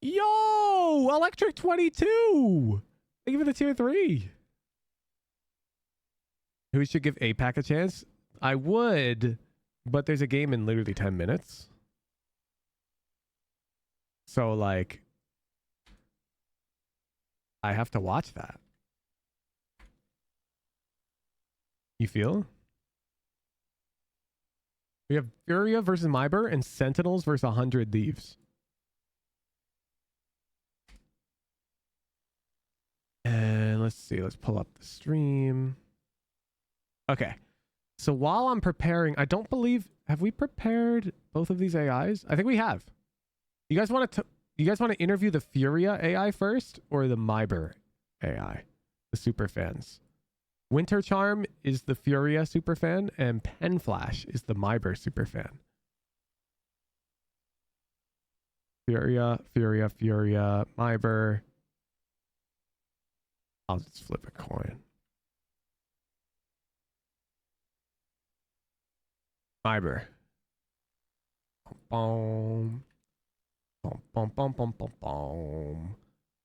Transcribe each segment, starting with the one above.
Yo, Electric 22. Thank you for the tier 3. Who should give APAC a chance? I would, but there's a game in literally 10 minutes. So, like, I have to watch that. You feel? We have Furia versus MIBR and Sentinels versus 100 Thieves. And let's see. Let's pull up the stream. Okay. So while I'm preparing, I don't believe... Have we prepared both of these AIs? I think we have. You guys want to interview the Furia AI first or the MIBR AI? The super fans. Winter Charm is the Furia superfan, and Pen Flash is the MIBR superfan. Furia, MIBR. I'll just flip a coin. MIBR. Boom. Boom, boom, boom, boom, boom, boom.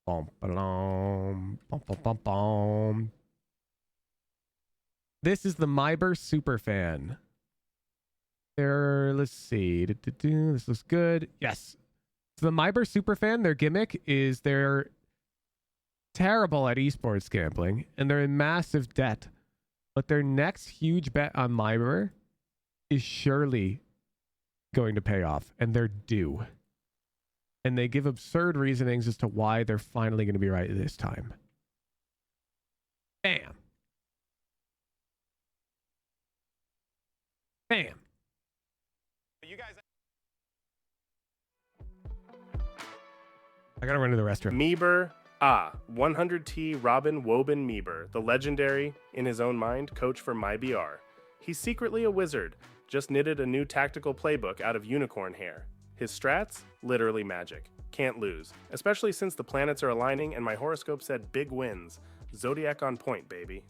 Boom, boom, boom, boom, boom, boom. This is the MIBR superfan. Let's see. This looks good. Yes. So the MIBR superfan, their gimmick is they're terrible at esports gambling and they're in massive debt. But their next huge bet on MIBR is surely going to pay off, and they're due. And they give absurd reasonings as to why they're finally going to be right this time. Bam. Bam. You guys... I gotta run to the restroom. MIBR, 100T Robin Woban MIBR, the legendary, in his own mind, coach for MIBR. He's secretly a wizard, just knitted a new tactical playbook out of unicorn hair. His strats? Literally magic. Can't lose, especially since the planets are aligning and my horoscope said big wins. Zodiac on point, baby.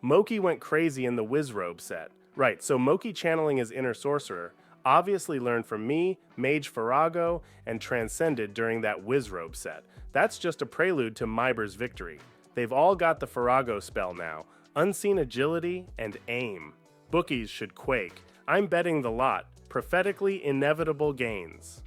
Moki went crazy in the Wizrobe set. Right, so Moki channeling his inner sorcerer obviously learned from me, Mage Farago, and transcended during that Wizrobe set. That's just a prelude to MIBR's victory. They've all got the Farago spell now, unseen agility and aim. Bookies should quake. I'm betting the lot, prophetically inevitable gains.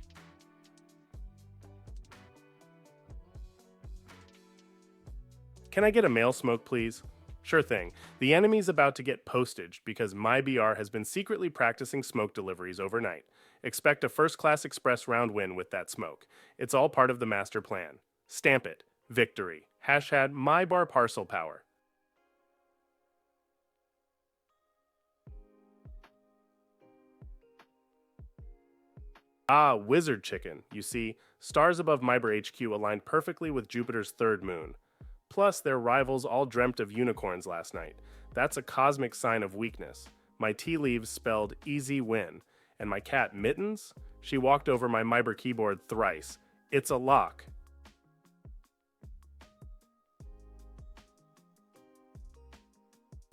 Can I get a mail smoke, please? Sure thing. The enemy's about to get postage because MIBR has been secretly practicing smoke deliveries overnight. Expect a first-class express round win with that smoke. It's all part of the master plan. Stamp it. Victory. Hashtag MIBR parcel power. Wizard chicken. You see, stars above MIBR HQ aligned perfectly with Jupiter's third moon. Plus, their rivals all dreamt of unicorns last night. That's a cosmic sign of weakness. My tea leaves spelled easy win. And my cat, Mittens? She walked over my MIBR keyboard thrice. It's a lock.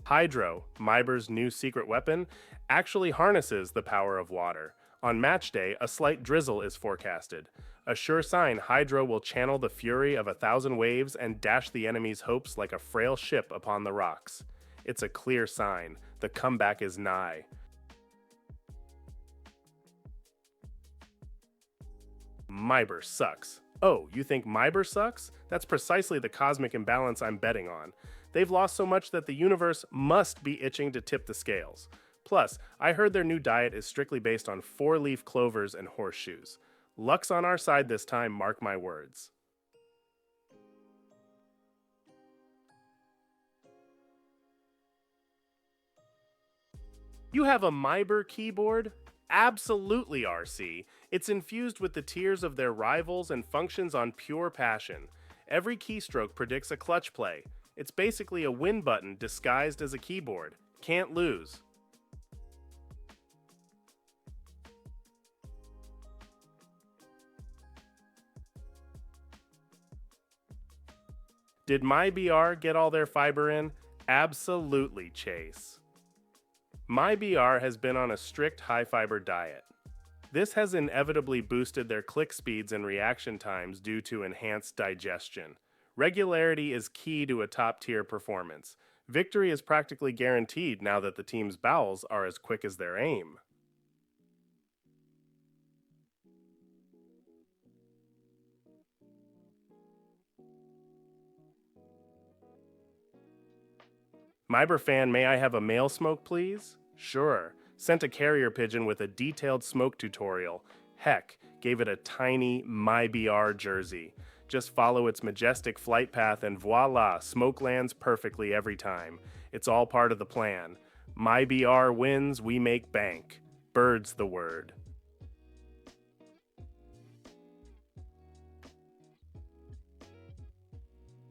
Hydro, MIBR's new secret weapon, actually harnesses the power of water. On match day, a slight drizzle is forecasted. A sure sign Hydro will channel the fury of 1,000 waves and dash the enemy's hopes like a frail ship upon the rocks. It's a clear sign. The comeback is nigh. MIBR sucks. Oh, you think MIBR sucks? That's precisely the cosmic imbalance I'm betting on. They've lost so much that the universe must be itching to tip the scales. Plus, I heard their new diet is strictly based on 4-leaf clovers and horseshoes. Luck's on our side this time, mark my words. You have a MIBR keyboard? Absolutely, RC. It's infused with the tears of their rivals and functions on pure passion. Every keystroke predicts a clutch play. It's basically a win button disguised as a keyboard. Can't lose. Did MIBR get all their fiber in? Absolutely, Chase. MIBR has been on a strict high-fiber diet. This has inevitably boosted their click speeds and reaction times due to enhanced digestion. Regularity is key to a top-tier performance. Victory is practically guaranteed now that the team's bowels are as quick as their aim. MIBR fan, may I have a male smoke, please? Sure. Sent a carrier pigeon with a detailed smoke tutorial. Heck, gave it a tiny MIBR jersey. Just follow its majestic flight path and voila, smoke lands perfectly every time. It's all part of the plan. MIBR wins, we make bank. Bird's the word.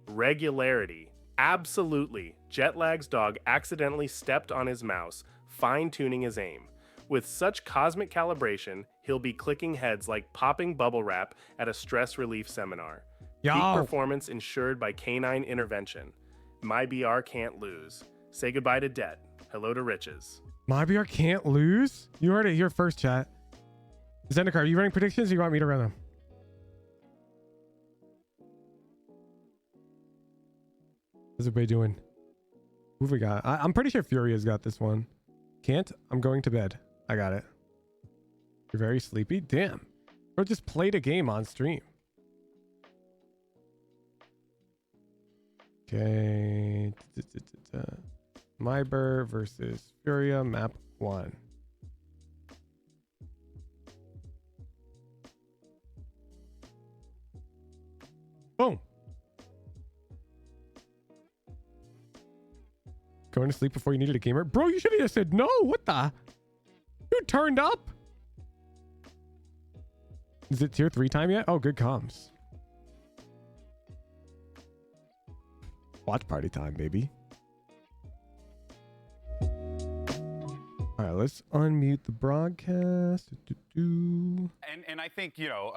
Regularity. Absolutely. Jetlag's dog accidentally stepped on his mouse, fine-tuning his aim. With such cosmic calibration, he'll be clicking heads like popping bubble wrap at a stress relief seminar. Yo. Peak performance ensured by canine intervention. MIBR can't lose. Say goodbye to debt. Hello to riches. MIBR can't lose? You heard it here first, chat. Zendikar, are you running predictions or you want me to run them? How's everybody doing? Who have we got? I'm pretty sure Furia's got this one. Can't? I'm going to bed. I got it. You're very sleepy? Damn. Bro, just played a game on stream. Okay. MIBR versus Furia, map 1. Boom. Going to sleep before you needed a gamer? Bro, you should have just said no. What the? You turned up? Is it tier 3 time yet? Oh, good comms. Watch party time, baby. All right, let's unmute the broadcast. And I think, you know,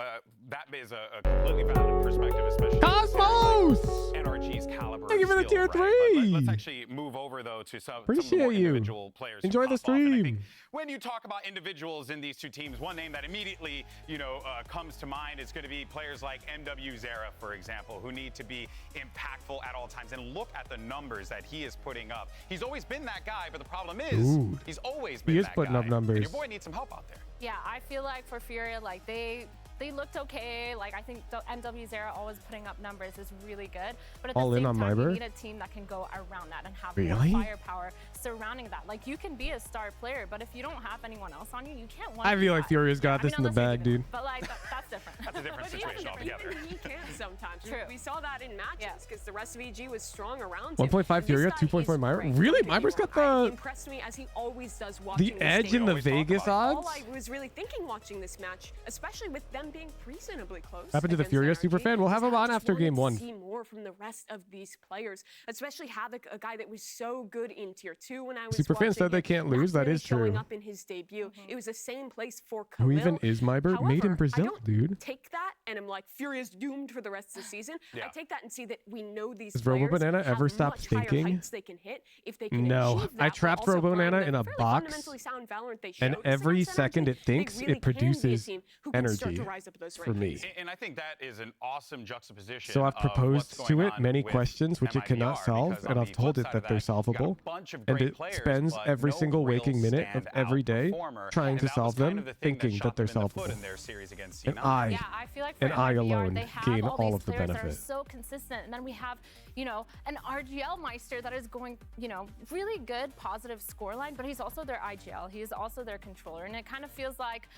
that is a completely valid perspective, especially Cosmos! NRG's caliber. Thank you for the tier 3. Let's actually move over, though, to some of the Appreciate more you. individual players. who Enjoy the pop off. And I think stream. when you talk about individuals in these two teams, one name that immediately, you know, comes to mind is going to be players like MW Zera, for example, who need to be impactful at all times. And look at the numbers that he is putting up. He's always been that guy, but the problem is he's always been that guy. He is putting up numbers. And your boy needs some help out there. Yeah, I feel like for Furia, like they looked okay. Like I think the MW Zera always putting up numbers is really good. But at All the in same on time, MIBR? you need a team that can go around that and have Really? more firepower surrounding that. Like you can be a star player, but if you don't have anyone else on you, you can't win. I feel like Furia's got this in the unless you're bag, giving dude. up. But like that's different. That's a different situation altogether. Even he can sometimes. True. We saw that in matches because the rest of EG was strong around 1.5 him. Furia, This guy 2.4 is MIBR. great. Really? Don't get me MIBR's got wrong, the he impressed me as he always does watching the edge in the always talk Vegas about. odds. All I was really thinking watching this match, especially with them being reasonably close. Happened to the against Furia NRG, superfan? We'll have is him I on just after wanted game to 1. See more from the rest of these players, especially Havoc, a guy that was so good in tier 2 when I was Superfan watching said they him, can't not lose. That really is showing true. up in his debut. It was the same place for Who Khalil. even is MIBR? Made in However, I Brazil, don't dude. take that and I'm like, Furia's doomed for the rest of the season. Yeah. I take that and see that we know these Does Robo players Banana have ever stop much higher thinking? heights they can hit if they can No. achieve that, I while trapped also Robo playing Banana the in a fairly box, fundamentally sound Valorant they and showed every against second NRG. it thinks, They it really can be a produces team who can start energy to rise up those for me. rankings. And I think that is an awesome juxtaposition. So I've of proposed what's to going it on many with questions which it cannot MIBR, solve, because and on I've the told flip it side that of they're that, you got a solvable. bunch of And great it players, spends but every no single real waking minute of standout every day performer. trying And to that was solve kind them, of the thing thinking shot that they're them in the foot solvable. in their series against And C9. I Yeah, I feel like for and I MIBR, alone they have gain all all these of the players that benefit. are so consistent, and then we have, you know, an RGL Meister that is going, you know, really good, positive scoreline, but he's also their IGL. He is also their controller, and it kind of feels like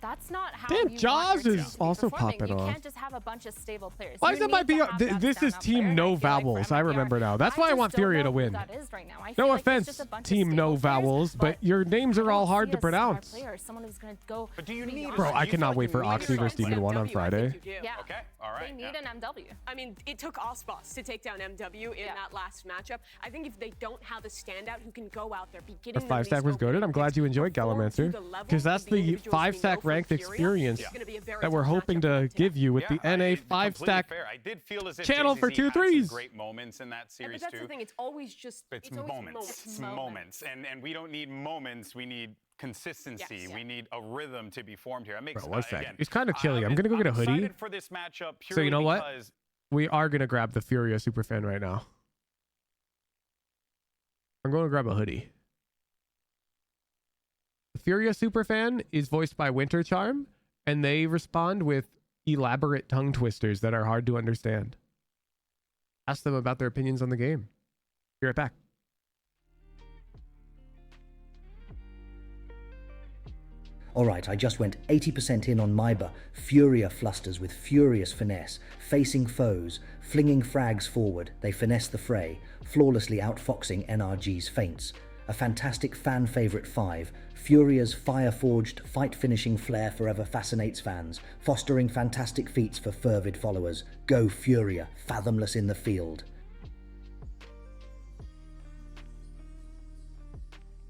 that's not how Damn, you Jaws want your team is to be also performing. popping You off. can't just have a bunch of stable players. Why You is it need to MIBR? have that This is standout team player, and no I feel like for vowels. I MIBR, remember now. That's why I just want don't Furia know to who win. That is right now. I No feel like there's just a offense, bunch of team no stable players, vowels, but your names I are all don't hard see to a star pronounce. player, someone who's going to go But do you need beyond. Bro, I you cannot feel wait like for you need Oxy a versus star Demon player? 1 on I think Friday. you do. Yeah. Okay, all right. They need yeah. an MW. I mean, it took Osboss to take down MW in that last matchup. I think if they don't have a standout who can go out there, be getting The 5-stack was goaded. I'm glad you enjoyed Gallimancer, because that's the 5-stack ranked Furia experience is gonna be a very that we're tough hoping matchup for to them give you with Yeah, the NA completely 5-stack fair. I did feel as if channel for JZZ two had some threes. great moments in that But series that's too. the thing. It's always just But it's always moments. It's moments. And we don't need moments. We need consistency. Yes. We need a rhythm to be formed here. It makes Bro, one sec. again, It's kind of chilly. I'm gonna go get a hoodie. excited for this matchup So you know what? because We are gonna grab the Furia Superfan right now. I'm going to grab a hoodie. The Furia Superfan is voiced by Winter Charm, and they respond with elaborate tongue twisters that are hard to understand. Ask them about their opinions on the game. Be right back. Alright, I just went 80% in on MIBR. Furia flusters with furious finesse, facing foes, flinging frags forward, they finesse the fray, flawlessly outfoxing NRG's feints. A fantastic fan favourite 5, Furia's fire-forged, fight-finishing flair forever fascinates fans, fostering fantastic feats for fervid followers. Go Furia, fathomless in the field.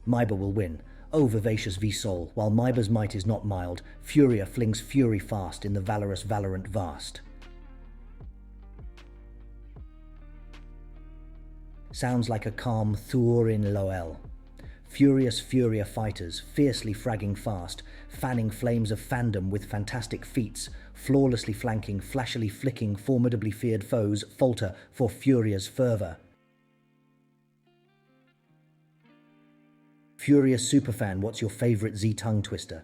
MIBR will win. Oh, vivacious Vsol, while MIBR's might is not mild, Furia flings fury fast in the valorous Valorant vast. Sounds like a calm Thor in Loel. Furious Furia fighters, fiercely fragging fast, fanning flames of fandom with fantastic feats, flawlessly flanking, flashily flicking, formidably feared foes, falter for Furia's fervour. Furious Superfan, what's your favourite Z tongue twister?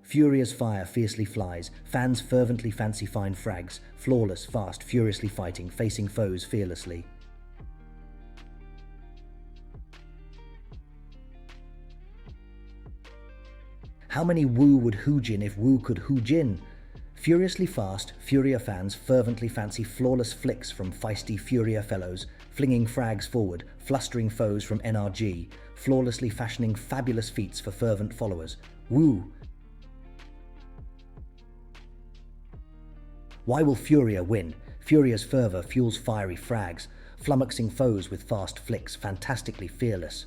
Furious fire fiercely flies, fans fervently fancy fine frags, flawless, fast, furiously fighting, facing foes fearlessly. How many Woo would Hoojin if Woo could Hoojin? Furiously fast, Furia fans fervently fancy flawless flicks from feisty Furia fellows, flinging frags forward, flustering foes from NRG, flawlessly fashioning fabulous feats for fervent followers. Woo! Why will Furia win? Furia's fervour fuels fiery frags, flummoxing foes with fast flicks, fantastically fearless.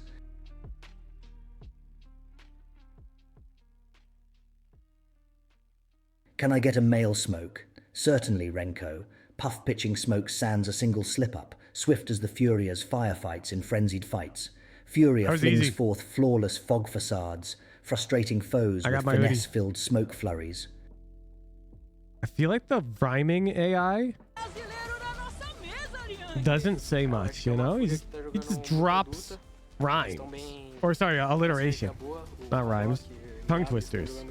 Can I get a male smoke? Certainly, Renko. Puff-pitching smoke sands a single slip-up, swift as the Furia's firefights in frenzied fights. Furia flings easy. forth flawless fog facades, frustrating foes I got with my hoodie. finesse-filled smoke flurries. I feel like the rhyming AI doesn't say much, you know? He just drops rhymes. Or sorry, alliteration. Not rhymes. Tongue twisters.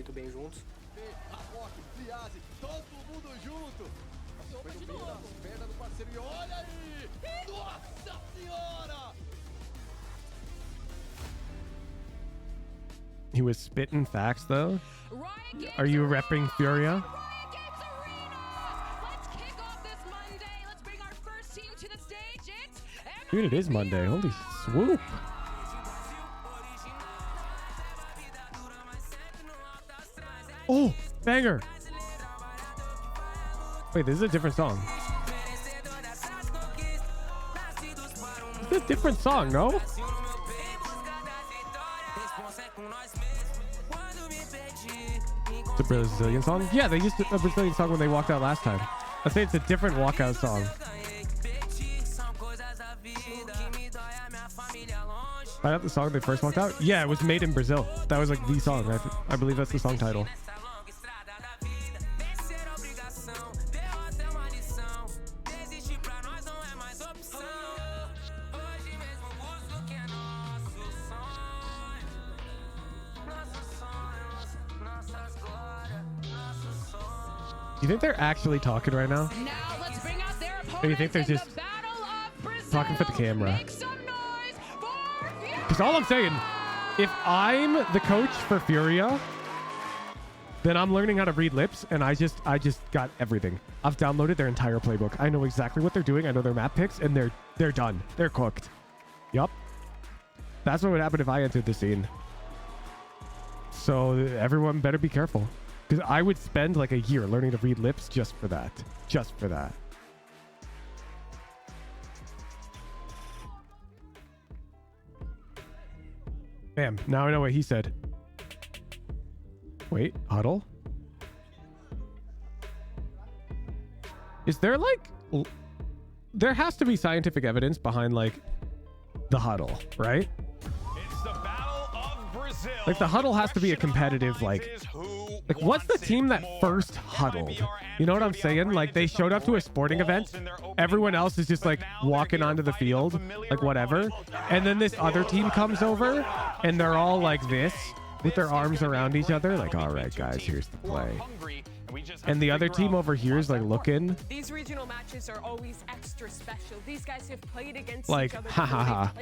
He was spitting facts though. Are you repping Furia? Dude, it is Monday. Holy swoop. Oh, banger. Wait, this is a different song. It's a different song, no? It's a Brazilian song? Yeah, they used a Brazilian song when they walked out last time. I'd say it's a different walkout song. Right out the song they first walked out? Yeah, it was made in Brazil. That was like the song. I believe that's the song title. You think they're actually talking right now? Now let's bring out their Or you think they're just talking for the camera? Because all I'm saying, if I'm the coach for Furia, then I'm learning how to read lips, and I just got everything. I've downloaded their entire playbook. I know exactly what they're doing. I know their map picks, and they're done. They're cooked. Yup. That's what would happen if I entered the scene. So everyone better be careful. Because I would spend like a year learning to read lips just for that. Just for that. Bam. Now I know what he said. Wait, huddle? Is there like there has to be scientific evidence behind like the huddle, right? It's the Battle of Brazil. Like the huddle has to be a competitive like what's the team that first huddled? You know what I'm saying? Like they showed up to a sporting event, everyone else is just like walking onto the field, like whatever, and then this other team comes over and they're all like this with their arms around each other, like, all right guys, here's the play. And the other team over here is like looking. These regional matches are always extra special. These guys have played against like, each other. ha ha ha,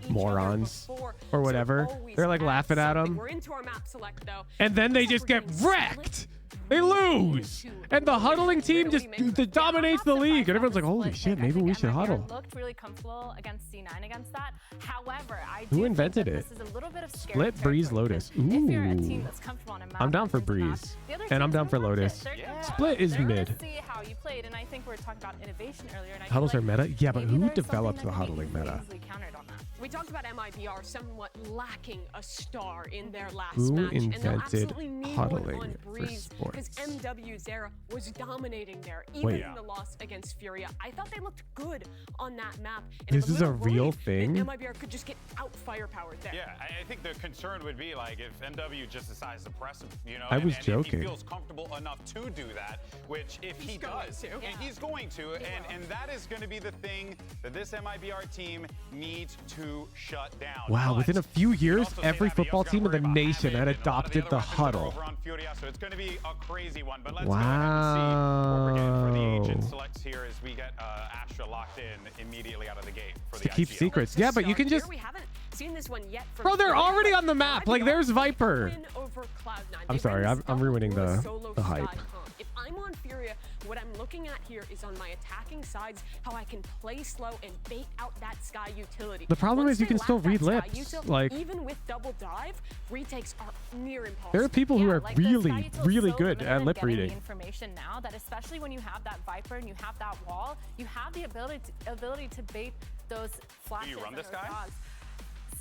morons or whatever. They're like laughing at them. We're into our map select though. And then they just get wrecked. They lose. And the huddling team just dominates the league. And everyone's like, holy shit, maybe we should huddle. Looked really comfortable against C9 against that. However, Who invented it? This is a little bit of Split, Breeze, Lotus. If you're a team Ooh. that's comfortable on a map, I'm down for versus a map, Breeze. the other And I'm teams down for don't want Lotus. it. They're gonna- Split is they're gonna mid. see how you played, and I think we were talking about innovation earlier. And I feel Huddles like are meta? Yeah, but maybe who there's something developed that the could be huddling meta? easily countered on that. We talked about MIBR somewhat lacking a star in their last Who match, and they'll invented absolutely need huddling one on for Breeze because sports? MW Zera was dominating there, even Wait. in the loss against Furia. I thought they looked good on that map. And This I'm is a little real worried thing? that MIBR could just get out firepowered there. Yeah, I think the concern would be like if MW just decides to press him, you know, I was and joking. if he feels comfortable enough to do that, which if he going does, to. and he's going to, and that is going to be the thing that this MIBR team needs to shut down. Wow, But within a few you can years, also say every that, but you football also team in gotta the worry about nation Hamid had and a lot of adopted the other weapons that are huddle. over on Furia, so it's going to be a crazy one. But let's go ahead and see what we're getting for the agent Wow. selects here as we get Astra locked in immediately out of the gate for To the keep IGL. secrets. Yeah, but you can just... We haven't seen this one yet. From Bro, they're Furia, already but on the map. Like, MIBR there's Viper. win over Cloud9. I'm They sorry, ran I'm stealth ruining through a the solo hype. sky comp. If I'm on Furia, what I'm looking at here is on my attacking sides how I can play slow and bait out that sky utility. The problem Once is you they can still lack that read sky lips, util, like- even with double dive, retakes are near impossible. There are people who Yeah, are like, the sky really, util's really so good limited at in lip getting the reading. information now that especially when you have that Viper and you have that wall, you have the ability to bait those flashes. run and this those guy? dogs.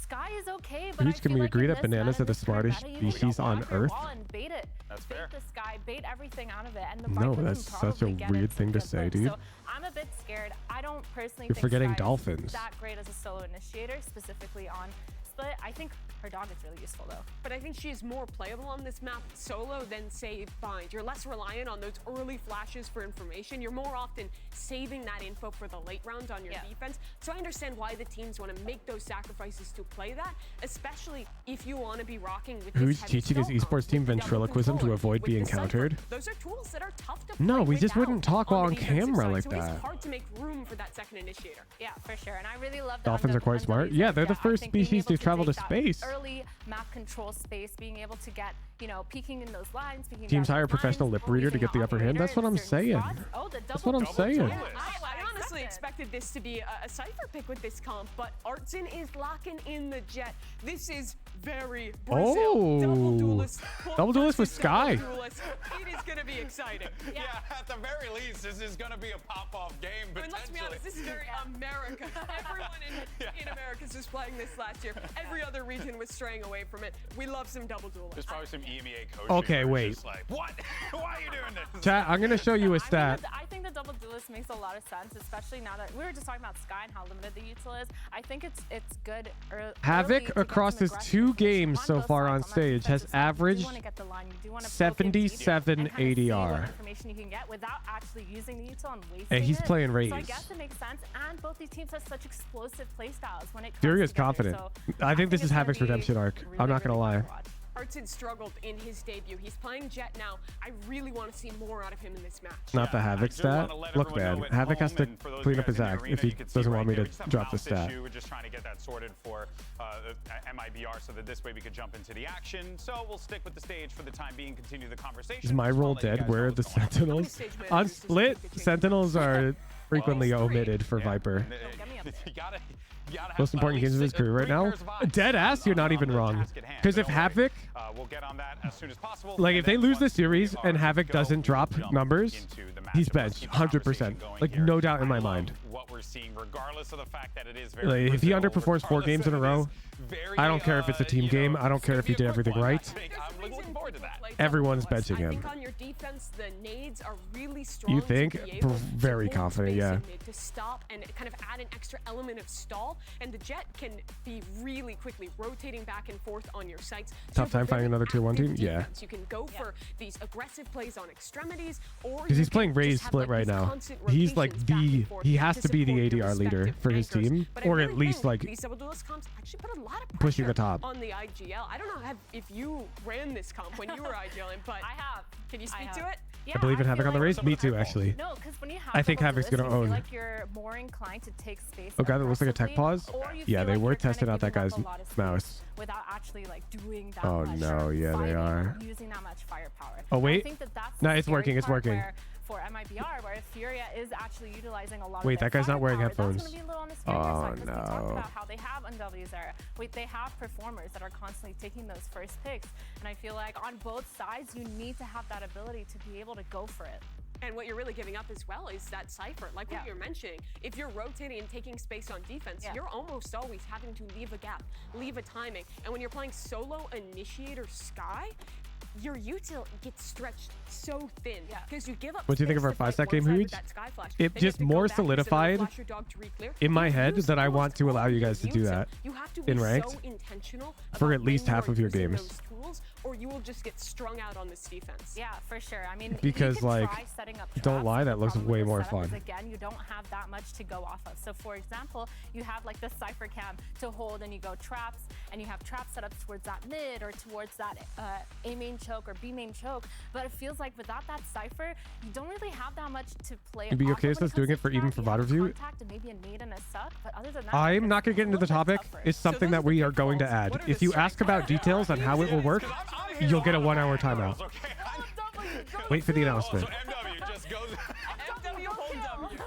Sky is okay, but Reach, I can feel we like agree in that this bananas meta, are the this current smartest meta, you species just on walk your Earth? wall and bait it. That's bait fair. the sky, bait everything out of it, and the No, Viper can that's such a probably get weird it thing to some say, good dude. So I'm a bit scared. I don't personally You're think forgetting Sky is dolphins. that great as a solo initiator, specifically on Split. I think her dog is really useful though. But I think she is more playable on this map solo than, say, Bind. You're less reliant on those early flashes for information. You're more often saving that info for the late round on your defense. So I understand why the teams want to make those sacrifices to play that, especially if you want to be rocking with Who's this heavy teaching his stealth esports team with the double ventriloquism to controller, avoid with being the Cypher. countered? Those are tools that are tough to No, play we just without wouldn't talk on while the on defensive camera side. like So that. it's hard to make room for that second initiator. Yeah, for sure. And I really love that. Dolphins are quite smart. Yeah, they're the first species to travel to space. Early map control space, being able to get, you know, peaking in those lines, peeking Teams down hire a those professional lines, lip reader to using get the upper hand. operator That's what in I'm certain saying. spots. Oh, the That's what I'm double saying. duelist. I honestly accept it. expected this to be a Cypher pick with this comp, but Artson is locking in the jet. This is very Brazil. Oh. Double duelist. Double duelist with versus Sky. double duelist. It is going to be exciting. Yeah, at the very least, this is going to be a pop-off game, I mean, let's be potentially. honest, this is very America. Everyone in America is just playing this last year. Every other region was straying away from it. We love some double duelists. There's probably some EMEA coaching. Okay, where wait. it's just like, what? Why are you doing this? Chat, I'm going to show you a stat. I think the double duelist makes a lot of sense, especially now that we were just talking about Sky and how limited the util is. I think it's good. Havoc across his 2 games so far on stage has averaged 77 ADR. Information you can get without actually using the util and wasting And he's it. playing So I Raze. guess it makes sense. And both these teams have such explosive play styles when it comes Furia's together. confident. So I think this it's is gonna Havoc's be redemption arc. really, I'm not going to really lie. fun to watch. Artson struggled in his debut. He's playing Jet now. I really want to see more out of him in this match. Not the Yeah, Havoc I do stat. wanna let Look, everyone man, know at Havoc has home to and for those clean up guys his in the act arena, if he you can see doesn't right want me there, to we just have a drop the mouse stat. issue. We're just trying to get that sorted for MIBR so that this way we could jump into the action. So we'll stick with the stage for the time being, continue the conversation. Is my Just role wanna let you dead? guys Where know are the what's going on. Sentinels? stage managers On just Split, pick a team? Sentinels are frequently Well, omitted for Yeah. Viper. And, get me up there. you gotta have Most important at games of his least career right 3 now? pairs of eyes Dead ass, you're not on even the wrong. task at hand. Because But if don't worry, Havoc, we'll get on that as soon as possible. like And if they then lose once this series we are and Havoc good to go, doesn't we drop can jump numbers, into the he's matchup. Let's benched keep the 100%. conversation going Like here. no doubt in I my love mind. What we're seeing, regardless of the fact that it is very Like, if he Brazil, underperforms 4 regardless games in a of it row, is very, I don't care if it's a team you know, game. I don't care it's if he gonna did be a quick everything one. right. I think I'm looking forward to that. everyone's benching him. I think on your defense, the nades are really strong. You think? To be able Very to hold confident, space yeah. in mid to stop and kind of add an extra element of stall, and the Jet can be really quickly rotating back and forth on your sights. Tough time finding another tier 1 team? Yeah. You can go for these aggressive plays on extremities, or Because he's playing Ray's split right now. He's like he has to be the ADR leader for his team, or at least like these double duelist comps actually put a lot of pushing the pressure top. on the IGL. I don't know if you ran this comp when you were IGLing, but I have. Can you speak to it? Yeah, I believe in Havoc feel on the like- race. Me too, actually. No, because when you have I think double Havoc's duelists, gonna you own. feel like you're more inclined to take space. Oh god, that looks like a tech aggressively, pause. or you Yeah, feel they like were you're kinda testing out that giving guy's up a lot of space mouse. without actually like doing that Oh, much. no, or yeah, they fighting are. or using that much firepower. Oh, And wait. I think that's No, the it's working, scary it's part working. where for MIBR, where Furia is actually utilizing a lot Wait, of their that guy's not wearing firepower, headphones. That's going to be a little on the scarier Oh, side, 'cause we talked no. about how they have UNW's era. Wait, they have performers that are constantly taking those first picks, and I feel like on both sides, you need to have that ability to be able to go for it. And what you're really giving up as well is that cipher. Like what you're mentioning, if you're rotating and taking space on defense, you're almost always having to leave a gap, leave a timing. And when you're playing solo Initiator Sky, your util gets stretched so thin because you give up. What do you think of our 5-stack game, Huge? It just more solidified in my head that I want to allow you guys to do that in ranked for at least half of your games. Or you will just get strung out on this defense. Yeah, for sure. I mean, because you can like, try setting up don't traps, lie, but that the looks problem way with more the setup fun. is, again, you don't have that much to go off of. So for example, you have like the cipher cam to hold, and you go traps, and you have traps set up towards that mid or towards that A main choke or B main choke. But it feels like without that cipher, you don't really have that much to play. You'd be okay with us doing it for even for VOD review? And maybe a nade and a suck, but other than that, I'm not gonna get into the topic. It's something that we are going to add. If you ask about details on how it will work, you'll get a 1-hour timeout. Wait for the announcement. So MW just goes. MW hold W.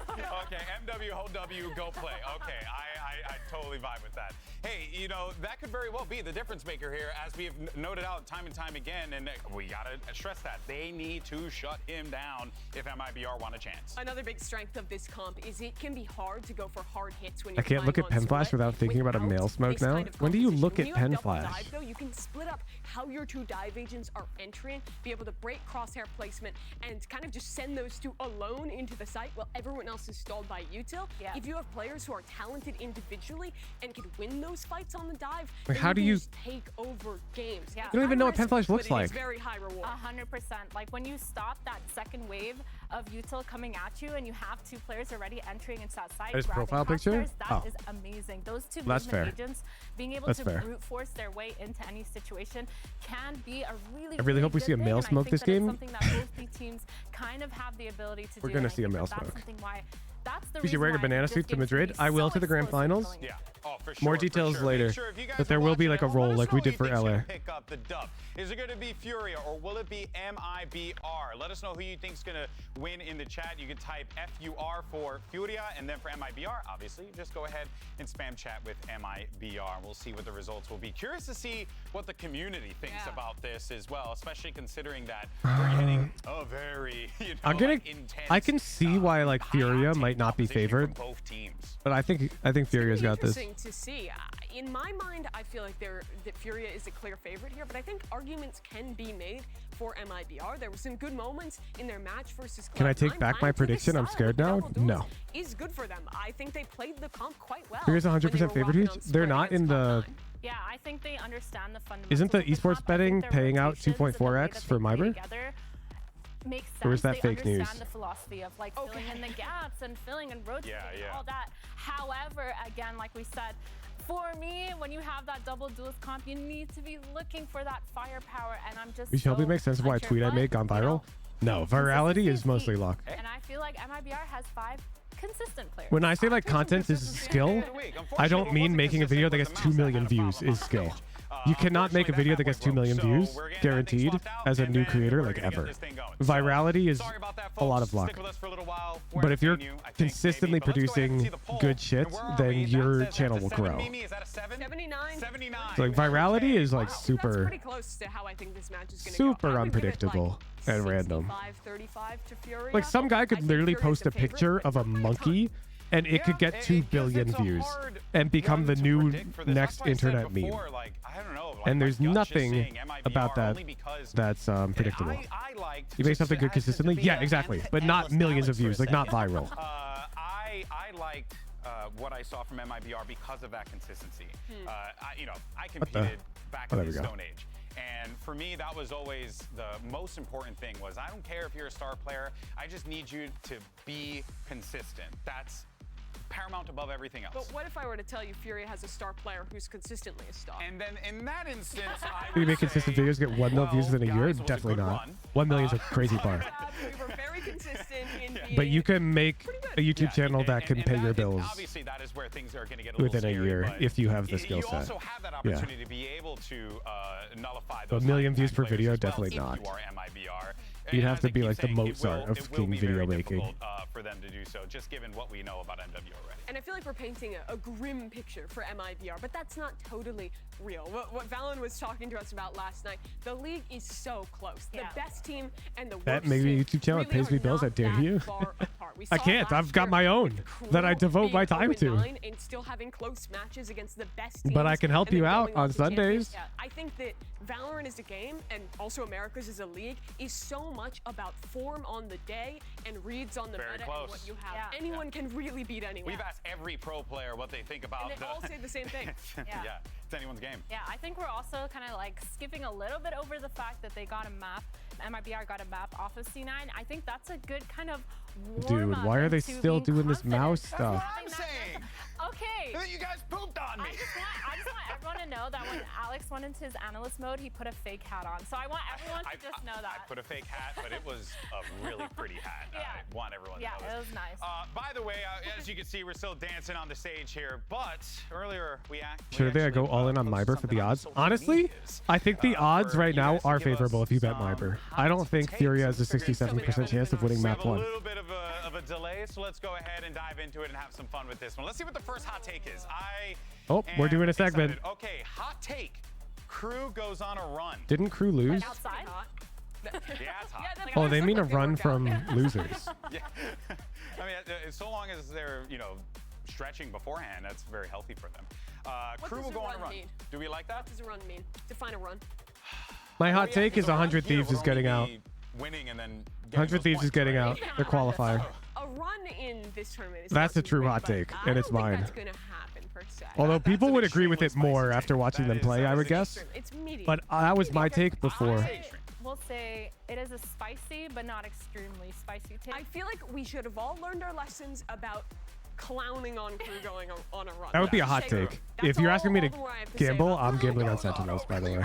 Okay, MW hold W, go play. Okay, I totally vibe with that. Hey, you know, that could very well be the difference maker here, as we have noted out time and time again, and we gotta stress that. They need to shut him down if MIBR want a chance. Another big strength of this comp is it can be hard to go for hard hits when I you're can't look at Pen Flash without thinking about a male smoke now. When do you look at Pen Flash? Dive, though, you can split up how your two dive agents are entering, be able to break crosshair placement, and kind of just send those two alone into the site while everyone else is stalled by util. Yeah. If you have players who are talented individually and can win those fights on the dive, Like, then how do can you- just take over games? Yeah. You don't even know what Pen Flash looks But it like. is very high reward. 100%. Like when you stop that second wave of util coming at you, and you have two players already entering into that site, His grabbing profile picture? crosshairs, that Oh. is amazing. Those two That's movement fair. agents being able That's to fair. brute force their way into any situation can be a really. I really hope we good see a thing, male and I smoke think this that it's game. Something that both the teams kind of have the ability to do. We're gonna and I see a think male that that's smoke. something why. That's the Is he reason wearing a why banana this suit to game is gonna Madrid? be I will so to the grand explosive finals. going in. Yeah. Oh, for sure. More for details sure. later, Make sure if you guys but there are will be watching like a it, roll let us like know we who did you for think's gonna LA. Pick up the dub. Is it going to be Furia or will it be MIBR? Let us know who you think's going to win in the chat. You can type FUR for Furia, and then for MIBR, obviously, just go ahead and spam chat with MIBR. We'll see what the results will be. Curious to see what the community thinks about this as well, especially considering that we're getting a very, intense. I can see why like Furia might not be opposition favored, from both teams. but I think Furia's got this. Interesting to see. In my mind, I feel like that Furia is a clear favorite here, but I think arguments can be made for MIBR. There were some good moments in their match versus Cloud9. Can I take back my prediction? I'm scared now. No. Is good for them. I think they played the comp quite well. Furia's 100% when they were favorite. rocking Huge. on They're split not in against the. Cloud9. Yeah, I think they understand the fundamentals. Isn't the of the esports comp. I think betting their paying out rotations and the way 2.4x that for they play MIBR? together makes sense. Or is that They fake news? understand the philosophy of like filling in the gaps and filling and rotating and all that. However, again, like we said, for me, when you have that double duelist comp, you need to be looking for that firepower, and I'm just. We should help me make sense of why a tweet I made gone viral. No, virality is mostly luck. And I feel like MIBR has 5 consistent players. When I say like content is skill, I don't mean making a video that gets 2 million views is skill. You cannot make a video that gets 2 million views, guaranteed, as a new creator, like ever. Virality is a lot of luck. But if you're consistently producing good shit, then your channel will grow. 79. So like virality is like That's super, pretty close to how I think this match is going to go. super I would give it, unpredictable and random. 65-35 to Furia. Like some guy I could think literally Furia's post the a favorite, picture but of a not by ton. monkey and it could get 2 billion views and become the new next internet meme. Like, I don't know, like, And there's my gut's just nothing saying MIBR about that only because that's predictable. I liked You make just something good to consistently, be yeah, a exactly, but endless not millions of Alex for a views, like not second. viral. I liked what I saw from MIBR because of that consistency. I competed back in there the we go. Stone Age. And for me, that was always the most important thing was I don't care if you're a star player. I just need you to be consistent. That's paramount above everything else. But what if I were to tell you Furia has a star player who's consistently a star? And then in that instance, I You would make consistent say, videos, get 1 million views within a year? guys, it was a Definitely good not. run. 1 million is a crazy bar. We were very consistent in being But you can make a YouTube Yeah, channel that can and pay your and bills obviously, that is where things are going to get a little within a scary, year but if you have the skill You set. also have that Yeah. opportunity to be able to nullify A those million high-impact views per players video, as well definitely if not. you are MIBR. You'd And have as to I be keep like the saying, Mozart of it will fucking be video very making. difficult, for them to do so, just given what we know about MW already. And I feel like we're painting a grim picture for MIBR, but that's not totally real. What Valen was talking to us about last night, the league is so close. Yeah. The best team and the worst That may be team a YouTube channel that really pays me are bills, I not dare that you. far apart. We I saw can't. last I've got year my own with that I Crew devote my being time to. 0-9 and still having close matches against the best teams. But I can help and you then out going on to champions. Sundays. Yeah. I think that Valorant as a game and also America's as a league is so much about form on the day and reads on the Very meta close. and what you have. Yeah. Anyone can really beat anyone. We've asked every pro player what they think about And they all say the same thing. yeah, it's anyone's game. Yeah, I think we're also kind of like skipping a little bit over the fact that they got a map. MIBR got a map off of C9. I think that's a good kind of warm Dude, why are they into still being doing this confident. mouse That's stuff? what I'm saying. Okay. You guys pooped on me. I just want everyone to know that when Alex went into his analyst mode, he put a fake hat on. So I want everyone to just know that. I put a fake hat, but it was a really pretty hat. Yeah. I want everyone to Yeah, know this. it was nice. By the way, as you can see, we're still dancing on the stage here, but earlier we Should I go all in on MIBR for the odds? Honestly, I think the odds right now are favorable if you bet MIBR. I don't think Furia has a 67% chance of winning map We 1. have a little bit of a delay, so let's go ahead and dive into it and have some fun with this one. Let's see what the first hot take is. Oh, we're doing a segment. Excited. Okay, hot take. Crew goes on a run. Didn't Crew lose? Outside? Yeah, it's hot. Yeah, Oh, they mean a run work out. from losers. Yeah. I mean, so long as they're, stretching beforehand, that's very healthy for them. What Crew does will a go on a run run. mean? Do we like that? What does a run mean? Define a run. My hot take is Because a run 100 here Thieves would is getting only out. be winning and then 100 Thieves is getting out. The qualifier. A run in this tournament is That's not a true great, hot but take, I and it's don't think mine. That's gonna happen per se. Although That's people an would agree with it extremely more spicy after take. watching That them is- play, that I is would guess. It's medium. But that was my take before. We'll say it is a spicy but not extremely spicy take. I feel like we should have all learned our lessons about clowning on Crew going on a run. That would be a Just hot say take. Crew. If That's you're all- asking me all to I have to say gamble, about I'm Crew. gambling on Sentinels, by the way.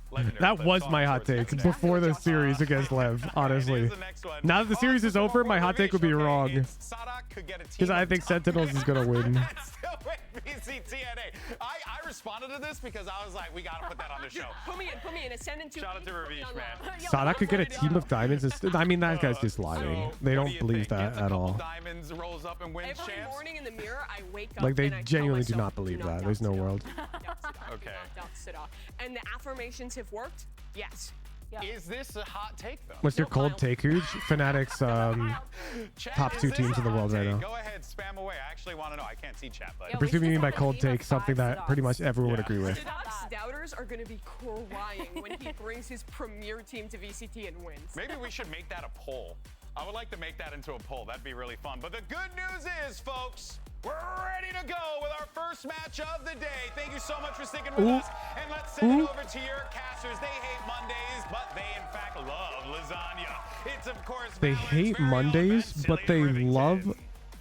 Legendary That clip was song my hot towards the take end. before the series against Lev, honestly. Here's the next one. Now that the series is some over, more my hot take would be motivation. wrong. Okay, Sadak could get a team Because I of think top- Sentinels is going to win. Still with BCTNA. I responded to this because I was like, we got to put that on the show. Put me in. Ascendant 2. Shout out to Ravish, man. Sadak could get a team of diamonds. I mean, that guy's just lying. So, They what don't do you believe think? that Gets a at couple all. Diamonds, rolls up and wins Every champs. morning in the mirror, I wake up Like, they and I tell genuinely do myself, not believe "Do that. doubt There's no Sadak. world. Do not doubt Sadak. Okay. Do not doubt Sadak." And the affirmations have worked? Yes. Yeah. Is this a hot take though? What's your No, cold Kyle. take, Huge? Fanatics, Chat, top is two this teams a in the hot world right take? now. Go ahead, spam away. I actually want to know. I can't see chat, but Yeah, we presume you should mean by have a cold team of take something 5 that pretty much Sadaks. everyone would agree with. Sadak's doubters are going to be crying when he brings his premier team to VCT and wins. maybe we should make that a poll. I would like to make that into a poll. That'd be really fun. But the good news is, folks, we're ready to go with our first match of the day. Thank you so much for sticking with us. And let's send it over to your casters. They hate Mondays, but they in fact love lasagna. It's of course They Valorant's hate very own Mondays, Vasily but they Rivington. love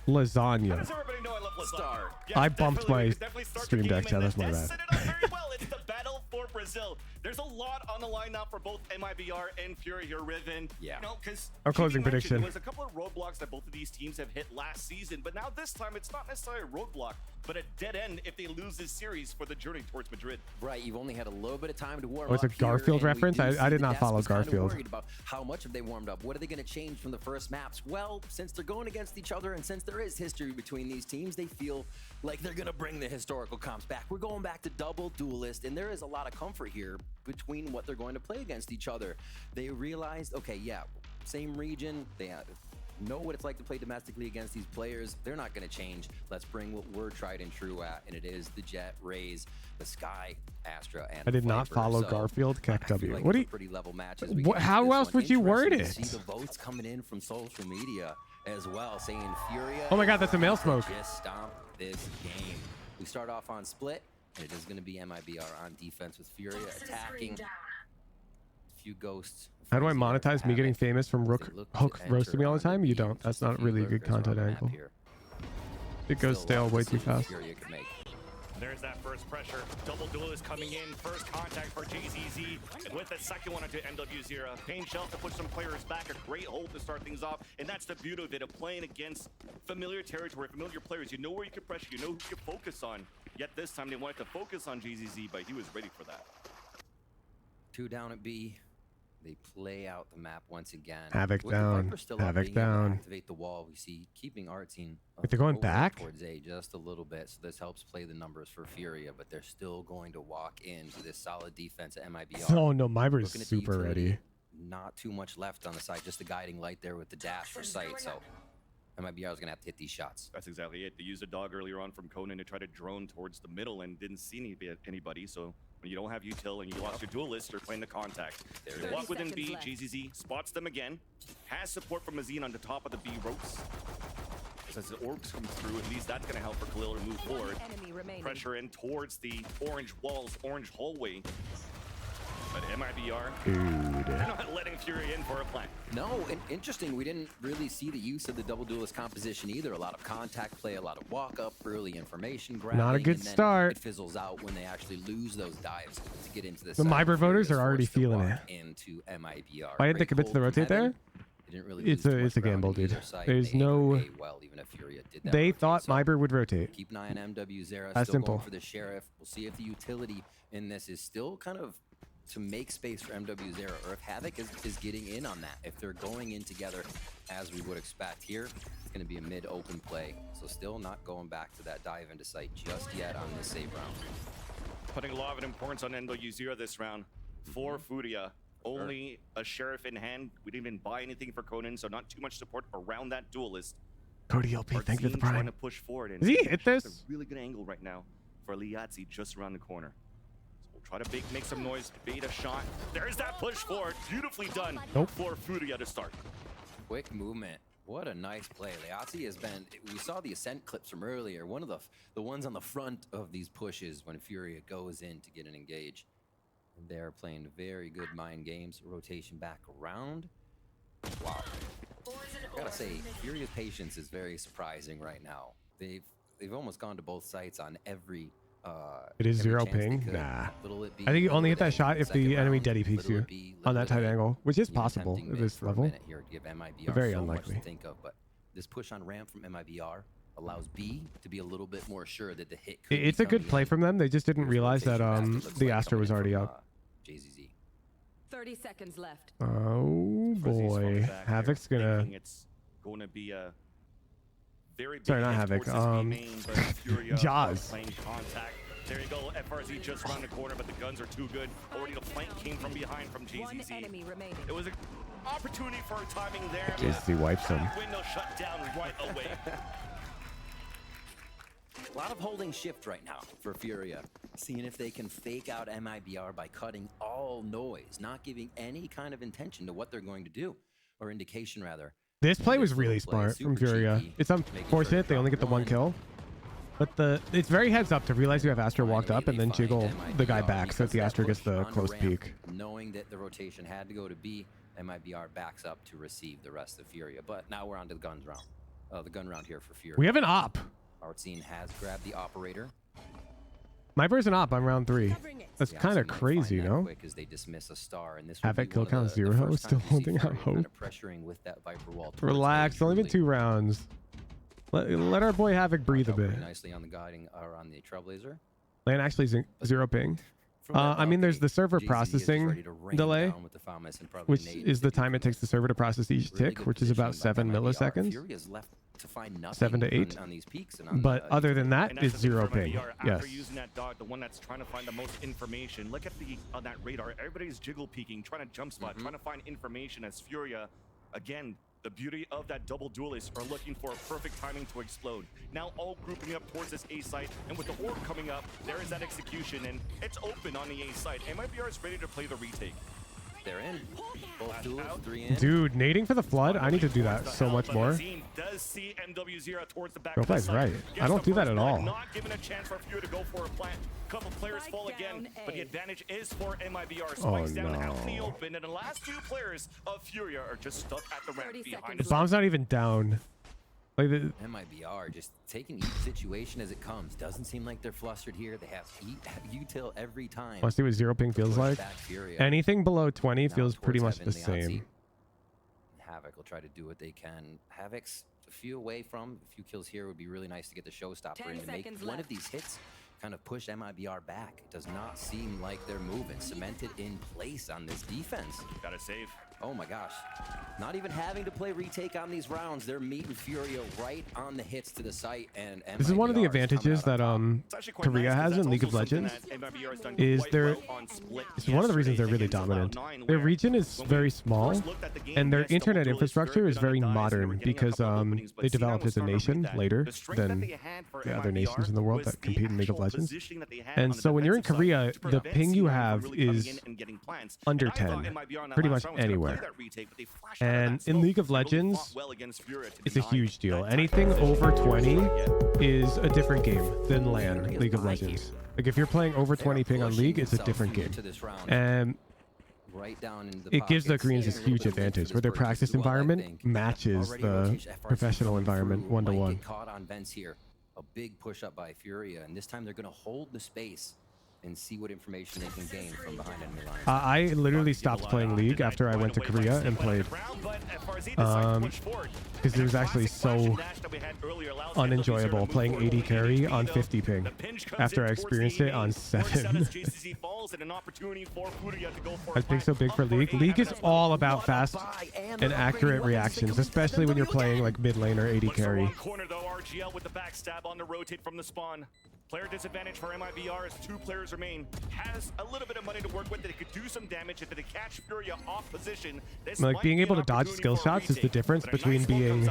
lasagna. Does everybody know I love lasagna? Star. I bumped definitely, my we could definitely start stream the deck, game yeah, and that's my then bad. set it up very well. It's the battle for Brazil. There's a lot on the line now for both MIBR and Fury here, Riven. Yeah. You know, because Our closing prediction. There was a couple of roadblocks that both of these teams have hit last season, but now this time it's not necessarily a roadblock, but a dead end if they lose this series for the journey towards Madrid. Right, you've only had a little bit of time to warm Oh, up. it's a here, Garfield and we reference? do I see did the not Desk follow was kind of Garfield. worried about how much have they warmed up? What are they going to change from the first maps? Well, since they're going against each other and since there is history between these teams, they feel like they're going to bring the historical comps back. We're going back to double duelist, and there is a lot of comfort here between what they're going to play against each other. They realized, okay, yeah, same region, they have know what it's like to play domestically against these players. They're not going to change. Let's bring what we're tried and true at, and it is the Jet, Raze, the Sky, Astra, and I did not Viper. follow So, Garfield, I feel KW. like what do it's you? a pretty level match as we get into How this else one. would you word Interesting it? to see the votes coming in from social media as well, saying Furia. Oh my God, that's a male is smoke. Just stomp this game. We start off on split, and it is going to be MIBR on defense with Furia attacking. Few ghosts. How do I Frenzy there monetize for me getting Havoc. famous from They Rook look to Hook enter roasting me all the on time? You beat. don't. That's Just a not few really a good lurkers around content the map angle. here. It goes Still stale a lot of way too decisions fast. Furia can make. There's that first pressure. Double duelist coming in. First contact for JZZ with the second one into MW0. Pain Shell to push some players back. A great hold to start things off. And that's the beauty of it, of playing against familiar territory, familiar players. You know where you can pressure. You know who you can focus on. Yet this time they wanted to focus on JZZ, but he was ready for that. 2 down at B. They play out the map once again. Havoc With the down. Viper still up, Havoc being able to down. activate the wall. We see keeping Artsine. If they're going over back? towards A just a little bit, so this helps play the numbers for Furia, but they're still going to walk into this solid defense at MIBR. Oh no, Myber's Looking at the super utility, ready. Not too much left on the side, just a guiding light there with the dash for sight. So MIBR is going to have to hit these shots. That's exactly it. They used a dog earlier on from Conan to try to drone towards the middle and didn't see anybody. So when you don't have util and you lost your duelist, you're playing the contact. They walk within B. GZZ spots them again. Has support from Azine on the top of the B ropes. As the orcs come through, at least that's going to help for Khalil to move forward. Pressure in towards the orange walls, orange hallway. But MIBR, Dude. they're not letting Fury in for a plan. No, and interesting, we didn't really see the use of the double duelist composition either. A lot of contact play, a lot of walk up, early information grabbing. Not a good and then start. It fizzles out when they actually lose those dives to get into this. The MIBR voters are already feeling it. Into MIBR. Why didn't they commit to the rotate there? They didn't really It's lose too a much ground gamble, on either dude. side. There's They no- anchored A well, even if Furia did that They rotate. thought So Myber would rotate. keep an eye on MW0. That's Still simple. going for the sheriff. We'll see if the utility in this is still kind of to make space for MW0, or if Havoc is getting in on that. If they're going in together, as we would expect here, it's going to be a mid-open play. So still not going back to that dive into sight just yet on this save round. Putting a lot of importance on MW0 this round. For Furia, only a sheriff in hand. We didn't even buy anything for Conan, so not too much support around that duelist. Cody LP, thank you for the Artsine trying prime. to push forward. And Does he hit it's this? a really good angle right now for Liazzi just around the corner. So we'll try to make some noise, bait a shot. There's that push forward. Beautifully done Nope. for Furia to start. Quick movement. What a nice play. Liazzi has been, we saw the ascent clips from earlier, one of the ones on the front of these pushes when Furia goes in to get an engage. And they're playing very good mind games. Rotation back around. Wow. I gotta say, Furia's patience is very surprising right now. They've almost gone to both sites on every It is every 0 chance they ping? could. Nah. Little it be, I think you little only hit it that A shot in if second the enemy round, dead peeks little you it be, on little that tight it A. angle, which is Even possible attempting at mid this for a level. minute here to give MIBR Very so much unlikely. to think of, but this push on ramp from MIBR allows B to be a little bit more sure that the hit could It's be a good coming play in. from them. They just didn't Here's realize that rotation back. It looks the like Astra coming was in already from, up. JZZ. 30 seconds left. Oh Fuzzy's falling boy, back there, Havoc's gonna. thinking it's going to be a very big Sorry, not hit Havoc, towards his B main, but Furia Jaws. playing contact. There you go, FRZ just around the corner, but the guns are too good. Already the flank came from behind from One JZZ. enemy remaining. It was an opportunity for timing there. JZZ wipes him. Window shut down right away. A lot of holding shift right now for Furia, seeing if they can fake out MIBR by cutting all noise, not giving any kind of intention to what they're going to do, or indication rather. This play was This really little play, smart from super Furia. cheeky, It's making sure unfortunate to they only drop get the one one. kill, but it's very heads up to realize you have Astra walked Finally, up and they then find jiggle the guy MIBR back so that because the Astra gets push the on close ramp, peek. Knowing that the rotation had to go to B, MIBR backs up to receive the rest of Furia. But now we're on to the guns round. The gun round here for Furia. We have an op. Artsine has grabbed the operator. Myber's an op on round 3. That's The kind of Artsine might crazy, find that no? quick as they dismiss a star, and this would Havoc be kill one of count the 0, first still times we see holding out Furia kind hope. of pressuring with that Viper wall towards Relax, A, it's only been usually 2 rounds. Let our boy Havoc breathe a worked out bit. pretty nicely on the guiding or on the Trailblazer. Land actually 0 ping. From that I mean, there's balcony, the server JZZ is processing ready to rain delay, down with the Foulness and probably which nade is to the do time it from takes the server to process each really tick, good which is about positioning 7 by MIBR. milliseconds. Furia's left to find nothing 7 to 8. on these peaks and on But the, other than that, And that's it's the thing 0 for ping. MIBR. Yes. After using that dog, the one that's trying to find the most information. Look at on that radar. Everybody's jiggle peeking, trying to jump spot, trying to find information as Furia, again, The beauty of that double duelist are looking for a perfect timing to explode. Now all grouping up towards this A site, and with the orb coming up, there is that execution, and it's open on the A site. MIBR is ready to play the retake. They're in. Both duels, 3 in. Dude, nading for the flood? I need to do that so much more. Does see MW0 towards the back Girlfriend's right. I don't do that at all. Not given a chance for Fury to go for a plant. Couple players fall again, but the advantage is for MIBR. Spikes down out in the open, and the last 2 players of Fury are just stuck at the ramp behind The bomb's not even down. Like the MIBR just taking each situation as it comes. Doesn't seem like they're flustered here. They have util every time. Want to see what 0 ping feels like? Anything below 20 feels pretty much the same. Havoc will try to do what they can. Havoc's a few away from. A few kills here would be really nice to get the showstopper in to make one of these hits kind of push MIBR back. It does not seem like they're moving. Cemented in place on this defense. Gotta save. Oh my gosh. Not even having to play retake on these rounds. They're meeting Furia right on the hits to the site. And this is one of the advantages that Korea has in League of Legends. Is it's one of the reasons they're really dominant. Their region is very small, and their internet infrastructure is very modern because they developed as a nation later than the other nations in the world that compete in League of Legends. And so when you're in Korea, the ping you have is under 10, pretty much anywhere. And in League of Legends, it's a huge deal. Anything over 20 is a different game than LAN League of Legends. Like if you're playing over 20 ping on League, it's a different game. And it gives the Koreans this huge advantage where their practice environment matches the professional environment 1-to-1. A big push up by Furia, and this time they're going to hold the space and see what information they can gain from behind enemy lines. I literally stopped playing League after I went to Korea and played, because it was actually so unenjoyable playing 80 carry on 50 ping after I experienced it on 7. I think so big for League. League is all about fast and accurate reactions, especially when you're playing like mid lane or 80 carry. RGL with the backstab on the rotate from the spawn. Player disadvantage for MIBR as 2 players remain. Has a little bit of money to work with. They could do some damage if they catch Furia off position. Like being able to dodge skill shots is the difference between being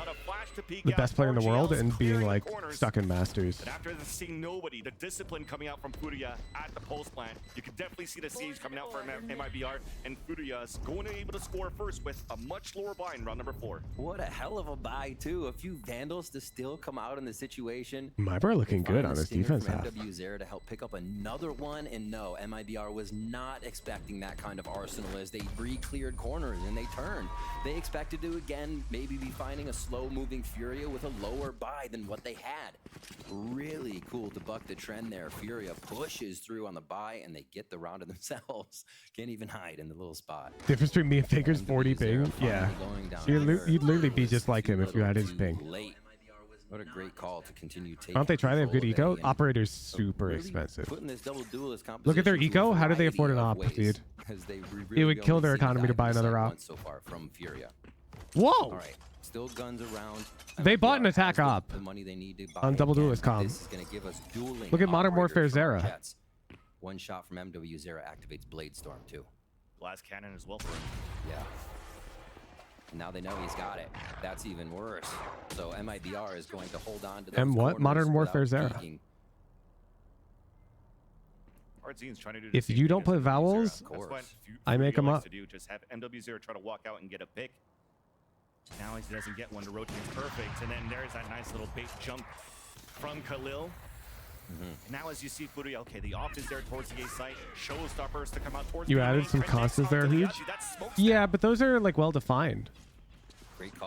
the best player in the world and being like stuck in Masters. But after seeing nobody, the discipline coming out from Furia at the pulse plant, you can definitely see the siege coming out for MIBR, and Furia's going to be able to score first with a much lower buy in round number 4. What a hell of a buy too. A few Vandals to still come out in the situation. MIBR looking good on this defense half. MW0 to help pick up another one, and no, MIBR was not expecting that kind of arsenal as they re-cleared corners and they turned. They expected to again maybe be finding a slow-moving Furia with a lower buy than what they had. Really cool to buck the trend there. Furia pushes through on the buy and they get the round of themselves. Can't even hide in the little spot. Difference between me and Faker's 40 ping. Yeah, you'd literally be just like him if you had his ping. What a great call to continue taking. Why don't they try? They have good eco. Operator's super expensive. This double duelist Look at their eco. How do they afford an op, dude? It would kill their economy to buy another op. So far from Furia. Whoa! All right, still guns around. They bought an attack op the money they need to buy on double duelist comm. This is going to give us dueling. Look at Modern Warfare Zera. Jets. One shot from MW0 activates Blade Storm too. Blast cannon as well for him. Yeah. Now they know he's got it. That's even worse. So MIBR is going to hold on to those what? Modern Warfare Zera. If you don't play vowels, I make them up. Just have MW0 try to walk out and get a pick. Now he doesn't get one to rotate perfect, and then there's that nice little bait jump from Khalil. Now as you see Furia, okay, the off is there towards the A site. Showstoppers to come out towards you added some constants there, huge. Yeah, but those are like well defined.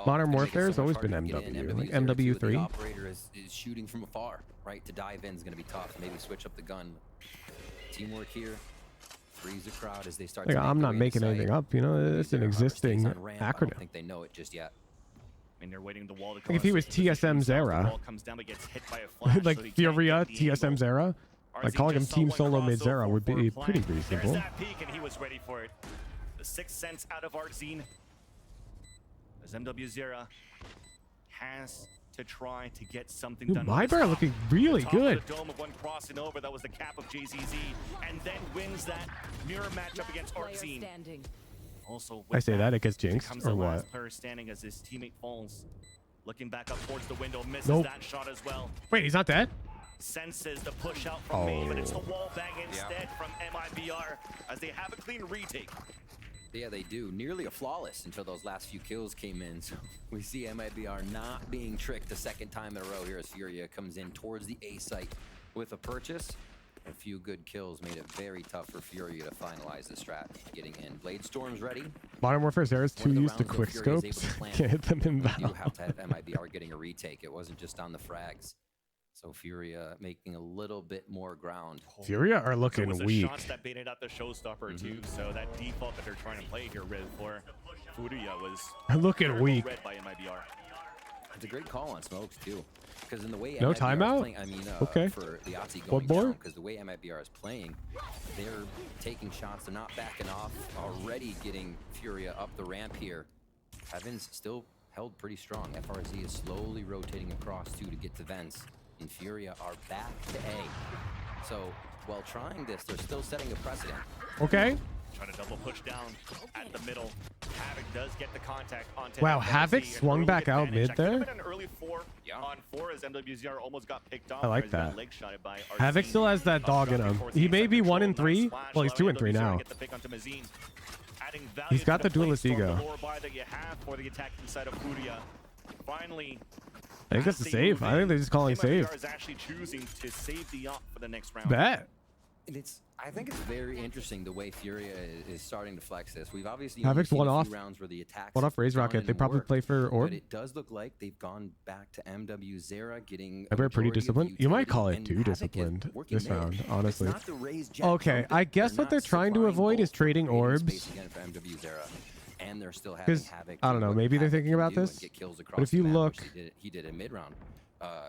Modern Warfare has always been MW, like MW3. Operator is shooting from afar, right? To dive in is going to be tough. Maybe switch up the gun. Teamwork here. Freeze the crowd as they start. Like, I'm not making anything up, you know. It's an existing acronym. I don't think they know it just yet. And they're waiting the wall to like if he was TSM Zera, like Furia TSM Zera, like calling him Team Solo Mid Zera would be pretty reasonable. That peak and he was ready for it. The 6th sense out of Artzine. As MW Zera has to try to get something done. MIBR looking really good. The dome of one crossing over, that was the cap of JZZ, and then wins that mirror matchup against Artzine. Also, I say that, it gets becomes jinxed, the or last what? player standing as his teammate falls. Looking back up towards the window, misses Nope. that shot as well. Wait, he's not dead? Senses the push out from me, but it's the Oh. wall bang instead from MIBR as they have a clean retake. Yeah, they do. Nearly a flawless until those last few kills came in. So we see MIBR not being tricked the second time in a row here as Furia comes in towards the A site with a purchase. A few good kills made it very tough for Furia to finalize the strat. Getting in. Blade Storm's ready. Modern Warfare Zero is too One of the used to rounds, though, quick Furia is able scopes. to plant. Can't hit them in You battle. have to have MIBR getting a retake. It wasn't just on the frags. So Furia making a little bit more ground. Furia are So looking it was the weak. shots that baited out the showstopper too. So that default that they're trying to play here with for Furia was Looking very weak. well read by MIBR. It's a great call on smokes too, because in the way No MIBR is timeout? playing, I mean, Okay. for the Yahtzee One going more? down, because the way MIBR is playing, they're taking shots, they're not backing off, already getting Furia up the ramp here. Heaven's still held pretty strong. FRZ is slowly rotating across too to get to vents, and Furia are back to A. So while trying this, they're still setting a precedent. Okay. Trying to double push down at the middle. Havoc does get the contact onto Wow, FRZ, Havoc an swung early back out advantage. mid That could have there? been an early 4 on 4 as MWZR almost got picked off. I like as he got that. leg shotted by Havoc RZ. still has that dog in him. He may be 1 and 3. Well, he's 2 and 3 now. He's got the duelist ego. Finally, I think that's a save. I think they're just calling save. MIBR is actually choosing to save the op for the next round. Bet. And I think it's very interesting the way Furia is starting to flex this. We've obviously Havoc's only seen one a off. few rounds where the attacks One off have Raise gone Rocket. They and probably worked, play for Orb. But it does look like they've gone back to MW Zera getting. They're pretty disciplined. You might call it and too Havoc is disciplined working this mid. round, It's honestly. not the raised jet Okay, jump. I guess what not they're trying to supplying avoid is both trading creating orbs. space again for MW Zera. And they're still having 'Cause, Havoc I don't do know, what maybe they're Havoc thinking can about do and this. get kills But across if you the map, look, which he did in mid round.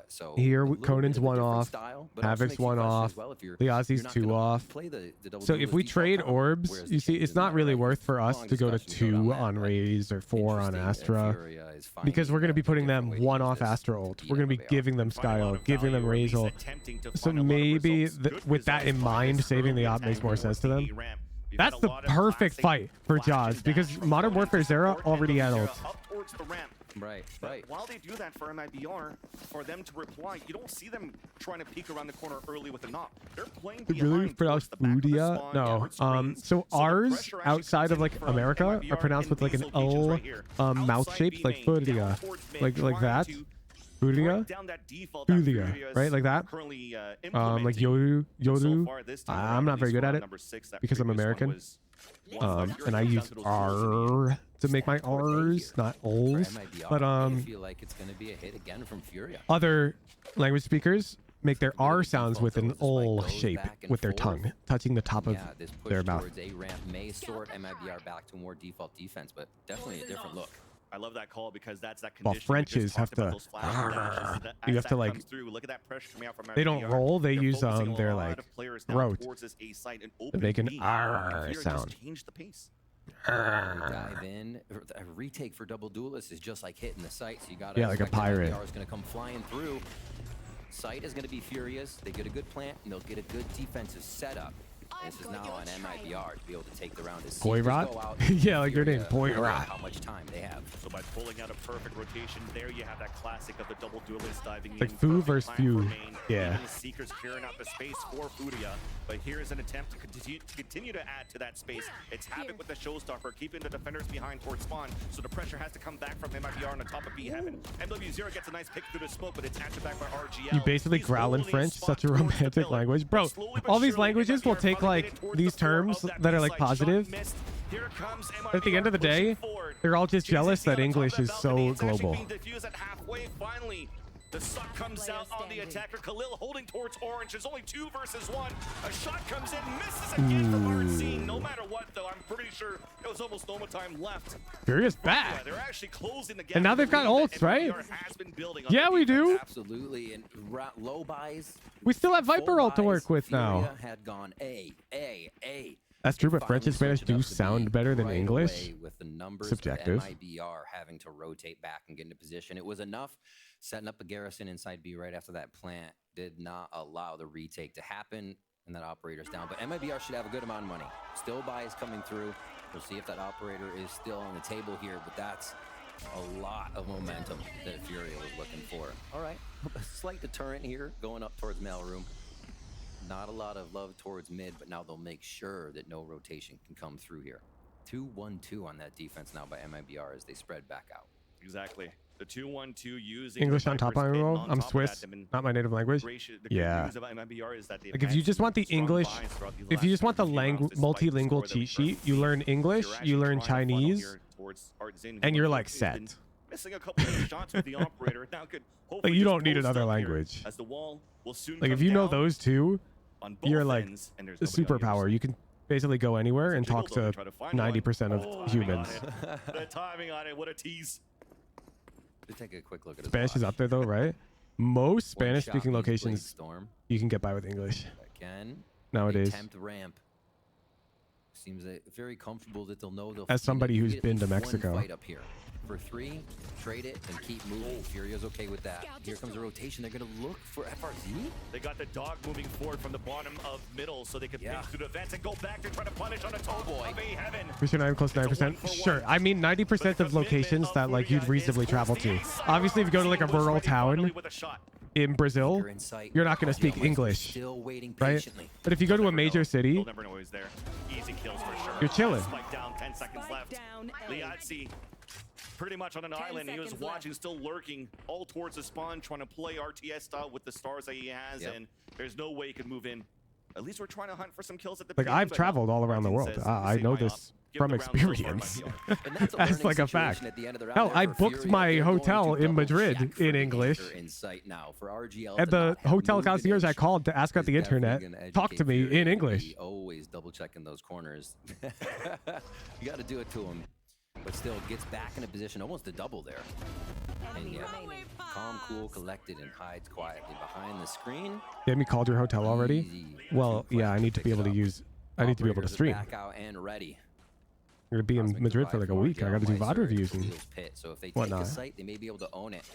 So here a little Conan's bit of a 1 different off, style, but also Havoc's makes you 1 question off, as well if you're the Aussie's not 2 gonna off. play the double So if duelist we default trade comp, orbs, whereas you the see, change it's is not really right. worth for us Long to go to discussion about 2 that, on but Raze or 4 on interesting that Astra. Furia is Because we're going to be finding putting a them different way to 1 use off this Astra to ult. beat We're going to be MIBR. giving them Find a Sky lot ult, of giving them value, or at Raze least ult. attempting to So find a lot of maybe results. Good with that in results from mind, this saving the early op makes attack more towards sense to the them. B ramp. We've That's had a the lot of perfect classic fight for flash Jaws and because dash from Modern Conan Warfare to Zero support already had MWZera ult. up towards the ramp. Right, But right. while they do that for MIBR, for them to reply, you don't see them trying to peek around the corner early with a knock. They're playing Did really behind pronounce towards the back of the Fudia? spawn, No. gathered screens, So the ours pressure actually outside comes of in like from America MIBR are pronounced in with like these an locations L right here. mouth Outside shape, B like main, down Fudia. towards mid, Like trying that. to Fudia? break down that default that Fudia, Furia is right? Like that? currently, Like implementing. Yoru. So Yoru. far this time I'm around, not at very least good at squad it number 6, that because I'm previous one American. was like And I use R to make my R's, not O's. MIBR, But I feel like it's going to be a hit again from Furia. other language speakers make their Bit of a R sounds with an default, though, ol as the spike shape goes back and with their forth. tongue, touching the top of Yeah, this push their mouth. towards A ramp may sort MIBR back to more default defense, but definitely a different look. I love that call because that's that While condition. We just Frenches have talked about to- those flash and dashes that you as have that to, like- comes through. Look at that pressure coming out from They don't MIBR. roll, they They're use focusing a their lot like of players now throat towards this A site and to open make an B. R Furia just sound. changed the pace. Dive in. A retake for double duelist is just like hitting the site, so you got to Yeah, like a pirate. MIBR is going to come flying through. Site is going to be furious. They get a good plant, and they'll get a good defensive setup. And this is now on MIBR to be able to take the round. As Poirot? Yeah, like your name, Poirot. How much time they have. So by pulling out a perfect rotation, there you have that classic of the double duelist diving Like in. Fu Perfect versus plan Fu. for main. Yeah. Even the Seekers clearing out the space for Furia. But here's an attempt to continue to add to that space. It's Havoc with the showstopper, keeping the defenders behind towards spawn. So the pressure has to come back from MIBR on the top of B Heaven. MW0 gets a nice pick through the smoke, but it's answered back by RGL. You basically He's growl in holding French, spot such a towards the romantic pillar. language. Bro, Slowly but all these surely, languages will MIBR take finally like getting towards these the floor terms of that are B like site. Shot positive. missed. Here comes But at the end of the day, they're all just jealous that English is so global. Finally, the suck comes out on the attacker. Khalil holding towards orange. There's only 2 versus 1. A shot comes in, misses again from RC. No matter what, though, I'm pretty sure it was almost no more time left. Furious Yeah, back. they're actually closing the gap. And now they've got That ults, right? MIBR has been building on Yeah, their we defense. do. Absolutely, and low buys. We still have Viper full ult to work buys, with Furia now. had gone A. That's true, but Finally French and Spanish switched it do up to sound be better than right English. away with the numbers Subjective. of MIBR having to rotate back and get into position. It was enough. Setting up a garrison inside B right after that plant did not allow the retake to happen, and that operator's down. But MIBR should have a good amount of money. Still buys coming through. We'll see if that operator is still on the table here, but that's a lot of momentum that Furia was looking for. All right, a slight deterrent here going up towards mailroom. Not a lot of love towards mid, but now they'll make sure that no rotation can come through here. 2-1-2 on that defense now by MIBR as they spread back out. Exactly. The 2-1-2 using English on top iron roll. I'm Swiss, not my native language. Yeah. Like if you just want the English, if you just want the multilingual cheat sheet, you learn English, you learn Chinese, and you're like set. Missing a couple of shots with the operator. Now could like you don't need another language. As the wall will soon like if you know those two, you're like a superpower. You can basically go anywhere and talk to 90% of humans. The timing on it, what a tease. Take a quick look at Spanish is up there though, right? Most Spanish-speaking locations you can get by with English. Again, nowadays. Attempt ramp. Seems very comfortable that they'll know they'll. As somebody who's been to Mexico. Fight up here. For 3, trade it and keep moving. Furia's okay with that. Here comes a rotation. They're going to look for FRZ. They got the dog moving forward from the bottom of middle so they can ping through the vents and go back to try to punish on a toe boy. Christian, I'm close to 9%. Sure. I mean, 90% of locations that like you'd reasonably travel to. Obviously, if you go to like a rural town in Brazil, you're not going to speak English, right? But if you go to a major city, you're chilling. Down, 10 seconds left. Liazzi pretty much on an island. He was watching, still lurking all towards the spawn, trying to play RTS style with the stars that he has, and there's no way he could move in. At least we're trying to hunt for some kills at the like I've traveled all around the world. I know this from experience. That's like a fact. Hell, I booked my hotel in Madrid in English, and the hotel concierge I called to ask about the internet talked to me in English. Always double checking those corners. You got to do it to him. But still gets back in a position almost to double there. And yeah, calm, cool, collected, and hides quietly behind the screen. You had me called your hotel already? Well, yeah, I need to be able to use. I need to be able to stream. Back out and ready. I'm gonna be in Madrid for like a week. I got to do VOD reviews and so if they take a site, they may be able to own it.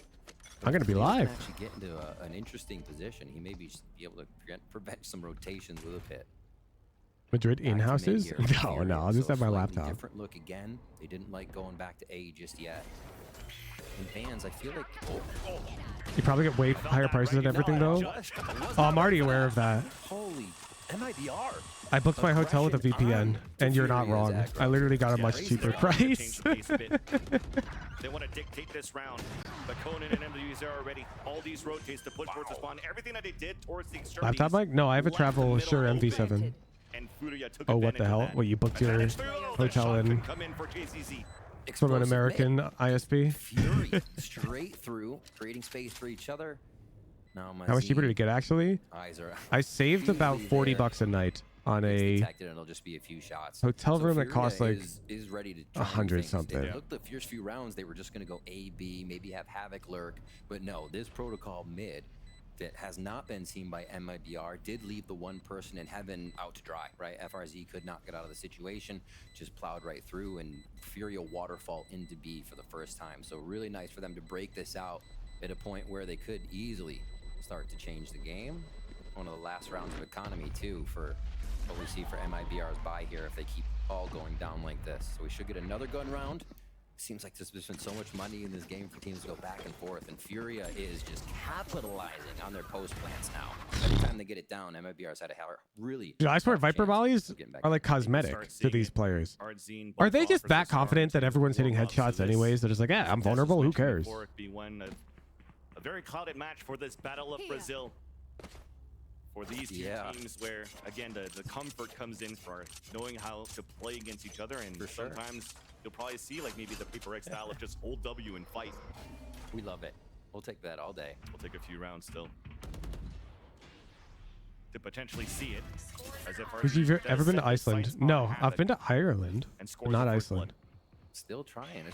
I'm gonna be live. Actually get into an interesting position. He may be able to prevent some rotations with a pit. Madrid in-houses? No, I'll just have my laptop. Different look again. They didn't like going back to A just yet. In bans, I feel like you probably get way higher prices and everything though. Oh, I'm already aware of that. Holy MIBR. I booked my hotel with a VPN, and you're not wrong. I literally got a much cheaper price. They want to dictate this round, but Conan and MWs are already. All these rotates to push towards the spawn. Everything that they did towards the extremities. Laptop mic? No, I have a Travel Shure MV7. Oh, what the hell? What, you booked your hotel in from an American ISP? Fury straight through, creating space for each other. Now how much cheaper did it get actually? I saved about $40 a night on a it'll just be a few shots. Hotel room that costs like is ready to 100 something. Look, the first few rounds they were just going to go A, B, maybe have Havoc lurk, but no, this protocol mid that has not been seen by MIBR did leave the one person in heaven out to dry, right? FRZ could not get out of the situation, just plowed right through, and Furia waterfall into B for the first time. So really nice for them to break this out at a point where they could easily start to change the game. One of the last rounds of economy too for what we see for MIBR's buy here if they keep all going down like this. So we should get another gun round. Seems like there's been so much money in this game for teams to go back and forth, and Furia is just capitalizing on their post plants now. Every time they get it down, MIBR's had a really. Dude, I swear Viper volleys are like cosmetic to these players. Are they just that confident that everyone's hitting headshots anyways? They're just like, yeah, I'm vulnerable. Who cares? A very clouded match for this Battle of Brazil. For these two teams where, again, the comfort comes in for knowing how to play against each other, and sometimes you'll probably see like maybe the Paper X style of just hold W and fight. We love it. We'll take that all day. We'll take a few rounds still to potentially see it. As if have you ever been to Iceland? No, I've been to Ireland, but not Iceland. Still trying.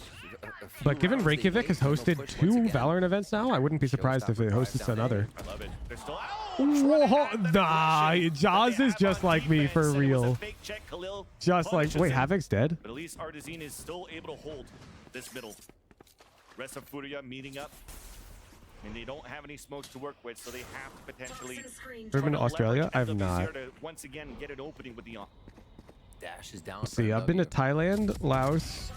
But given Reykjavik has hosted 2 Valorant events now, I wouldn't be surprised if it hosted another. I love it. They're still Whoa, nah, Jaws is just like me for real. Just like, wait, Havoc's dead? But at least Artezine is still able to hold this middle. Rest of Furia meeting up. And they don't have any smokes to work with, so they have to potentially. Ever been to Australia? I have not. To once again get an opening with the Dash is down. Let's see, I've been to Thailand, Laos,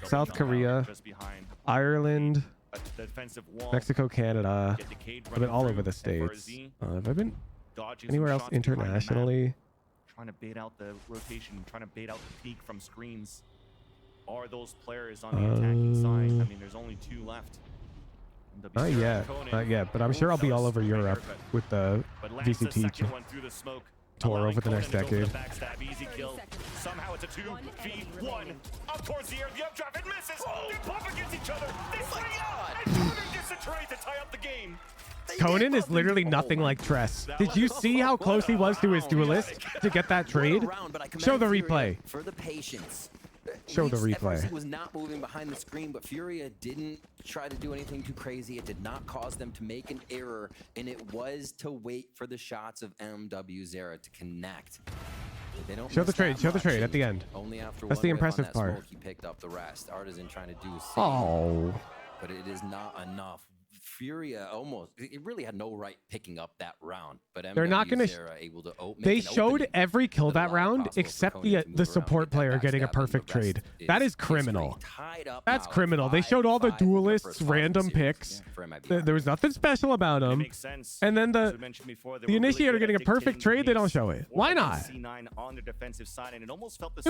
South Korea, Just behind. Ireland, The defensive wall. Mexico, Canada. Get the Cade I've been all running over the through. states. FRZ Have I been dodging some anywhere else shots behind the map, internationally? trying to bait out the rotation, trying to bait out the peak from screens. Are those players on the attacking side? I mean, there's only 2 left. Not yet, not yet. But I'm sure I'll be all over Europe with the VCT tour over the next decade. Easy kill. Somehow it's a 2v1. Up towards the air, the updraft, it misses. They bump against each other. They swing out, and Conan gets the trade to tie up the game. Conan is literally nothing like Tress. Did you see how close he was to his duelist to get that trade? Show the replay. For the patience. Show the replay. FRZ was not moving behind the screen, but Furia didn't try to do anything too crazy. It did not cause them to make an error, and it was to wait for the shots of MW Zera to connect. They don't Show the miss trade. that Show the much, trade at and the end. Only after That's one the whiff on impressive that part. smoke, he picked up the rest. Artisan trying to do the same, Oh. but it is not enough. Furia it really had no right picking up that round, but They're not going to. able to They showed every kill that round except the support player getting a perfect trade. That is criminal. That's criminal. They showed all the duelists random picks. There was nothing special about them. And then the initiator getting a perfect trade, they don't show it. Why not? It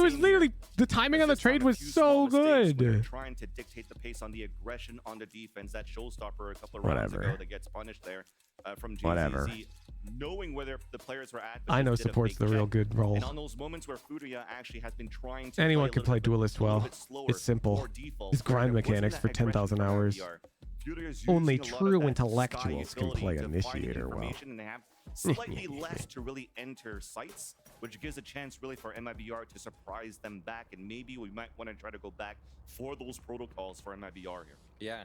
was literally the timing on the trade was so good. Trying to dictate the pace on the aggression on the defense. That showstopper a couple of rounds ago that gets punished there from GZZ. Whatever. Knowing where the players were at. I know support's the real good role. And on those moments where Furia actually has been trying to Anyone can play duelist well. It's simple. It's grind mechanics for 10,000 hours. Only true intellectuals can play initiator well. And they have slightly less to really enter sites, which gives a chance really for MIBR to surprise them back, and maybe we might want to try to go back for those protocols for MIBR here. Yeah.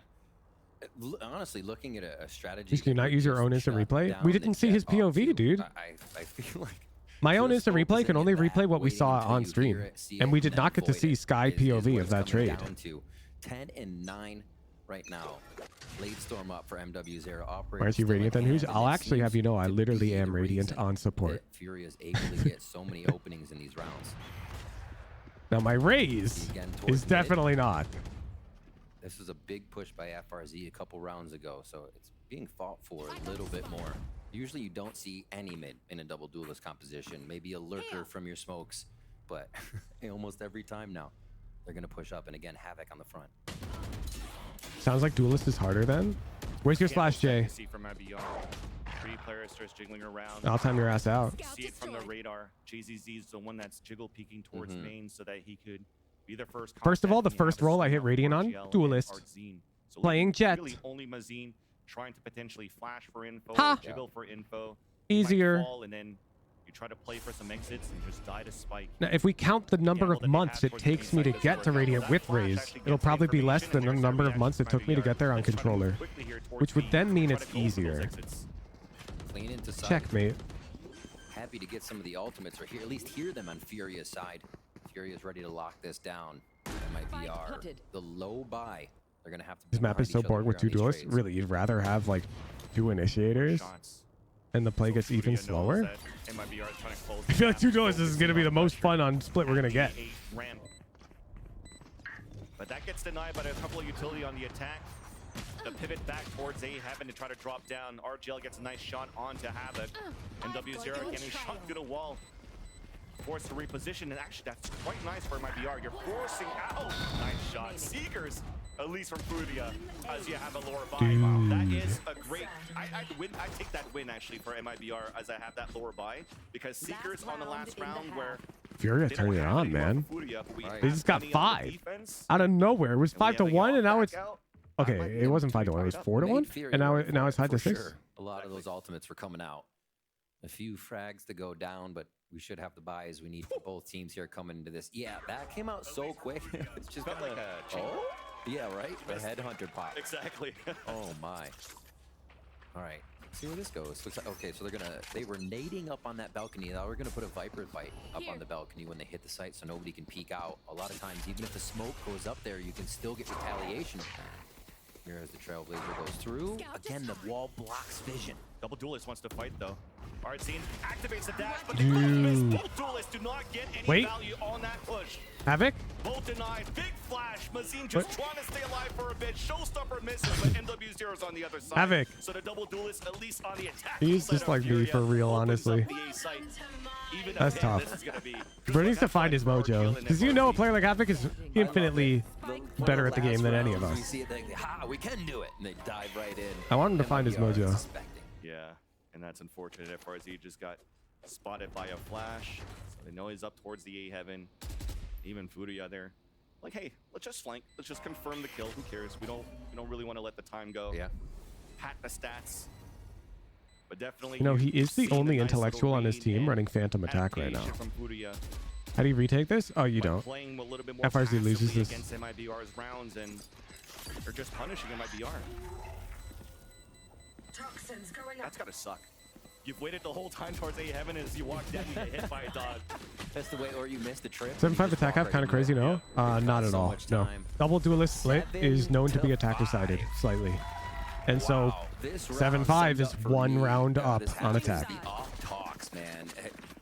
Honestly, looking at a strategy. Just can you not use your own instant replay? We didn't see his POV, dude. I feel like my own instant replay can only replay what we saw on stream, and we did not get to see Sky POV of that trade. Down to 10 and 9 right now. Late storm up for MW Zera. Why aren't you Radiant then? Who's? I'll actually have you know I literally am Radiant on support. Furia is able to get so many openings in these rounds. Now my Raze is definitely not. This was a big push by FRZ a couple rounds ago, so it's being fought for a little bit more. Usually you don't see any mid in a double duelist composition. Maybe a lurker from your smokes, but almost every time now they're gonna push up, and again Havoc on the front. Sounds like duelist is harder then. Where's your slash J? Jiggling around. I'll time your ass out. See it from the radar. JZZ is the one that's jiggle peeking towards main so that he could be the first. First of all, the first roll I hit Radiant on, duelist. So playing Jet. Really only Mazine trying to potentially flash for info, Ha! jiggle for info. Easier. And then you try to play for some exits and just die to spike. Now, if we count the number of months it takes me to get to Radiant with Raze, it'll probably be less than the number of months it took me to get there on controller, which would then mean it's easier. Clean into side. Checkmate. Happy to get some of the ultimates, or at least hear them on Furia's side. Furia's ready to lock this down. MIBR, the low buy. They're gonna have to. This map is so boring with two duelists. Really, you'd rather have like 2 initiators, and the play gets even slower. I feel like 2 duelists is gonna be the most fun on split we're gonna get. But that gets denied by a couple of utility on the attack. The pivot back towards A, having to try to drop down. RGL gets a nice shot onto Havoc. And W0 getting shot through the wall. Forced to reposition, and actually that's quite nice for MIBR. You're forcing out. Nice shot. Seekers, at least from Furia, as you have a lower buy. That is a great. I take that win actually for MIBR as I have that lower buy, because Seekers on the last round where Furia turned it on, man. They just got 5 out of nowhere. It was 5-1, and now it's. Okay, it wasn't 5-1. It was 4-1, and now it's 5-6. A lot of those ultimates were coming out. A few frags to go down, but we should have the buys we need for both teams here coming into this. Yeah, that came out so quick. It's just felt like a chain. Oh, yeah, right. The headhunter pop. Exactly. Oh my. All right. See where this goes. Looks like, okay, so they were nading up on that balcony. Now we're gonna put a Viper fight up on the balcony when they hit the site, so nobody can peek out. A lot of times, even if the smoke goes up there, you can still get retaliation. Here as the Trailblazer goes through. Again, the wall blocks vision. Double Duelist wants to fight though. Artsine activates the dash, but Dude. both duelists do not get any Wait. value on that push. Havoc? Both denied. Big flash. Mazine just trying to stay alive for a bit. Showstopper misses, but MW0's on the other side. Havoc. So the double duelist at least on the attack. He's just like me for real, honestly. That's tough. Bro needs to find his mojo. Because you know a player like Havoc is infinitely better at the game than any of We us. see it, they, ha, we can do it, and they dive right in. I want him to find his MIBR mojo. suspecting. Yeah, and that's unfortunate. FRZ just got spotted by a flash. So they know he's up towards the A heaven. Even Furia there. Like, hey, let's just flank. Let's just confirm the kill. Who cares? We don't really want to let the time go. Yeah. Hat the stats. But definitely, You know, he is the see only nice intellectual little on his read team and running Phantom Attack right now. adaptation from Furia. How do you retake this? Oh, you But don't. playing a little bit more FRZ loses passively this. against MIBR's rounds, and they're just punishing MIBR. That's gotta suck. You've waited the whole time towards A heaven, as you walk down, you get hit by a dog. That's the way, or you missed the trip. 7-5 attack half, kind of crazy, no? Not at all. No. Double duelist split is known to be attacker sided slightly. And so This 7-5 is one round up This on has attack. the off talks, man.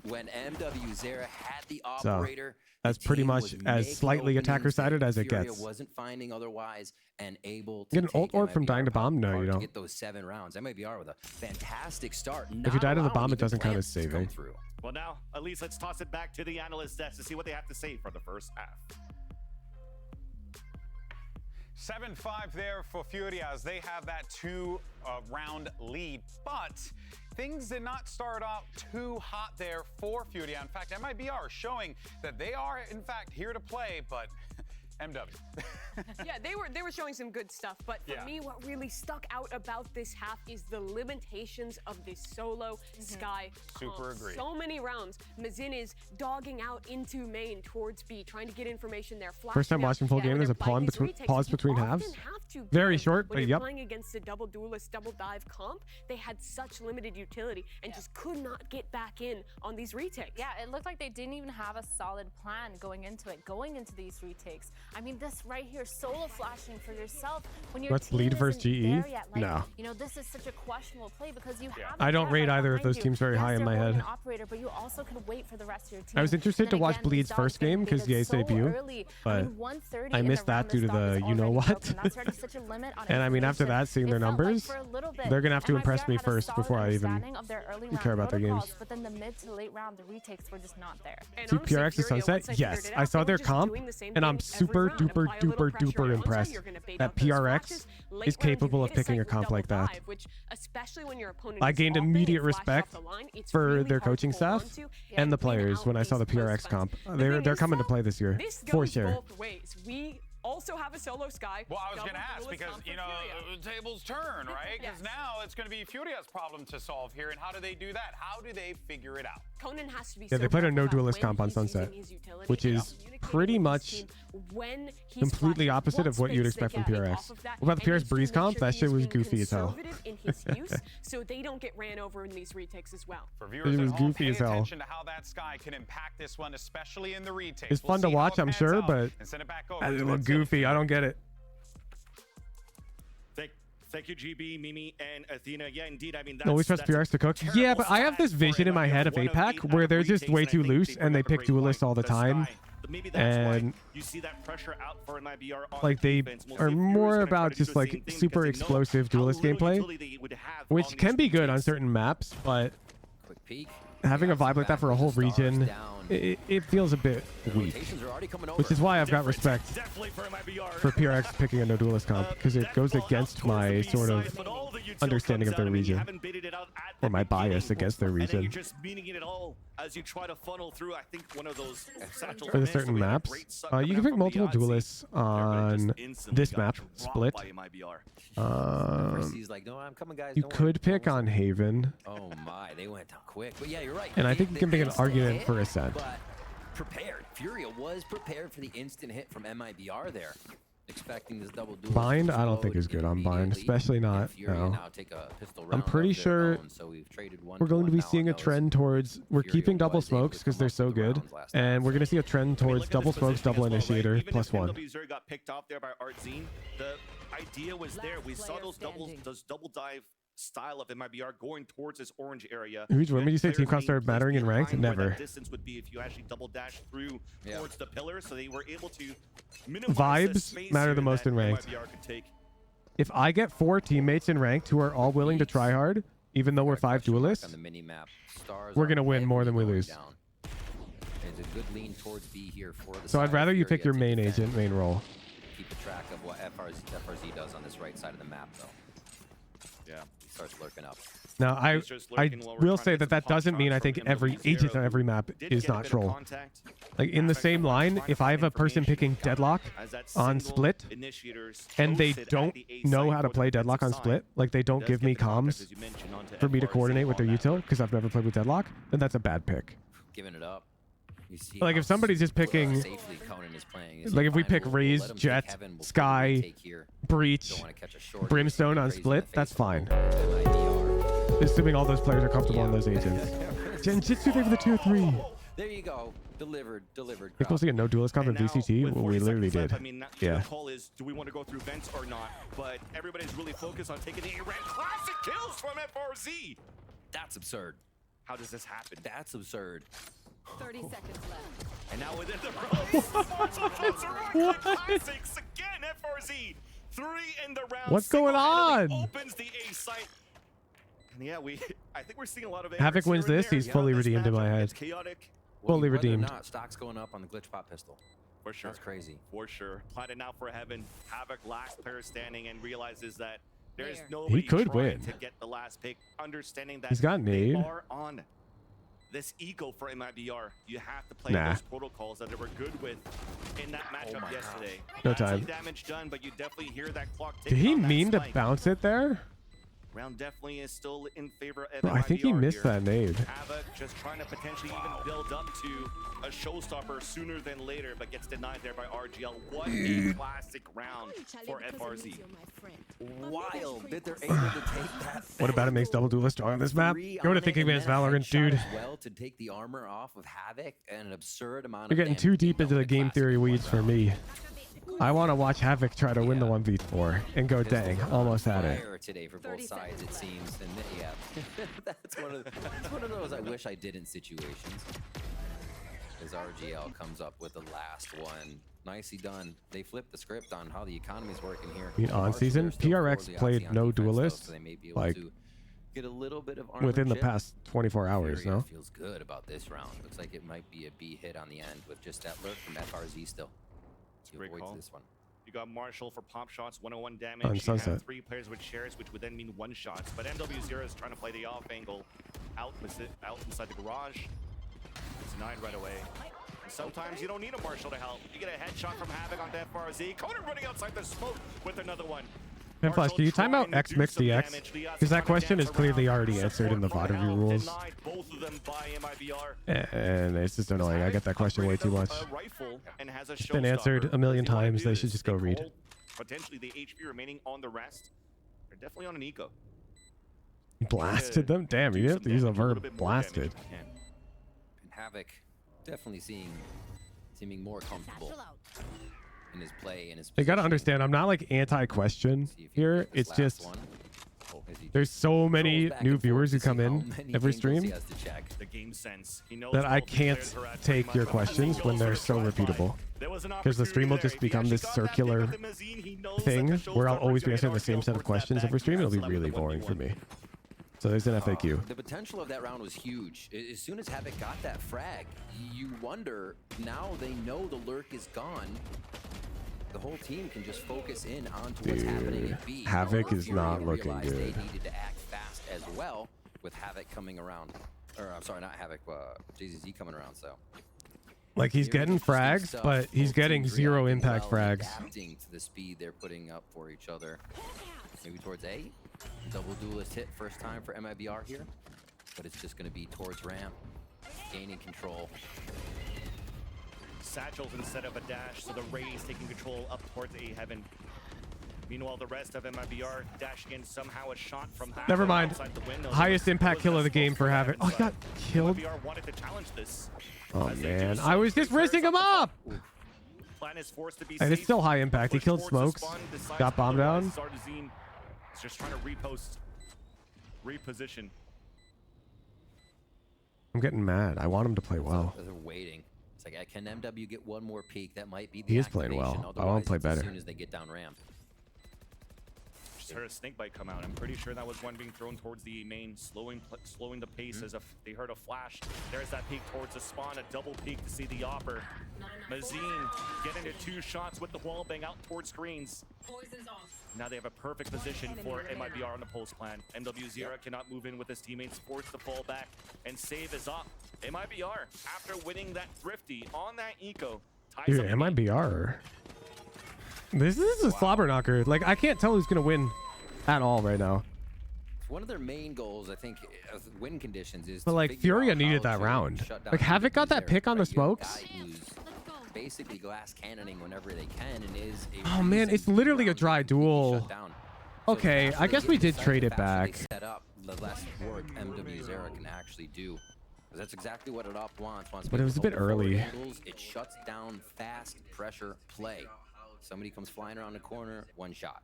When MW Zera had the So, operator, that's the pretty team much was as making slightly openings attacker-sided that as it Furia gets. wasn't finding otherwise and able to Get an ult take orb from MIBR dying to bomb? No, apart you to don't. Get those 7 rounds. MIBR with a fantastic start. If you die to the Not bomb, allowing it doesn't even count as plants to come saving. through. Well, now, at least let's toss it back to the analyst desk to see what they have to say for the first half. 7-5 there for Furias. They have that 2-round lead, but things did not start out too hot there for Furia. In fact, MIBR showing that they are, in fact, here to play, but MW. Yeah, they were showing some good stuff, but for me, what really stuck out about this half is the limitations of this solo Sky. Super agreed. So many rounds. Mazin is dogging out into main towards B, trying to get information there. First time watching full game, there's a pause between halves. Very short, when but you're yep. playing against a double duelist, double dive comp, they had such limited utility and just could not get back in on these retakes. Yeah, it looked like they didn't even have a solid plan going into these retakes. I mean, this right here, solo flashing for yourself when your Let's team bleed versus isn't GE? there yet. Like, No. You know, this is such a questionable play because you have. I don't rate either of those teams very high in my head. Operator, but you also could wait for the rest of your team. I was interested to Then watch again, Bleed's these first dogs game because getting Ye's so debut, early. but I mean, 1:30 I in the missed that round, due this to dog the is you know already what. broken. That's already such a limit on And I mean, after information. that, seeing It their felt like numbers, for a little bit, they're gonna have to MIBR impress me had a first solid before I even understanding of their early round care about their protocols, games. But then the mid to late round, the retakes were just not there. And See honestly, PRX's Furia, Sunset? once they figured Yes. it I out, saw they their were just comp, doing the same and I'm thing every super round. duper Apply a little duper pressure duper on one side, impressed you're gonna bait that out those PRX flashes. Late is round, you capable hit of picking site a with comp double like that. dive, which, especially when your opponent I is gained open immediate and flash respect off the line, it's for really their hard to coaching hold staff onto and the win players out when I saw the these close PRX fights. comp. The They're thing is, coming to though, play this year this for goes sure. both ways. We also have a solo Sky. Well, I was going to double ask duelist because, comp for you know, Furia. tables turn, right? Because Yes. now it's going to be Furia's problem to solve here. And how do they do that? How do they figure it out? Conan has to be Yeah, so they played a careful no about duelist when comp on he's using Sunset, his utility which and is communicating pretty with his much team when he's completely flashing, opposite of what you'd space they expect from get PRX. off of that, What about the and PRX needs to Breeze make comp? sure That he shit is was being goofy as hell. conservative in his use, so they don't get ran over in these retakes as well. For viewers It at was home, goofy pay as hell. attention to how that Sky can impact this one, especially in the retakes. It's fun to see how watch, it I'm pans sure, out, but and send it back over it to looked Attila goofy. I don't get it. Thank you, GB, Mimi, and Athena. Yeah, indeed. I mean, No, we that's trust PRX to cook. terrible Yeah, but I have this stats vision for in my head of one APAC eight where out they're of just retakes, way and I too think loose and they bring up a pick great duelists point. all the time. Sky, maybe that's why And you see that pressure out for MIBR on like they defense. We'll are see if Fury's more gonna try about to do just the like same thing super because they know explosive how duelist little gameplay, utility they would have on which these can be good on retakes. certain maps, but Quick peek. having a vibe like that for a whole region, Down. it feels a bit weak. Rotations are already coming over. Which is why I've got respect Definitely for MIBR. for PRX picking a no duelist comp, because it goes against my sort of understanding of their region, or my bias against their And then region. you're just meaning it all as you try to funnel through. I think one of those satchel For the events certain where we had a maps, great suck you coming can out pick from multiple Beyonce. duelists Everybody just on instantly this got map dropped split. by MIBR. He's like, no, I'm coming, guys. You don't worry." could pick on Haven, Oh my, they went down quick. But yeah, you're right. and I think you can make an instant argument hit, for Ascent. But prepared. Furia was prepared for the instant hit from MIBR there. Expecting this double duel. Bind, I don't think is good on Bind, especially not now. Now take a pistol I'm round pretty of their sure own, so we've traded one we're going to be now seeing on a those. trend towards we're Furia keeping double was able smokes to because come they're up so with the good, rounds last and time. we're going to see a trend I mean, towards look at double this smokes, positioning double as well, right? initiator, Even plus if one. MW0 got picked off there by Artzine, the idea was there. We saw Last those player standing. double dive style of MIBR going towards this orange area. When did you say team comp started Players mattering in ranked? behind where Never. that distance would be if you actually double dash through towards the pillar, so they were able to minimize the Vibes space matter here the most that in ranked. MIBR could take. If I get 4 teammates in ranked who are all willing to try hard, even though we're 5 duelists, on the mini map. Stars we're are gonna win more than we heavily lose. going down. There's a good lean towards B here for the So I'd side rather of you pick your Furia to main defend. agent, main role. Keep a track of what FRZ does on this right side of the map, though. Yeah. He starts lurking up. Now, I He's just lurking while we're will trying say to that get some that doesn't pop mean I shots think from every MW0, agent on every who map did is get a not bit of troll. contact. Like in the Havoc same was line, trying to if I have find a person information picking Deadlock as that on single Split, initiators and they posted at don't the A know site how to for play the Deadlock on defensive Split, side, like they don't does give get me the contact, comms as you mentioned, onto for me to FRZ coordinate with their on that util, map. because I've never played with Deadlock, then that's a bad pick. Giving it up. You see Like how if somebody's just picking, safely Conan is playing. Is like he if we fine? pick We'll Raze, let him take Jet, Heaven, we'll Sky, take here. Breach, Don't wanna catch a short Brimstone on Raze in the Split, face that's with fine. MIBR. Assuming all those players are comfortable on those agents. Genjitsu there for the 2-3. There you go. Delivered. We're supposed to get no duelist comp in And now, VCT? with Well, we 40 literally seconds did. left, I mean, Yeah. the call is, do we want to go through vents or not? But everybody's really focused on taking the A-rank. Classic kills from FRZ. That's absurd. How does this happen? That's absurd. 30 seconds left. And now within the classics again, FRZ. 3 in the round. What's going on? Opens the A site. And yeah, I think we're seeing a lot of Havoc errors wins here and this, there. he's Yeah, fully this redeemed in my matchup, head. It's chaotic. Fully Whether or redeemed. not, stock's going up on the glitch pop pistol. For sure. That's crazy. For sure. Plotted out for Heaven. Havoc last player standing and realizes that there's There. nobody could trying win. to get the last pick, understanding that He's got they nade. are on this eco for MIBR. You have to play Nah. those protocols that they were good with in that matchup yesterday. No That's some time. damage done, but you definitely hear that clock Did ticking he on that mean to spike. bounce it there? Round definitely is still in favor of Bro, I think he MIBR missed here. that nade. Havoc just trying to potentially even build up to a showstopper sooner than later, but gets denied there by RGL. What a classic round for FRZ. Wild that they're able to take that. What about it makes double duelist strong on this map? Go to Thinking Man's Valorant, dude. Well, to take the armor off of Havoc and an absurd amount You're of getting damage too being deep into dealt the in game classic theory in one weeds for round. me. I want to watch Havoc try to win the 1v4 and go, dang, almost had it. Fire today for both 30 sides, it seconds seems. And yeah, that's one of those I wish I did in situations. As RGL comes up with the last one. Nicely done. They flipped the script on how the economy's working here. I mean, on March, season, they're still PRX poorly played obviously on no defense, though, duelists, so they may be able like, to get a little bit of armor within the chip. past 24 hours, Furia no? feels good about this round. Looks like it might be a B hit on the end with just that lurk from FRZ still. He Great avoids call. this one. You got Marshall for pop shots, 101 damage. On You Sunset. have 3 players with shares, which would then mean 1 shots. But MW0 is trying to play the off angle out inside the garage. It's denied right away. And sometimes you don't need a Marshall to help. You get a headshot from Havoc onto FRZ. Conan running outside the smoke with another one. Flash, can you time out X Mix DX? Because that question is clearly already answered in the VOD review rules. Both of them by MIBR. And it's just annoying. I get that question way too much. It's been answered a million times. They should just go read. Potentially the HP remaining on the rest. They're definitely on an eco. Blasted them? Damn, you have to use a verb, blasted. And Havoc definitely seeming more comfortable in his play and his You gotta positioning. understand, I'm not like anti-question See if he can here. get this It's last just one. As he there's so many scrolls back new and forth viewers who to see come how in many every angles he stream has to check. The game sense. He knows that I both can't players are at take pretty your much questions when they're so repeatable. Because the stream will just become this circular thing where I'll always be answering the same set of questions every stream. It'll be really boring for me. So there's an FAQ. The potential of that round was huge. As soon as Havoc got that frag, you wonder, now they know the lurk is gone. The whole team can just focus in onto what's happening at B. Havoc is Fury not looking realized good. They needed to act fast as well with Havoc coming around. Or I'm sorry, not Havoc, JZZ coming around, so. Like he's Fury getting interesting frags, stuff. but he's Both getting teams 0 reacting impact well, frags. Adapting to the speed they're putting up for each other. Maybe towards A. Double duelist hit first time for MIBR here. But it's just going to be towards ramp. Gaining control. Satchels instead of a dash, so the Rays taking control up towards A Heaven. Meanwhile, the rest of MIBR dashing in somehow a shot from Havoc Never mind. outside the window. Highest There impact was kill a of the game smoke for from Havoc. Oh, he got Heaven, killed. MIBR wanted to challenge this. Oh as they do man, so. I was just Three rizzing players him off up. the top. Plan is forced to be And it's safe. still high impact. He Push killed towards the smokes, spawn, decides got bomb otherwise. down. Zardazine is just trying to repost. reposition. I'm getting mad. I want him to play well. They're waiting. It's like, can MW get one more peek? That might be the He is playing well. activation. I want him to play Otherwise, it's better. As soon as they get down ramp. Just heard a snake bite come out. I'm pretty sure that was one being thrown towards the main, slowing the pace as they heard a flash. There's that peek towards the spawn, a double peek to see the Opper. Mazine getting into 2 shots with the wall bang out towards screens. Now they have a perfect position for MIBR on the post plan. MW0 cannot move in with his teammates, forced to fall back, and save is up. MIBR, after winning that thrifty on that eco, ties Dude, up the MIBR. This is a slobber knocker. Like, I can't tell who's gonna win at all right now. One of their main goals, I think, of win conditions is. But like, Furia needed that round. Like, Havoc got that pick on the smokes. Basically glass cannoning whenever they can, and is. Oh man, it's literally a dry duel. Okay, I guess we did trade it back. Set up the less work MW0 can actually do. That's exactly what it op wants. But it was a bit early. It shuts down fast pressure play. Somebody comes flying around the corner, 1 shot.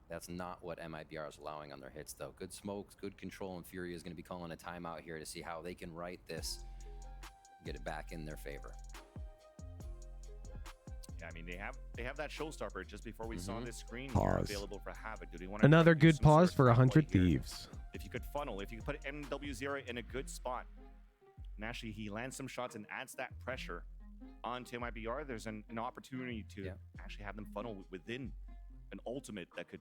That's not what MIBR is allowing on their hits, though. Good smokes, good control, and Fury is going to be calling a timeout here to see how they can right this, get it back in their favor. Yeah, I mean, they have that showstopper just before we saw this screen here available for Havoc. Do they want Another good pause for 100 Thieves. If you could funnel, if you could put MW0 in a good spot, and actually he lands some shots and adds that pressure onto MIBR, there's an opportunity to actually have them funnel within an ultimate that could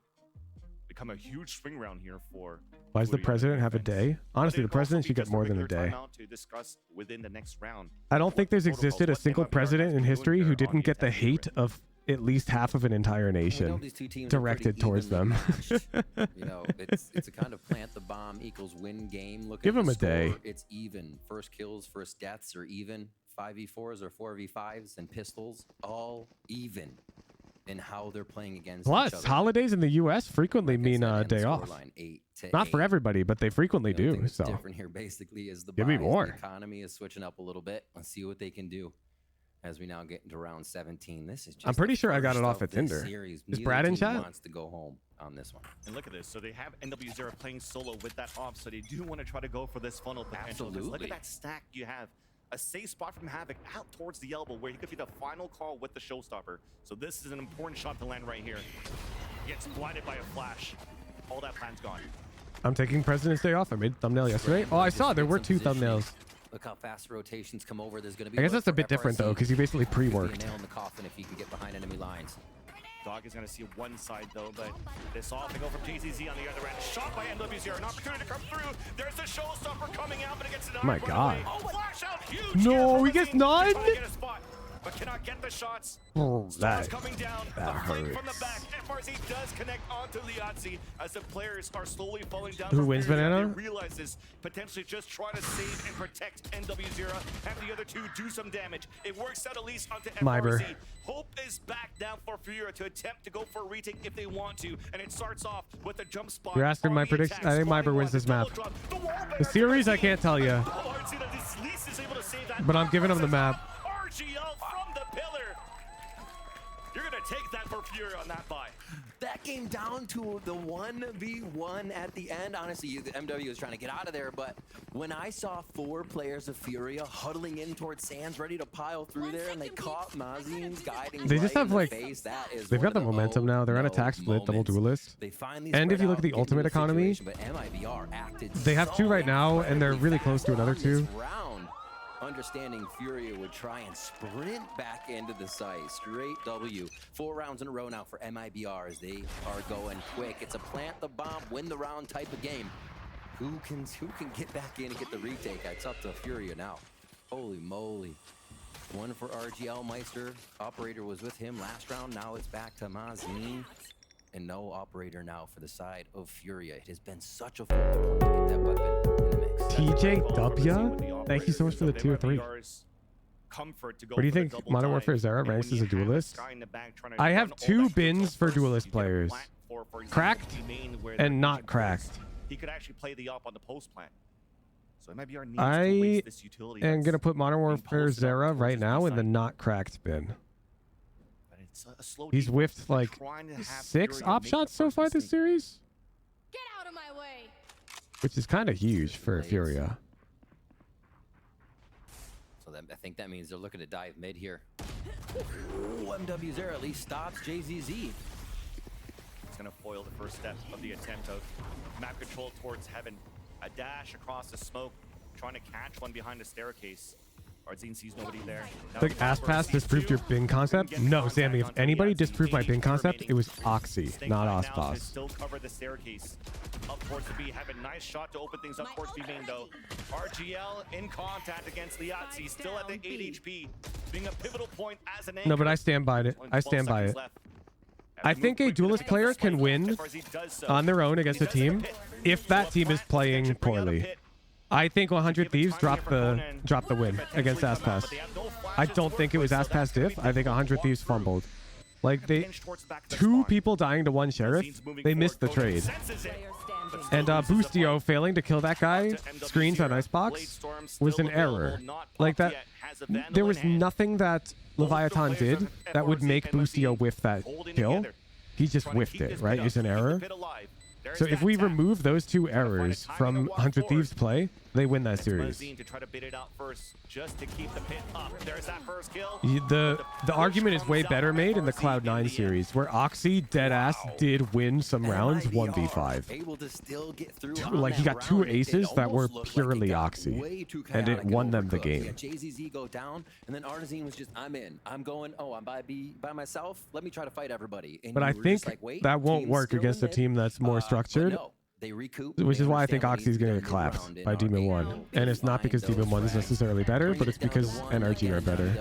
become a huge swing round here for. Why does the president have a day? Honestly, the president should get more than a day. To discuss within the next round. I don't think there's existed a single president in history who didn't get the hate of at least half of an entire nation directed towards them. You know, it's a kind of plant the bomb equals win game. Look Give at him the a day. score. It's even. First kills, first deaths are even. 5v4s or 4v5s and pistols, all even in how they're playing against each Plus, other. holidays in the U.S. frequently mean a day off. 8-8. Not for everybody, but they frequently The only do. thing that's So different here basically is the give me buys. more. The economy is switching up a little bit. Let's see what they can do as we now get into round 17. This is just I'm pretty the sure I got it first off of at this Tinder. series. Is Neither Brad in team chat? wants to go home on this one. And look at this. So they have NW0 playing solo with that off, so they do want to try to go for this funnel potential. 'Cause look at that stack you have. A safe spot from Havoc out towards the elbow where he could be the final call with the showstopper. So this is an important shot to land right here. Gets blinded by a flash. All that plan's gone. I'm taking President's Day off. I made a thumbnail yesterday. Oh, I saw there were 2 thumbnails. Look how fast rotations come over. There's going to be. I guess work that's a for bit different though, FRC. because he basically Could be a pre-worked. nail in the coffin if he can get behind enemy lines. Dog is going to see one side though, but this off to go from GZZ on the other end. Shot by NW0. An opportunity to come through. There's the showstopper coming out, but it gets denied. Oh my God. Oh, flash out. Huge. No, he gets none? Trying to get a spot, but cannot get the shots. Oh, Stars that coming down. that the flank hurts. from the back. FRZ does connect onto Liazzi as the players are slowly falling down. Who from wins, Furia. Banana? They realize this, potentially just try to save and protect NW0. Have the other 2 do some damage. It works out at least onto MIBR. FRZ. Hope is back down for Furia to attempt to go for a retake if they want to, and it starts off with a jump spot. You're asking on my the prediction. attack, I think spotting MIBR wins one, this map. double drop. The wall The bear series, I to can't tell you, Oh, RGL at least is able to save that. but I'm giving him the map. RGL from the pillar. You're gonna take that for Fury on that buy. That came down to the 1v1 at the end. Honestly, the MW was trying to get out of there, but when I saw 4 players of Furia huddling in towards Sands, ready to pile through there, and they caught Mazine's guiding They just right have, in the like, face, that is they've one got the of momentum now. They're on no attack split, double moments. duelist. They finally And if spread you look at out the into ultimate the economy, situation, but MIBR acted they have 2 right now, and they're really close to another on this 2. round. Understanding Furia would try and sprint back into the site. Straight W. 4 rounds in a row now for MIBR as they are going quick. It's a plant the bomb, win the round type of game. Who can get back in and get the retake? It's up to Furia now. Holy moly. One for RGL Meister. Operator was with him last round. Now it's back to Mazin. And no operator now for the side of Furia. It has been such a focal point to get that weapon in the mix. TJW, thank you so much for the tier 3. Comfort to go What do you for the think double Modern dive. Warfare Zera And ranks when as a you have duelist? Sky in the back trying to I run have all 2 that bins control for first, duelist you get a players. plant for example, Cracked the main where and they're not pushing cracked. first. He could actually play the op on the post plant. So MIBR needs to I waste this utility. am that's going to put Modern being Warfare posted up Zera towards right his now in the side. not cracked bin. But it's a slow He's default. whiffed They're like trying to have 6 Furia op make shots the so first far this mistake. series. Get out of my way. which is kind of huge for Furia. So I think that means they're looking to dive mid here. Ooh, MWZera at least stops JZZ. It's going to foil the first step of the attempt of map control towards heaven. A dash across the smoke, trying to catch one behind the staircase. Ardzine sees nobody there. Like ass pass disproved your Bing concept? No, Sammy, if anybody disproved my Bing concept, it was Oxy, not Ospas. Still cover the staircase. Up towards the B heaven. Nice shot to open things up towards B main though. RGL in contact against Liazzi, still at the 8 HP. Being a pivotal point as an anchor. No, but I stand by it. I stand by it. I think a duelist player can win on their own against a team if that team is playing poorly. I think 100 Thieves dropped the win against Aspas. I don't think it was Aspas diff. I think 100 Thieves fumbled. Like two people dying to one sheriff, they missed the trade. And Boostio failing to kill that guy, screens on Icebox, was an error. Like that, there was nothing that Leviathan did that would make Boostio whiff that kill. He just whiffed it, right? It's an error. So if we remove those two errors from 100 Thieves play, they win that series. The argument is way better made in the Cloud9 series, where Oxy deadass did win some rounds 1v5. Like he got two aces that were purely Oxy, and it won them the game. JZZ go down, and then Ardzine was just, I'm in. I'm going, oh, I'm by myself. Let me try to fight everybody. And but I think that won't work against a team that's more structured. They recoup, which is why I think Oxy's going to get clapped by Demon 1. And it's not because Demon 1 is necessarily better, but it's because NRG are better.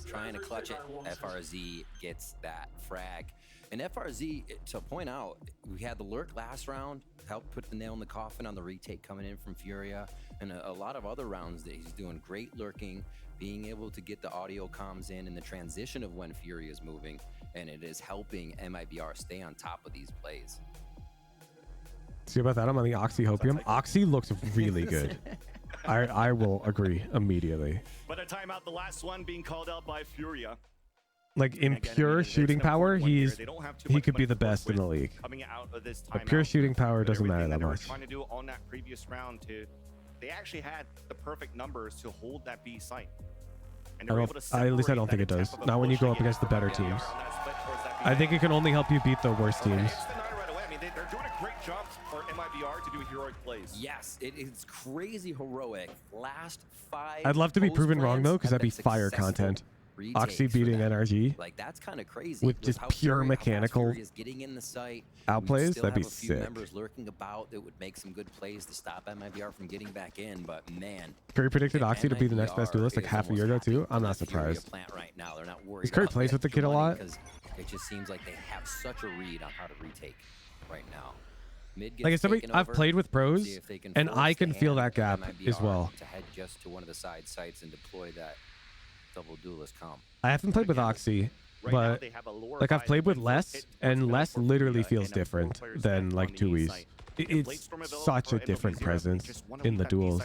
Trying to clutch it. FRZ gets that frag. And FRZ, to point out, we had the lurk last round, helped put the nail in the coffin on the retake coming in from Furia, and a lot of other rounds that he's doing great lurking, being able to get the audio comms in the transition of when Furia is moving, and it is helping MIBR stay on top of these plays. See about that? I'm on the Oxy Hopium. Oxy looks really good. I will agree immediately. But a timeout, the last one being called out by Furia. Like in pure shooting power, he could be the best in the league. But pure shooting power doesn't matter that much. Trying to do on that previous round they actually had the perfect numbers to hold that B site. And at least I don't think it does. Not when you go up against the better teams. I think it can only help you beat the worst teams. They're doing a great job for MIBR to do heroic plays. Yes, it is crazy heroic. Last 5. I'd love to be proven wrong though, because that'd be fire content. Oxy beating NRG. Like that's kind of crazy. With just pure mechanical getting in the site, outplays, that'd be sick. Members lurking about that would make some good plays to stop MIBR from getting back in, but man. Curry predicted Oxy to be the next best duelist like half a year ago too. I'm not surprised. Because Curry plays with the kid a lot. It just seems like they have such a read on how to retake right now. Like as somebody, I've played with pros, and I can feel that gap as well. To head just to one of the side sites and deploy that double duelist comp. I haven't played with Oxy, but like I've played with Les, and Les literally feels different than like Tui's. It's such a different presence in the duels.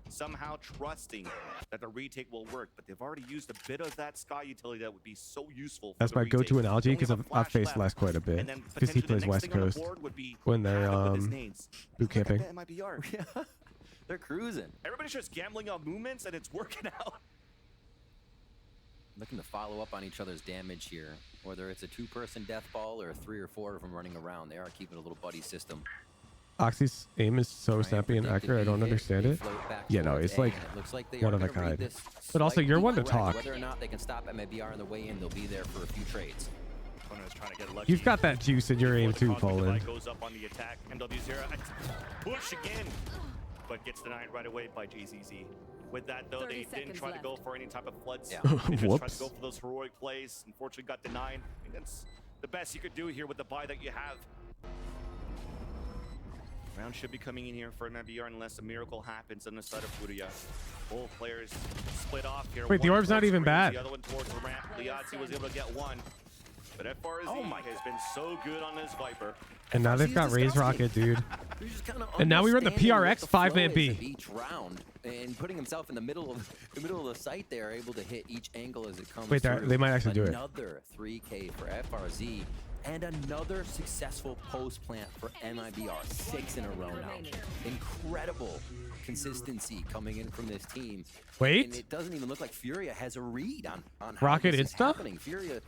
Somehow trusting that the retake will work, but they've already used a bit of that sky utility that would be so useful. That's my go-to analogy because I've faced Les quite a bit because he plays West Coast when they're boot camping. They're cruising. Everybody's just gambling on movements and it's working out. Looking to follow up on each other's damage here, whether it's a 2-person death ball or 3 or 4 of them running around. They are keeping a little buddy system. Oxy's aim is so snappy and accurate, I don't understand it. Yeah, no, it's like one of a kind. But also, you're one to talk. Whether or not they can stop MIBR on the way in, they'll be there for a few trades. You've got that juice in your aim too, Poland. Goes up on the attack. MWZera push again, but gets denied right away by JZZ. With that though, they didn't try to go for any type of floods. Yeah. They just tried to go for those heroic plays. Unfortunately, got denied. I mean, that's the best you could do here with the buy that you have. Round should be coming in here for MIBR unless a miracle happens on the side of Furia. Both players split off here. Wait, the orb's not even bad. The other one towards the ramp. Liazzi was able to get one. But FRZ has been so good on this Viper. And now they've got Raise Rocket, dude. And now we run the PRX 5-man B. Each round and putting himself in the middle of the site there, able to hit each angle as it comes. Wait, they might actually do it. Another 3K for FRZ. And another successful post plant for MIBR, 6 in a row now. Incredible consistency coming in from this team. Wait. And it doesn't even look like Furia has a read on how Rocket this is Insta? happening. Furia,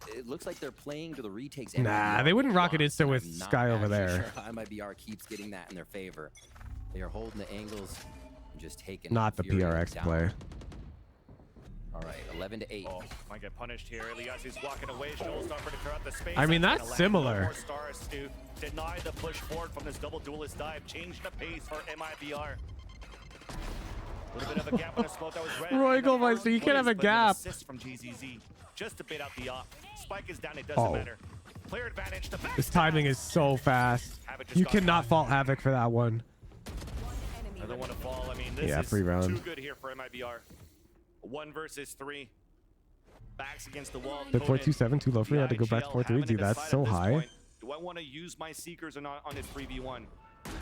it looks like they're playing to the retakes. Nah, MIBR they wouldn't Rocket wants, Insta and with I'm not Sky over actually there. Sure how MIBR keeps getting that in their favor. They are holding the angles and just taking Not the Furia PRX down. play. All right, 11-8. Oh, might get punished here. Elias walking away. Shoals not to clear out the space. I mean, Gonna that's land similar. more stars to deny the push forward from this double duelist dive. Change the pace for MIBR. A little bit of a gap in the smoke that was red. Roy Goldmeister, you can't have a gap. Assist from GZZ just to bait out the op. Spike is down. It doesn't matter. Player advantage. The This timing is so fast. You cannot fault Havoc for that one. I don't want to fall. I mean, this Yeah, is free round. too good here for MIBR. 1 versus 3. Backs against the wall. The 427 too low for you. I had to go back to 4-3. Dude, that's so high. Do I want to use my Seekers or not on this 3v1?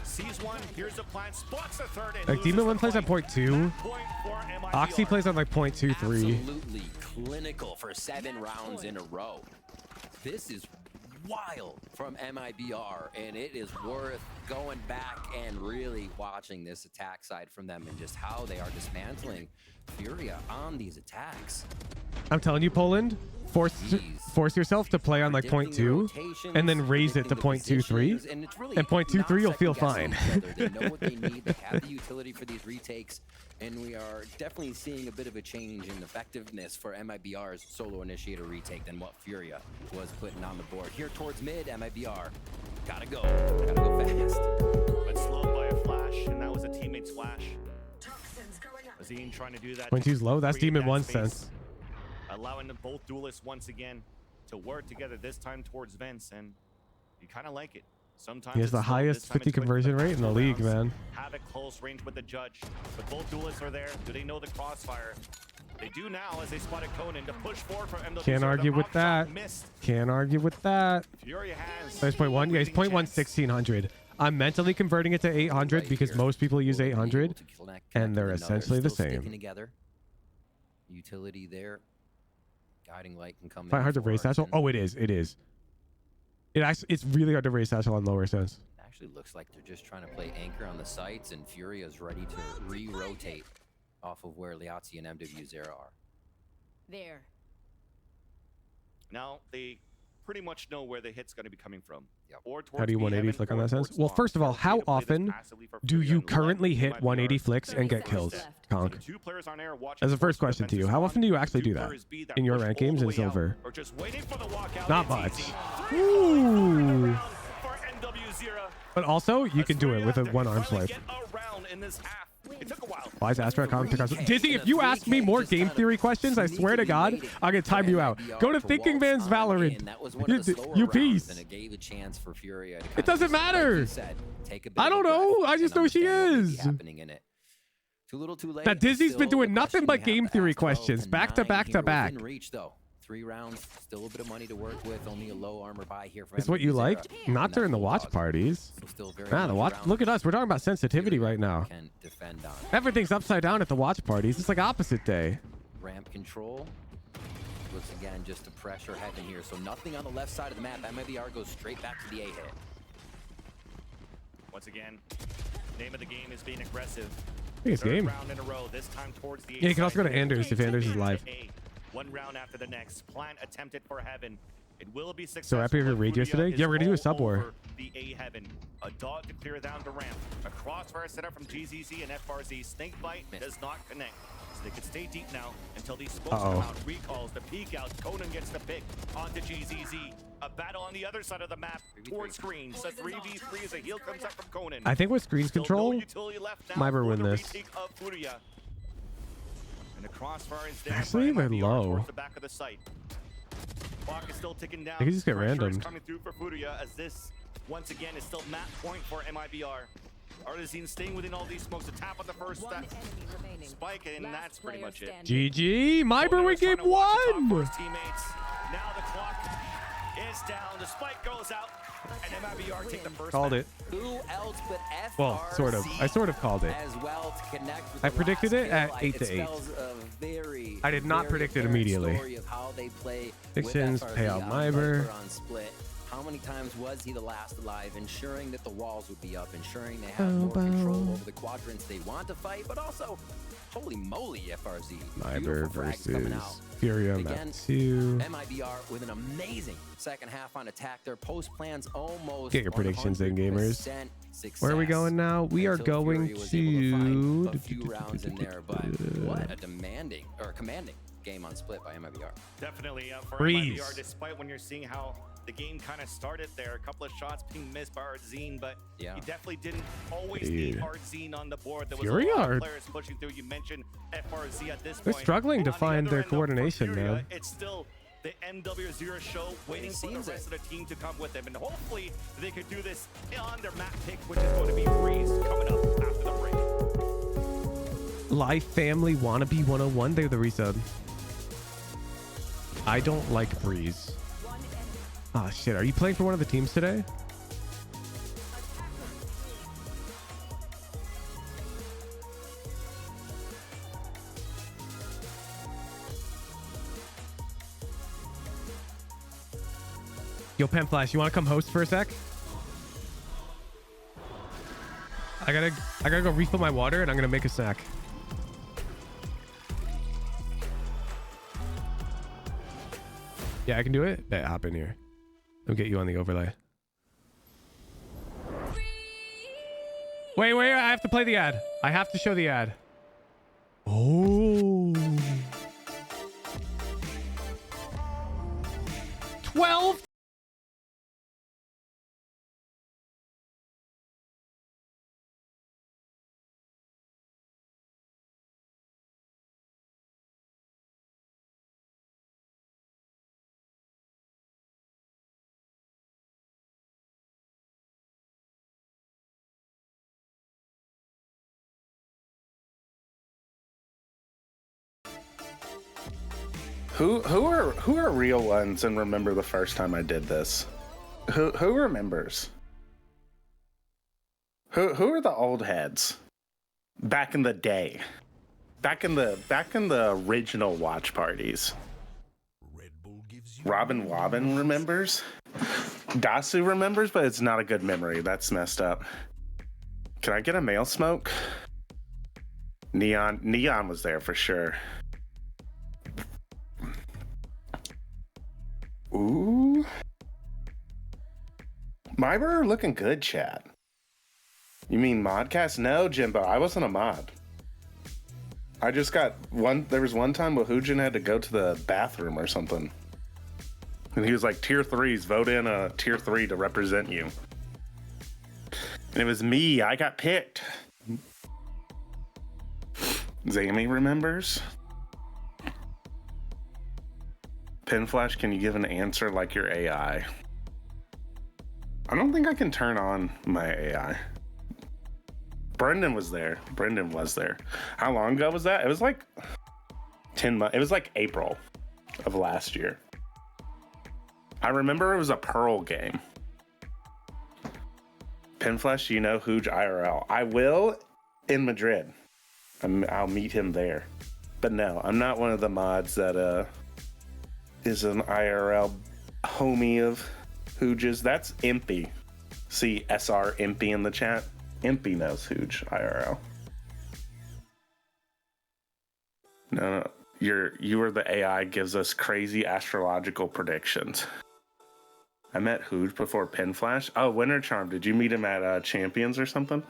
Sees one. Here's the plan. Spots the third. Like Demon 1 plays at 0.2. Oxy plays on like 0.23. Absolutely clinical for 7 rounds in a row. This is wild from MIBR, and it is worth going back and really watching this attack side from them and just how they are dismantling Furia on these attacks. I'm telling you, Poland, force yourself to play on like 0.2 and then raise it to 0.23. And 0.23 you'll feel fine. They know what they need. They have the utility for these retakes, and we are definitely seeing a bit of a change in effectiveness for MIBR's solo initiator retake than what Furia was putting on the board. Here towards mid, MIBR. Gotta go fast. But slowed by a flash, and that was a teammate's flash. Azine trying to do that. 0.2's low. That's create Demon that 1 space, sense. allowing them both duelists once again to work together, this time towards Vents, and you kind of like it. Sometimes He has the it's slow, highest this time 50 it's quick conversion for the rate in the first league, rounds. man. Havoc close range with the judge, but both duelists are there. Do they know the crossfire? They do now as they spotted Conan to push forward for MW. Can't argue with that. Can't argue with that. Furia has. There's 0.1. Yeah, he's 0.1 1600. I'm mentally converting it to 800 because most people use 800, and they're essentially the same. Together. Utility there. Guiding light can come in. 500 race satchel. Oh, it is. It is. It's really hard to race satchel on lower sense. Actually looks like they're just trying to play anchor on the sites, and Furia is ready to re-rotate off of where Liazzi and MW0 are. There. Now they pretty much know where the hit's going to be coming from. Yep. Or How do you towards 180 B-Heaven flick on or that sense? towards Well, Spawn. first of all, how Play this often passively for do Furia you and currently let hit MIBR 180 flicks and get 30 kills? seconds left. Conk. The 2 players on air watching As a first for question to you, defensive how spawn. often do you actually Two do that players B that in your push rank all games the in way out, silver? or just waiting for the walkout. Not It's much. easy. Ooh. For NW0. But also, you can do it with a They one arm finally swipe. get around in this half. It took a while. Why is Astra comment pick up? Dizzy, if you ask me more game theory questions, I swear to God, I'm going to time you out. Go to Thinking Man's Valorant. You piece. And it gave a chance for Furia to It doesn't matter. I don't know. I just know she is. Happening in it. Too little, too late. That Dizzy's been Still doing the nothing question but you have game to theory ask, 12 questions, to back to 9 back to here back. within reach, though. 3 rounds, still a bit of money to work with. Only a low armor buy here for It's what you MW0. like? Not during the watch parties. Ah, the watch. Look at us. We're talking about sensitivity right now. Can defend on. Everything's upside down at the watch parties. It's like opposite day. Ramp control. Looks again just to pressure heaven here. So nothing on the left side of the map. MIBR goes straight back to the A hit. Once again, name of the game is being aggressive. I think it's Third game. round in a row, this time towards the Yeah, you can also go to A side. Anders if Anders is live. One round after the next. Plant attempted for heaven. It will be successful. So happy with your but raid Furia yesterday? is Yeah, we're gonna do a all sub war. over The A heaven. A dog to clear down the ramp. A crossfire set up from GZZ and FRZ. Snake bite does not connect. So they can stay deep now until these smokes come out. Recalls the peek out. Conan gets the pick onto GZZ. A battle on the other side of the map towards screens. A 3v3 as a heal comes up from Conan. I think with screens Still control, no utility left now MIBR for win the this. retake of Furia. And the crossfire is there. Actually, by they're MIBR low. towards the back of the site. Clock is still ticking down. They could just get Pressure is randomed. coming through for Furia as this once again is still map point for MIBR. Artisan staying within all these smokes to tap on the first One enemy remaining. spike, and Last that's pretty player much it. standing. GG. MIBR Conan win was trying game to watch the top 1. first teammates. Now the clock is down. The spike goes out, and MIBR take the first. Called map. it. Who else but FRZ? Well, sort of. I sort of called it. As well to connect with I the predicted last it at kill. 8 to 8. Spells a very, I did not very predict it apparent immediately. story of how they play Predictions, with FRZ pay out on MIBR. Viper on split. How many times was he the last alive, ensuring that the walls would be up, ensuring they have more control over the quadrants they want to fight, but also, holy moly, FRZ. MIBR frags coming out. versus Furia map Again, 2. MIBR with an amazing second half on attack. Their post plans almost Get your predictions in, gamers. 100% success. Where are we going now? We are Until going Furia was able to find to... a few rounds in there, but what a demanding or commanding game on Split by MIBR. Definitely for Freeze. MIBR, despite when you're seeing how the game kind of started there, a couple of shots being missed by Ardzine, but Yeah. he definitely didn't always need Dude. Ardzine on the board. There was Furia a lot are- of players pushing through. You mentioned FRZ at this They're point. struggling to On the find other their end, though, for coordination, Furia, man. It's still the MW0 show waiting for the seems rest it. of the team to come with them, and hopefully they could do this on their map pick, which is going to be Freeze coming up after the break. Live Family Wannabe 101. They're the resub. I don't like Breeze. Ah, shit. Are you playing for one of the teams today? Yo, Pen Flash, you want to come host for a sec? I gotta go refill my water, and I'm gonna make a snack. Yeah, I can do it. Bet, hop in here. I'll get you on the overlay. Wait, I have to play the ad. I have to show the ad. Oh. 12. Who are real ones and remember the first time I did this? Who remembers? Who are the old heads? Back in the day. Back in the original watch parties. Robin Wobbin remembers. Dasu remembers, but it's not a good memory. That's messed up. Can I get a male smoke? Neon was there for sure. Ooh. MIBR looking good, chat. You mean modcast? No, Jimbo, I wasn't a mod. I just got one. There was one time where Hujin had to go to the bathroom or something. And he was like, tier 3s, vote in a tier 3 to represent you. And it was me. I got picked. Zammy remembers. Pinflash, can you give an answer like your AI? I don't think I can turn on my AI. Brendan was there. How long ago was that? It was like 10 months. It was like April of last year. I remember it was a Pearl game. Pinflash, you know Hooge IRL. I will in Madrid. I'll meet him there. But no, I'm not one of the mods that is an IRL homie of Hooge's. That's Impy. See SR Impy in the chat. Impy knows Hooge IRL. No, you are the AI gives us crazy astrological predictions. I met Hooge before Pinflash. Oh, Winter Charm. Did you meet him at Champions or something?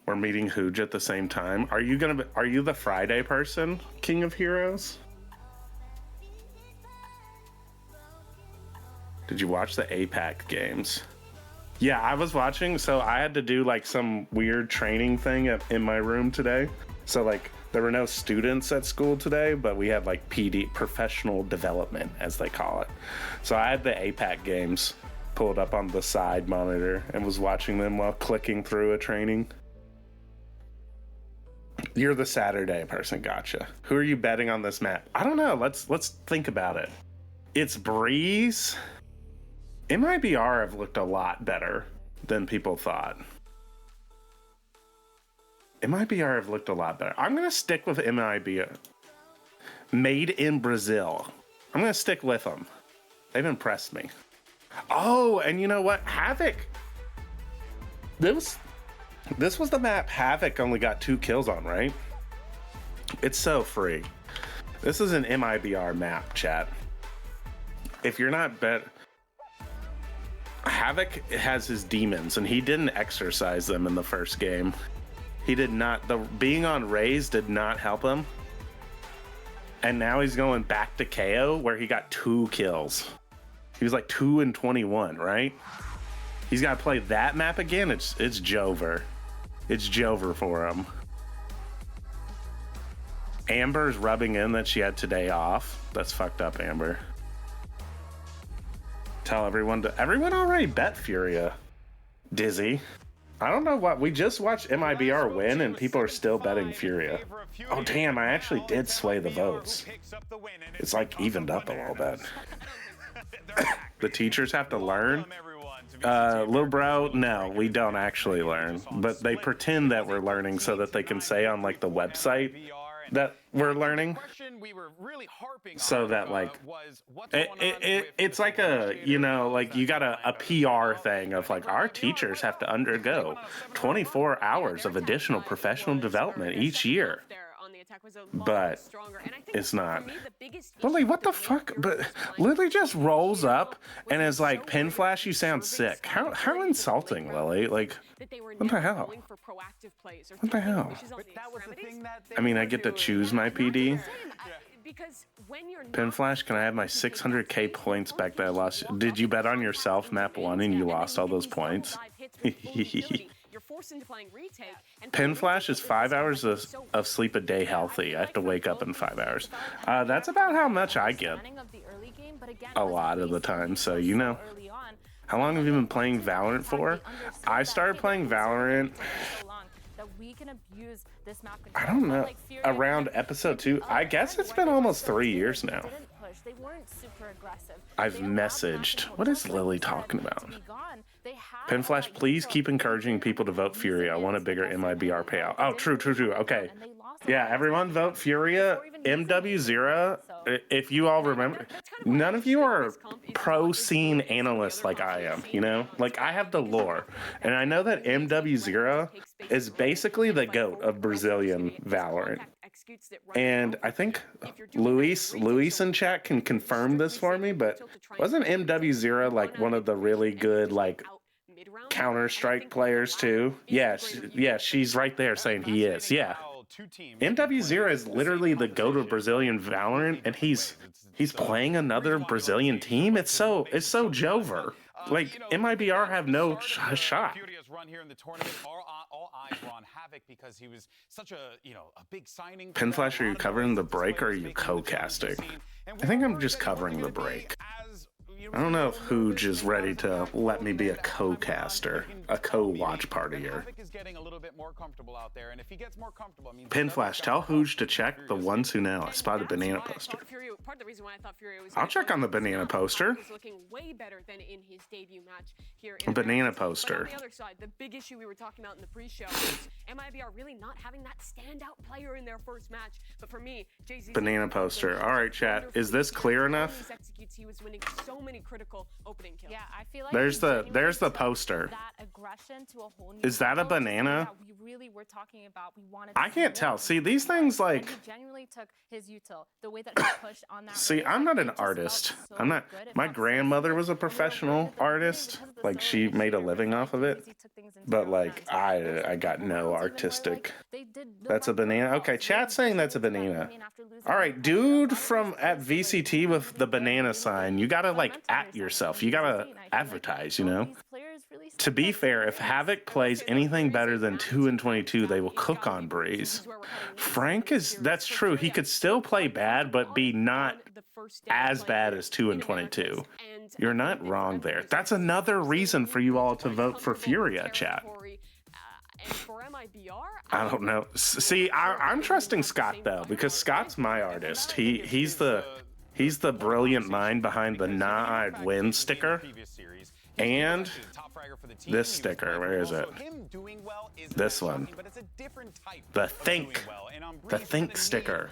We're meeting Hooge at the same time. Are you the Friday person, King of Heroes? Did you watch the APAC games? Yeah, I was watching. So I had to do like some weird training thing in my room today. So like there were no students at school today, but we had like PD, professional development, as they call it. So I had the APAC games pulled up on the side monitor and was watching them while clicking through a training. You're the Saturday person, gotcha. Who are you betting on this map? I don't know. Let's think about it. It's Breeze. MIBR have looked a lot better than people thought. MIBR have looked a lot better. I'm going to stick with MIBR. Made in Brazil. I'm going to stick with them. They've impressed me. Oh, and you know what? Havoc. This was the map Havoc only got 2 kills on, right? It's so free. This is an MIBR map, chat. If you're not Havoc has his demons, and he didn't exercise them in the first game. He did not. Being on Raze did not help him. And now he's going back to KO, where he got 2 kills. He was like 2 and 21, right? He's got to play that map again. It's Jover. It's Jover for him. Amber's rubbing in that she had today off. That's fucked up, Amber. Tell everyone to... Everyone already bet Furia. Dizzy. I don't know what... We just watched MIBR win and people are still betting Furia. Oh, damn. I actually did sway the votes. It's like evened up a little bit. The teachers have to learn. Little bro, no, we don't actually learn. But they pretend that we're learning so that they can say on like the website that we're learning. So that like it's like a, you know, like you got a PR thing of like our teachers have to undergo 24 hours of additional professional development each year. But it's not. Lily, what the fuck? But Lily just rolls up and is like, Pin Flash, you sound sick. How insulting, Lily. Like, what the hell? What the hell? I mean, I get to choose my PD. Pin Flash, can I have my 600k points back that I lost? Did you bet on yourself map 1 and you lost all those points? Pin Flash is 5 hours of sleep a day healthy. I have to wake up in 5 hours. That's about how much I get a lot of the time. So, you know, how long have you been playing Valorant for? I started playing Valorant, I don't know, around episode 2. I guess it's been almost 3 years now. I've messaged. What is Lily talking about? Pin Flash, please keep encouraging people to vote Furia. I want a bigger MIBR payout. Oh, true. Okay. Yeah, everyone vote Furia. MW0, if you all remember, none of you are pro scene analysts like I am, you know? Like, I have the lore. And I know that MW0 is basically the GOAT of Brazilian Valorant. And I think Luis in chat can confirm this for me, but wasn't MW0 like one of the really good, like, Counter-Strike players too? Yeah, she's right there saying he is. Yeah. MW0 is literally the GOAT of Brazilian Valorant, and he's playing another Brazilian team. It's so Jover. Like, MIBR have no shot. Pin Flash, are you covering the break or are you co-casting? I think I'm just covering the break. I don't know if Hooj is ready to let me be a co-caster, a co-watch partier. Pin Flash, tell Hooj to check the ones who know. I spotted banana poster. I'll check on the banana poster. Banana poster. On the other side, the big issue we were talking about in the pre-show is MIBR really not having that standout player in their first match. But for me, banana poster. All right, chat. Is this clear enough? He was winning so many critical opening kills. Yeah, I feel like there's the poster. That aggression to a whole new is that a banana? We really were talking about. We wanted. I can't tell. See, these things like. He genuinely took his util, the way that he pushed on that. See, I'm not an artist. I'm not. My grandmother was a professional artist. Like, she made a living off of it. But like, I got no artistic. That's a banana. Okay, chat's saying that's a banana. All right, dude at VCT with the banana sign. You gotta like at yourself. You gotta advertise, you know? To be fair, if Havoc plays anything better than 2 and 22, they will cook on Breeze. Frank that's true. He could still play bad, but be not as bad as 2 and 22. You're not wrong there. That's another reason for you all to vote for Furia, chat. I don't know. See, I'm trusting Scott though, because Scott's my artist. He's the brilliant mind behind the "Nah, I'd win" sticker. And this sticker, where is it? This one. The think sticker.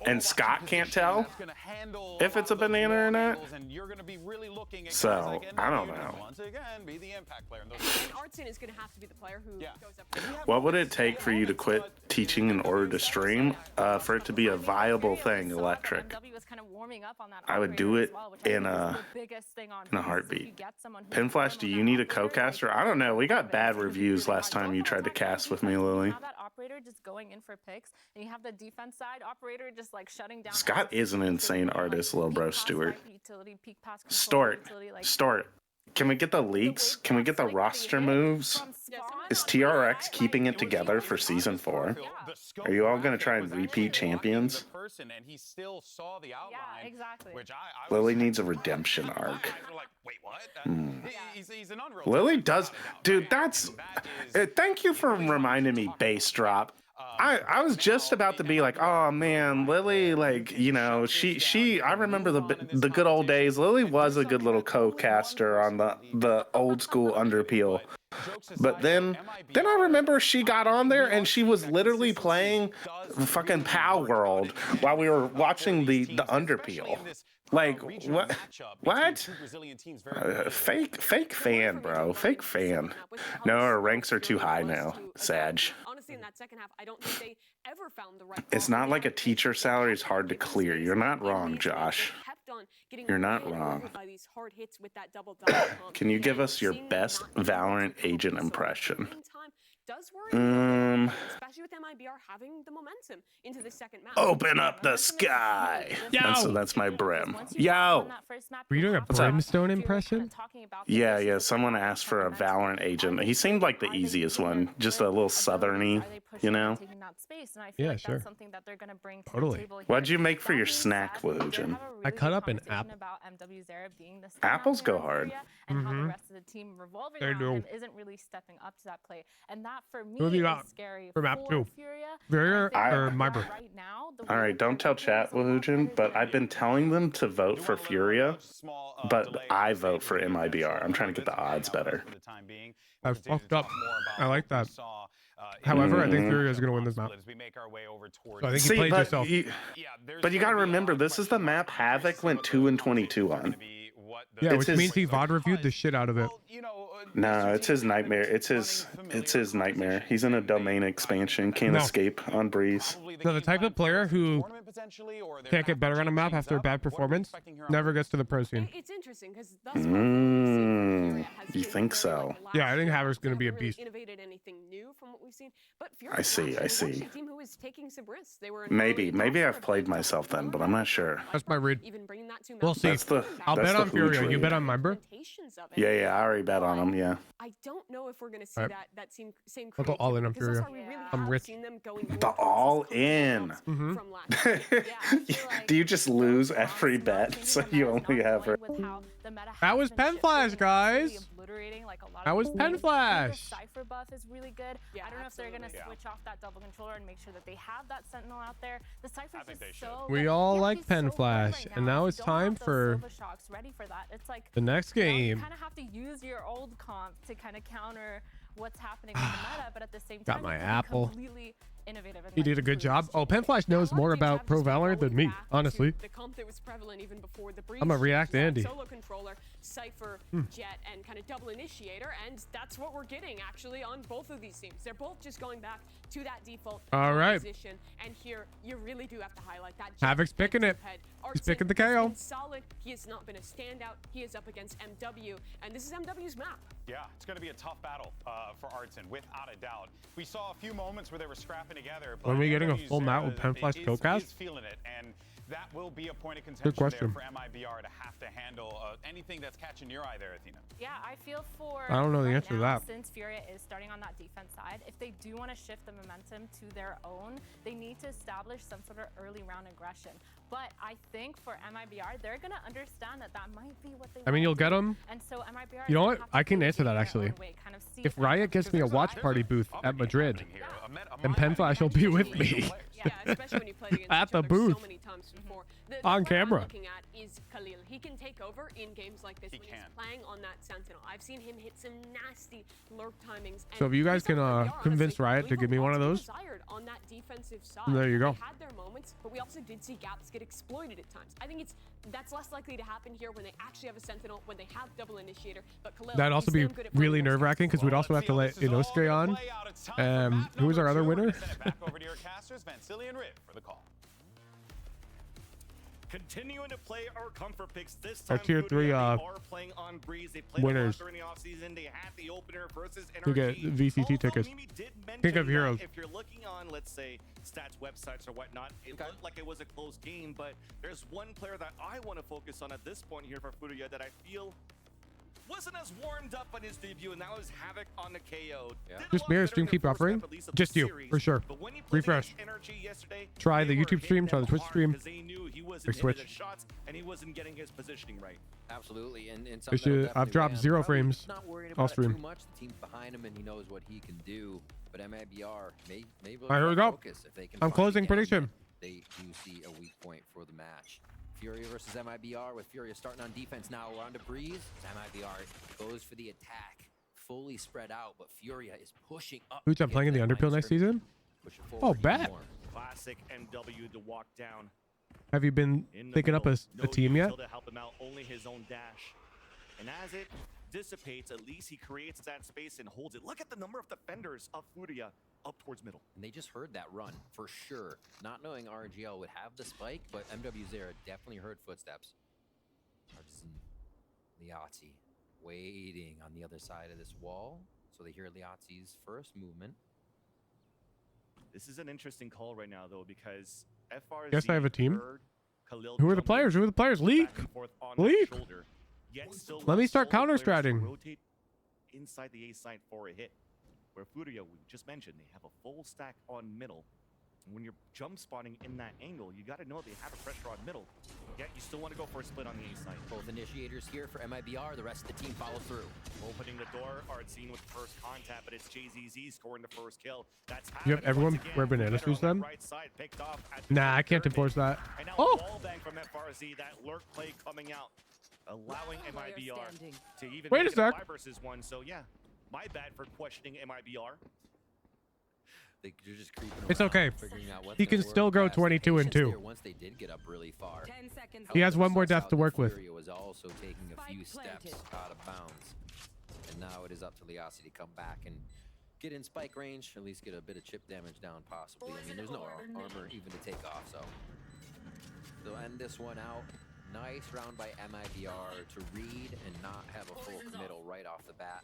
And Scott can't tell if it's a banana or not. So I don't know. Artson is going to have to be the player who goes up. What would it take for you to quit teaching in order to stream? For it to be a viable thing, Electric. I would do it in a heartbeat. Pinflash, do you need a co-caster? I don't know. We got bad reviews last time you tried to cast with me, Lily. That operator just going in for picks, and you have the defense side operator just like shutting down. Scott is an insane artist, Lil Bro Stewart. Start. Can we get the leaks? Can we get the roster moves? Is TRX keeping it together for season 4? Are you all going to try and repeat champions? Yeah, exactly. Lily needs a redemption arc. Lily does. Dude, that's... thank you for reminding me, Bass Drop. I was just about to be like, oh man, Lily, like, you know, I remember the good old days. Lily was a good little co-caster on the old school Underpeel. But then I remember she got on there and she was literally playing fucking Pow World while we were watching the Underpeel. Like, what? Fake fan, bro. Fake fan. No, our ranks are too high now. Sag. Honestly, in that second half, I don't think they ever found the right. It's not like a teacher salary is hard to clear. You're not wrong, Josh. You're not wrong. Can you give us your best Valorant agent impression? Especially with MIBR having the momentum into the second match. Open up the sky. That's my brim. Yo. Were you doing a brimstone impression? Yeah. Someone asked for a Valorant agent. He seemed like the easiest one. Just a little southerny, you know? Yeah, sure. Totally. What'd you make for your snack, Woojoon? I cut up an apple. Apples go hard. And how the rest of the team revolving around him isn't really stepping up to that play. And that for me is scary for Furia or MIBR? Right now, all right, don't tell chat, Woojoon, but I've been telling them to vote for Furia, but I vote for MIBR. I'm trying to get the odds better. I fucked up. I like that. However, I think Furia is going to win this map. So I think you played yourself. But you got to remember, this is the map Havoc went 2-22 on. Yeah, which means he VOD reviewed the shit out of it. No, it's his nightmare. It's his nightmare. He's in a domain expansion, can't escape on Breeze. So the type of player who can't get better on a map after a bad performance never gets to the pro scene. It's interesting because you think so? Yeah, I think Havoc's going to be a beast. Innovated anything new from what we've seen, but I see. team who is taking some risks. They were Maybe I've played myself then, but I'm not sure. That's my read. We'll see. I'll bet on Furia. You bet on MIBR? Yeah, I already bet on him. Yeah. I don't know if we're gonna see that same. I'll go all in on Furia. I'm rich. The all in. Do you just lose every bet so you only have her? That was Penflash, guys. That was Penflash. The Cypher buff is really good. I don't know if they're gonna switch off that double controller and make sure that they have that Sentinel out there. The Cypher is so. We all like Penflash, and now it's time for the next game. You kind of have to use your old comp to kind of counter what's happening in the meta, but at the same time, got my apple. Completely innovative. He did a good job. Oh, Penflash knows more about Pro Valorant than me, honestly. The comp that was prevalent even before the Breeze. I'm a React Andy. Solo controller, Cypher, Jet, and kind of double initiator, and that's what we're getting actually on both of these teams. They're both just going back to that default position, and here you really do have to highlight that. Havoc's picking it. He's picking the KO. Solid. He has not been a standout. He is up against MW, and this is MW's map. Yeah, it's going to be a tough battle for Artson, without a doubt. We saw a few moments where they were scrapping together. When are we getting a full map with Penflash co-cast? Feeling it, and that will be a point of contention there for MIBR to have to handle anything that's catching your eye there, Athena. Yeah, I feel for. I don't know the answer to that. Since Furia is starting on that defense side, if they do want to shift the momentum to their own, they need to establish some sort of early round aggression. But I think for MIBR, they're gonna understand that might be what they. I mean, you'll get them. And so MIBR. You know what? I can answer that actually. If Riot gets me a watch party booth at Madrid, then Penflash will be with me Yeah, especially when you played against at the booth. so many times before. The On player I'm camera. looking at is Khalil. He can take over in games like this He when can. he's playing on that Sentinel. I've seen him hit some nasty lurk timings. So if you guys and can MIBR, convince honestly, Riot to leave give me a one lot of to be those, desired on that defensive side. there you go. They had their moments, but we also did see gaps get exploited at times. I think that's less likely to happen here when they actually have a Sentinel, when they have double initiator. But Khalil, that'd also be really nerve-wracking because we'd also have to let Inosuke on. Who was our other winner? Back over to your casters, Vansili and Riv for the call. Continuing to play our comfort picks this Our time. tier 3 they are playing on Breeze. They played winners. a lot during the offseason. They had the opener versus You NRG. get VCT tickets. Mimi did mention Think of that heroes. if you're looking on, let's say, stats websites or whatnot, it looked like it was a close game, but there's one player that I want to focus on at this point here for Furuya that I feel wasn't as warmed up on his debut, and that was Havoc on the KO. Just mirror stream, keep buffering. Just you, for sure. Refresh. Try the YouTube stream, try the Twitch stream. They knew he wasn't Or hitting Switch. the shots, and he wasn't getting his positioning right. Absolutely, and This something shit- I've dropped 0 frames Not worried off about it stream. too much. The team's behind him, and he knows what he can do. But MIBR maybe All right, here we go. focus if they can I'm find closing again prediction. that They do see a weak point for the match. Furia versus MIBR, with Furia starting on defense now. We're on to Breeze. MIBR goes for the attack, fully spread out, but Furia is pushing up. Who's I'm playing in the Underpill next season? Oh, bet. Classic MW to walk down. Have you been In the thinking up middle. a team No yet? util to help him out, only his own dash. And as it dissipates, at least he creates that space and holds it. Look at the number of defenders of Furia up towards middle. And they just heard that run for sure. Not knowing RGL would have the spike, but MW Zera definitely heard footsteps. Artisan Liazzi waiting on the other side of this wall. So they hear Liazzi's first movement. This is an interesting call right now, though, because FRZ Yes, I have a team. heard Khalil Who are the jump players? Who are the players? Leak! back and forth on that Leak! shoulder, yet still Let me left start all the players to counter-stratting. rotate inside the A site for a hit. Where Furia, we just mentioned, they have a full stack on middle. And when you're jump spotting in that angle, you got to know they have a pressure on middle. Yet you still want to go for a split on the A site. Both initiators here for MIBR. The rest of the team follow through. Opening the door, Artsine with the first contact, but it's JZZ scoring the first kill. That's You have Havoc everyone once again, wear banana better on shoes that then? right side, picked off at the Nah, I can't pyramid. enforce that. And now Oh! wall bang from FRZ, that lurk play coming out, allowing MIBR standing. to even Wait a make it sec. 5 versus 1. So yeah, my bad for questioning MIBR. They're just creeping It's around, okay. figuring out what's He gonna can work still go best. The 22 and patience 2. there once they did get up really far. 10 seconds. He has Helped one more suss death out to that work with. Furia was also taking a few Spike steps planted. out of bounds. And now it is up to Liassi to come back and get in spike range, at least get a bit of chip damage down possibly. I mean, there's no armor even to take off, so. They'll end this one out. Nice round by MIBR to read and not have a full committal right off the bat.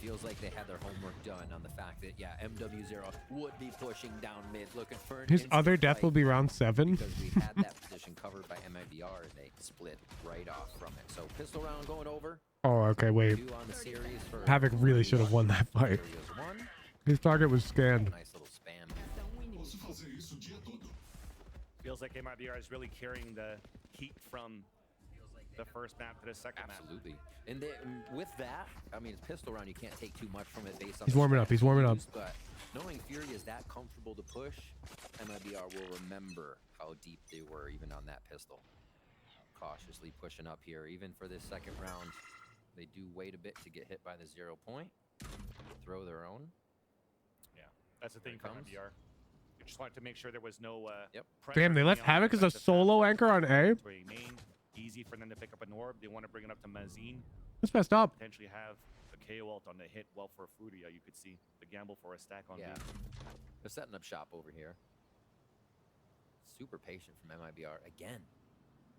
Feels like they had their homework done on the fact that, yeah, MW0 would be pushing down mid, looking for an His instant other death fight will be round 7. because we had that position covered by MIBR and they split right off from it. So pistol round going over. Oh, okay, wait. 2 on the series for Havoc really should have won that fight. Furia's 1. His target was scanned. Nice little spam. Feels like MIBR is really carrying the heat from the first map to the second map. Absolutely. And with that, I mean, it's pistol round. You can't take too much from it based on He's the warming up, he's strategy warming up. used, But knowing Fury is that comfortable to push, MIBR will remember how deep they were even on that pistol. Cautiously pushing up here. Even for this second round, they do wait a bit to get hit by the 0 point. Throw their own. Yeah, that's the thing Here for it comes. MIBR. You just wanted to make sure there was no Yep. pressure Damn, they coming left out Havoc as a against the solo fast anchor on A. for a main. Easy for them to pick up an orb. They want to bring it up to Mazine. That's messed up. Potentially have a KO ult on the hit. Well, for Furia, you could see the gamble for a stack on Yeah. B. They're setting up shop over here. Super patient from MIBR again.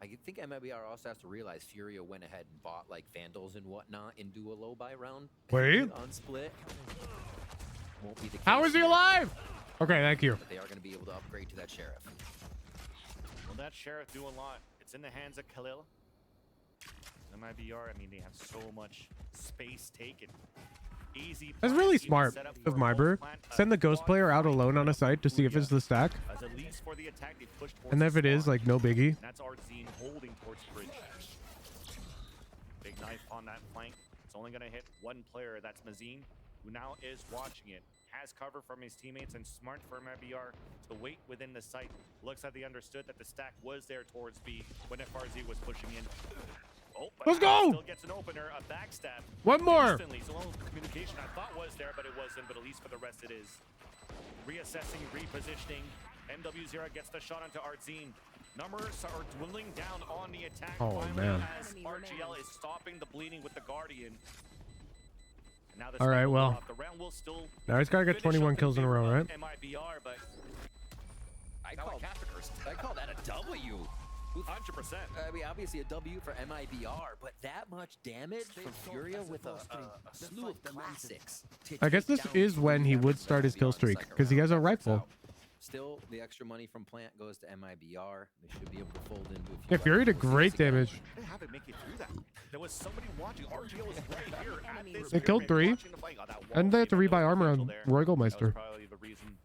I think MIBR also has to realize Furia went ahead and bought like Vandals and whatnot into a low buy round. Wait. On split. Won't be the case How is he here, alive? Okay, thank you. But they are going to be able to upgrade to that Sheriff. Well, that Sheriff do a lot. It's in the hands of Khalil. MIBR, I mean, they have so much space taken. Easy. That's plant, really even smart setup of for MIBR. both plant, Send the ghost quad player out flank alone on a site to see if Furia. it's the stack. As at least for the attack, they push towards And if the it is, spawn. like, no biggie. And that's Artzine holding towards bridge. Big knife on that flank. It's only going to hit one player. That's Mazine, who now is watching it. has cover from his teammates, and smart for MIBR to wait within the site. Looks like they understood that the stack was there towards B when FRZ was pushing in. Oh, but Let's go! Still gets an opener, a backstab. One more. Instantly. So all the communication I thought was there, but it wasn't. But at least for the rest, it is. Reassessing, repositioning. MW0 gets the shot onto Artzine. Numbers are dwindling down on the attack. Oh, finally, man. As RGL is stopping the bleeding with the Guardian. And now All right, well. the round will still Now he's got to get 21 kills in a row, right? MIBR, but I call that a W. 100%. I mean, obviously a W for MIBR, but that much damage from Furia with a slew of classics. I guess this is when he would start his kill streak, because he has a rifle. Still, the extra money from Plant goes to MIBR. They should be able to fold into a few. Yeah, Fury did great damage. They haven't make it through that. There was somebody watching. RGL was right here at this They killed pyramid 3, watching the fight. Oh, that and they had to wall rebuy armor on there. Royalmeister. That was probably the reason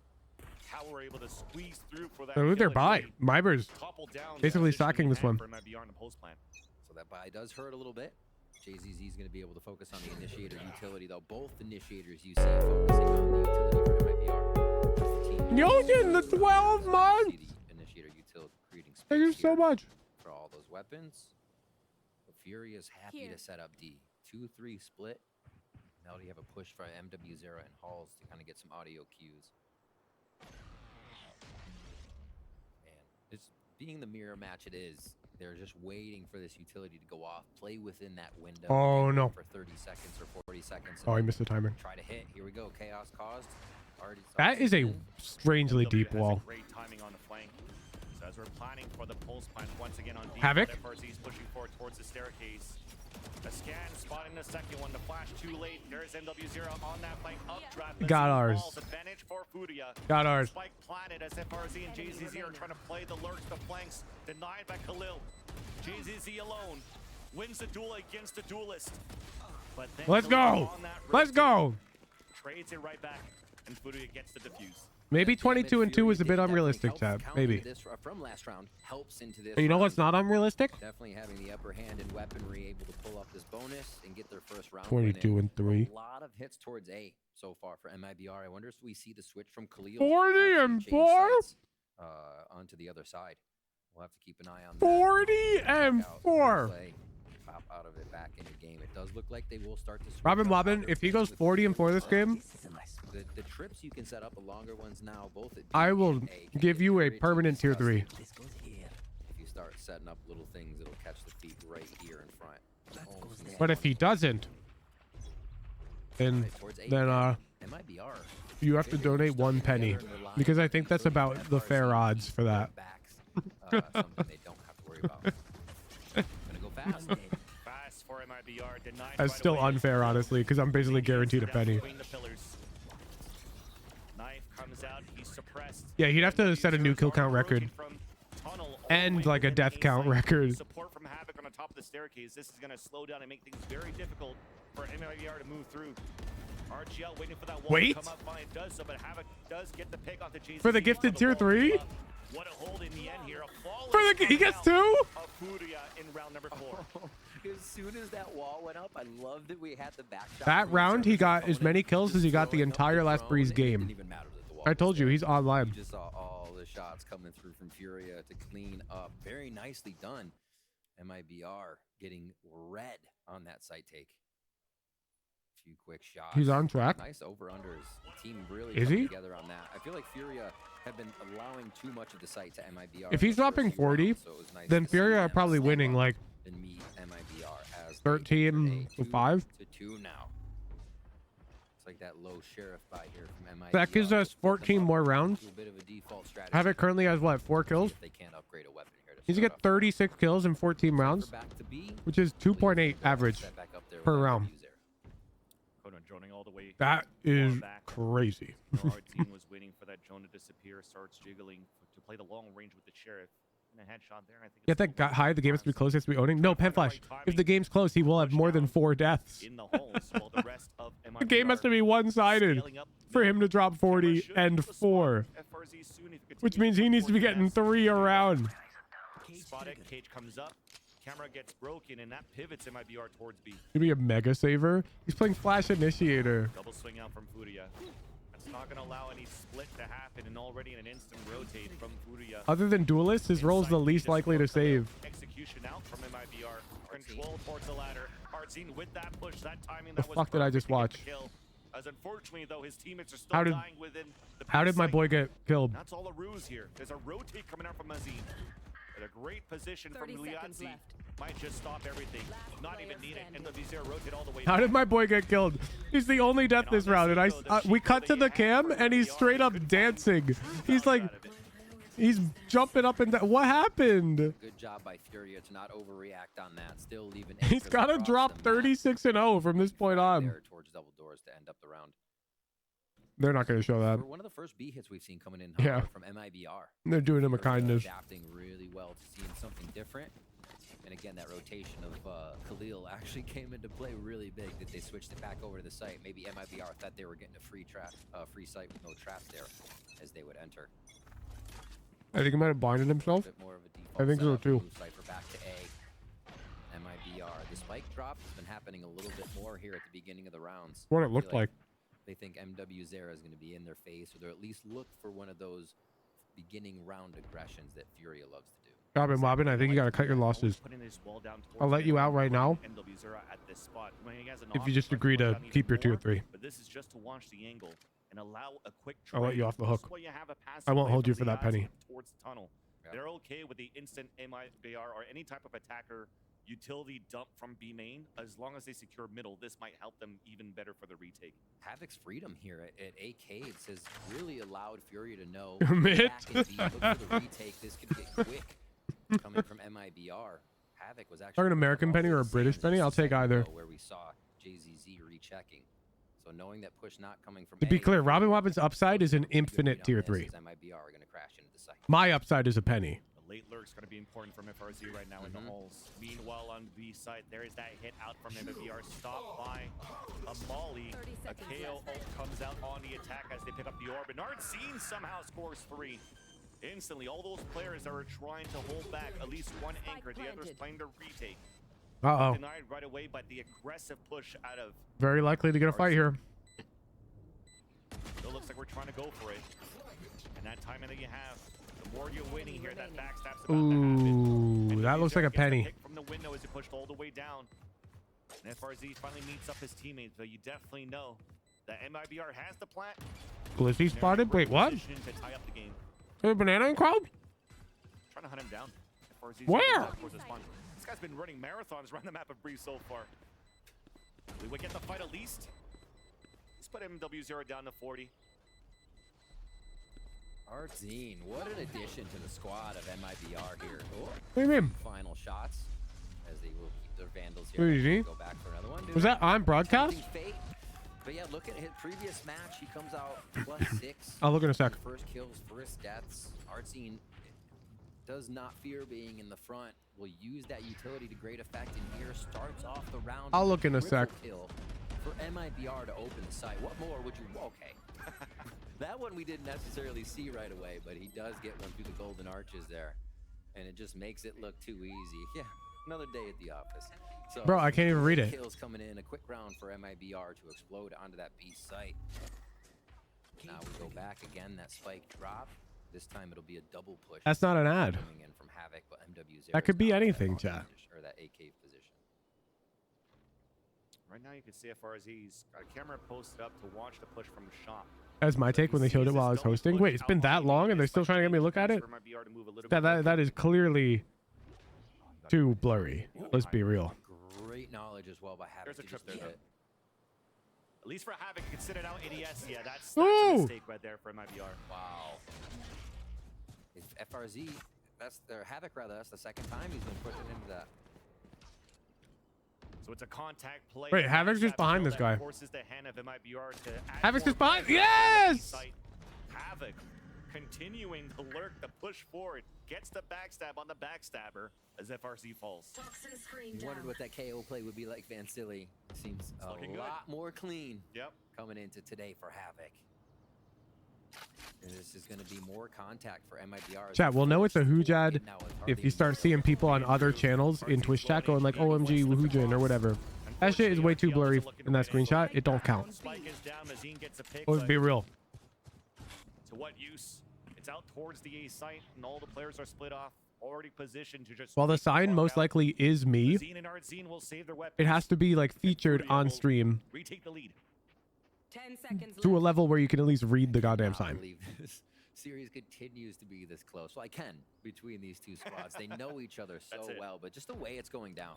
how we're able to squeeze through for that. So they're kill buy. and MIBR's topple down basically the position sacking we this had one. for MIBR in the post plan. So that buy does hurt a little bit. JZZ is going to be able to focus on the initiator utility, though. Both initiators you see focusing on the utility for MIBR. Yosin, the 12 months! Initiator utility creating space Thank you so here much. for all those weapons. But Fury is happy to set up D. 2-3 split. Now they have a push for MW0 and Halls to kind of get some audio cues. And it's being the mirror match it is. They're just waiting for this utility to go off. Play within that window. Oh, no. For 30 seconds or 40 seconds. Oh, I missed the timer. Try to hit. Here we go. Chaos caused. Already That is a in. strangely MW deep has a wall. Great timing on the flank. So as we're planning for the pulse plan once again on D, Havoc. FRZ is pushing forward towards the staircase. A scan, spotting the second one. The flash too late. There's MW0 on that flank updraft. Got ours. Advantage for Furia. Got ours. Spike planted as FRZ and JZZ are trying to play the lurch, the flanks. Denied by Khalil. JZZ alone wins the duel against the duelist. But then Let's Khalil go. on that Let's go. trades it right back, and Furia gets the defuse. Maybe 22 and 2 is a bit unrealistic, Helps Chad. counter Maybe. This from last round helps into this. And you know what's round. not unrealistic? Definitely having the upper hand in weaponry, able to pull up this bonus and get their first round. 22 win in. and 3. A lot of hits towards A so far for MIBR. I wonder if we see the switch from Khalil 40 and 4? onto the other side. We'll have to keep an eye on that. 40 and Check out 4. play, pop out of it back in the game. It does look like they will start to switch Robin up Lobbin, other if he plays goes with 40 and 4 this Furia. game, The trips you can set up, the longer ones now, both at B I will and A can give get you a pretty permanent tier 3. disgusting. If you start setting up little things, it'll catch the feet right here in front. But if he doesn't, then MIBR. you have to donate 1 penny, because I think that's about the fair odds for that. Something they don't have to worry about. Gonna go fast. Fast for MIBR, denied That's right still away. unfair, honestly, because I'm basically guaranteed a Down penny. between the pillars. Knife comes out, he's suppressed. Yeah, he'd have to set a new kill count record. From tunnel all And, the way like, a within death A count site. record. Support from Havoc on the top of the staircase. This is going to slow down and make things very difficult for MIBR to move through. RGL waiting for that wall Wait. to come up. Finally does so, but Havoc does get the pick off the JC. For the gifted tier 3? What a hold in the end here. A flawless For the, he gets 2? of Furia in round number 4. As soon as that wall went up, I love that we had the back shot. That round, he got as many kills as he got the entire last Breeze game. I told you, he's online. You just saw all the shots coming through from Furia to clean up. Very nicely done. MIBR getting red on that site take. Few quick shots. He's on track. Nice over-unders. The team really Is coming he? together on that. I feel like Furia have been allowing too much of the site to MIBR. If he's dropping 40, then Fury are probably winning like and meet MIBR as 13 to 5. to 2 now. It's like that low sheriff by here from MIBR. That gives us 14 more rounds. To a bit of a default strategy. Havoc currently has what, 4 kills? If they can't upgrade a weapon here to He's start get off. 36 kills in 14 rounds, Back to B. which is 2.8 average Step back up there per with round. MWs there. Conan droning all the way. That is back. crazy. Our team was waiting for that drone to disappear, starts jiggling to play the long range with the sheriff. And a headshot there. I think Get that guy high. The game has to be close. It has to be owning. No, Penflash. If the game's close, he will have more than 4 deaths. in the holes, while the rest of The game has to be one-sided for him to drop 40 and 4, which means he needs to be getting 3 around. Spotted, Cage comes up, camera gets broken, and that pivots MIBR towards B. He'd be a mega saver. He's playing Flash Initiator. Double swing out from Furia. It's not going to allow any split to happen, and already in an instant rotate from Furia. Other than Duelist, his role is the least likely to save. Execution out from MIBR. Control towards the ladder. Arzine with that push, that timing. The That was fuck did I just watch? kill. As unfortunately, though, his teammates are still How did- dying within the How did my site. boy get killed? That's all a ruse here. There's a rotate coming out from Azine. At a great position from 30 seconds Liazzi. left. Might just stop everything. Last Not player even need it. standing. MWZ rotate all the way How back. did my boy get killed? He's the only death this round, and we cut to the cam, and he's straight up dancing. He's like, he's jumping up and down. What happened? Good job by Furia to not overreact on that. Still leaving. He's got to drop 36-0 from this point on. There towards double doors to end up the round. They're not going to show that. For one of the first B hits we've seen coming in Yeah. from MIBR. They're doing him a Furia kindness. Adapting really well to seeing something different. And again, that rotation of Khalil actually came into play really big. That they switched it back over to the site. Maybe MIBR thought they were getting a free site with no traps there as they would enter. I think he might have blinded himself. Bit more of a default I think so setup. too. Move Cypher back to A. MIBR. The spike drop has been happening a little bit more here at the beginning of the rounds. What it I feel looked like. They think MW Zera is going to be in their face, or they'll at least look for one of those beginning round aggressions that Furia loves to do. Robin, I think you got to cut your losses. I'll let you out right now if you just agree to keep your 2 or 3. But this is just to watch the angle and allow a quick I'll let you trade. off the hook. Just while you have a pass I won't away hold you from for that Liazzi penny. Towards the tunnel. Yeah. They're okay with the instant MIBR or any type of attacker utility dump from B main. As long as they secure middle, this might help them even better for the retake. Havoc's freedom here at AK has really allowed Furia to know Mid. back and B, look for the retake. This could get quick coming from MIBR. Havoc was actually Or an American penny or a British penny? I'll take either. where we saw JZZ rechecking. So knowing that push not coming from To be A, clear, Robin Wobbin's upside is an good read infinite on tier this 3. as MIBR are going to crash into the site. My upside is a penny. The late lurk's going to be important from FRZ right now in the holes. Meanwhile, on B side, there is that hit out from MIBR. Stopped by a Molly. 30 A seconds KO left. ult comes out on the attack as they pick up the orb. And Artsine somehow scores 3. Instantly, all those players that are trying to hold back at least one anchor. The others planted. playing the retake. Uh-oh. Denied right away by the aggressive push out of... Very likely to get a fight here. Still looks like we're trying to go for it. And that timing that you have, the more you're winning here, that backstab's about to happen. Ooh, And that looks like a gets the penny. pick from the window as he pushed all the way down. And FRZ finally meets up his teammates, but you definitely know that MIBR has the plant. Glizzy spotted? Wait, what? To tie up the game. There's a banana in crowd? Trying to hunt him down. FRZ's Where? towards the spawn. This guy's been running marathons around the map of Breeze so far. We would get the fight at least. Let's put MW0 down to 40. Artzine, what an addition to the squad of MIBR here. Oh, What do you mean? final shots as they will keep their Vandals What do you here. mean? Go back for another one. Was that on broadcast? Tempting fate. But yeah, look at his previous match. He comes out +6. I'll look in a sec. First kills, first deaths. Artzine does not fear being in the front. Will use that utility to great effect, and here starts off the round. I'll with look in a triple sec. Kill for MIBR to open the site. What more would you? Okay. That one we didn't necessarily see right away, but he does get one through the golden arches there, and it just makes it look too easy. Yeah, another day at the office. So, Bro, I can't even read it. Kills coming in, a quick round for MIBR to explode onto that beast site. Now we go back again. That spike drop. This time it'll be a double push. That's not an ad. Coming in from Havoc, but MW0 That could be is not in anything, that chat. position, or that AK position. Right now you can see FRZ's got a camera posted up to watch the push from the shop. That's my take when they showed it while I was hosting. Wait, it's been that long and they're still trying to get me to look at it? That is clearly too blurry. Let's be real. Great knowledge as well by Havoc. There's a to trip just there, keep though. it. At least for Havoc, you can sit it out ADS. Yeah, that's Ooh! a mistake right there for MIBR. Wow. If FRZ, or Havoc rather, that's the second time he's been pushing into that. So it's a contact play. Wait, Havoc's just behind this guy. Forces the hand of MIBR to add Havoc's more just behind. pressure on the Yes! site. Havoc continuing to lurk, the push forward, gets the backstab on the backstabber as FRZ falls. You wondered what that KO play would be like, Van Silly. Seems a looking good. lot more clean Yep. coming into today for Havoc. And this is going to be more contact for MIBR. Chat, we'll know it's a Hoojad Now with if hardly you start seeing people on other channels in Twitch chat going like OMG Hoojin or whatever. That shit is way too blurry in that screenshot. It don't count. Spike is down, Mazine gets a pick, Let's but be real. To what use? It's out towards the A site, and all the players are split off, already positioned to just. While the sign most likely is me, Zine and Artzine will save their weapons. it has to be like featured Furia on will stream retake the lead. 10 seconds to a left. level where you can at least read the goddamn I sign. believe this series continues to be this close. Well, I can between these two squads. They know each other so That's it. well, but just the way it's going down.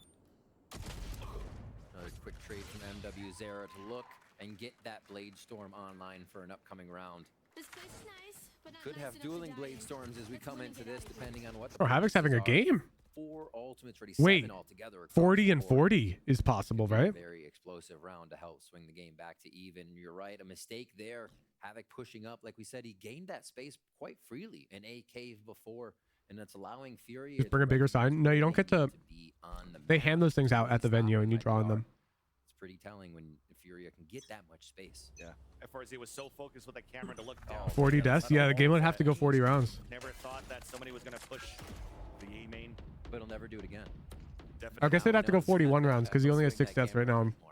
Another quick trade from MW Zera to look and get that Blade Storm online for an upcoming round. This place is nice, but not Could nice have enough to dueling die Blade in. Storms as we Let's come wanna into get this, out of here. depending on what the Oh, Havoc's having a preferences are. game. 4 ultimates, ready, Wait, 7 altogether. across 40 the and board. 40 is possible, right? Very explosive round to help swing the game back to even. You're right, a mistake there. Havoc pushing up, like we said, he gained that space quite freely in A cave before, and that's allowing Fury. Just bring a bigger sign. No, you don't get to. Be on the They map. hand those things out at the Stop venue and you like draw on they are. them. It's pretty telling when Furia can get that much space. Yeah. FRZ was so focused with the camera to look down. 40 deaths. Yeah, the game would have to go 40 rounds. Never thought that somebody was going to push the A main. But he'll never do it again. Definitely. I guess they'd have to go knows 41 that rounds because he only has swing 6 that deaths right camera now. more.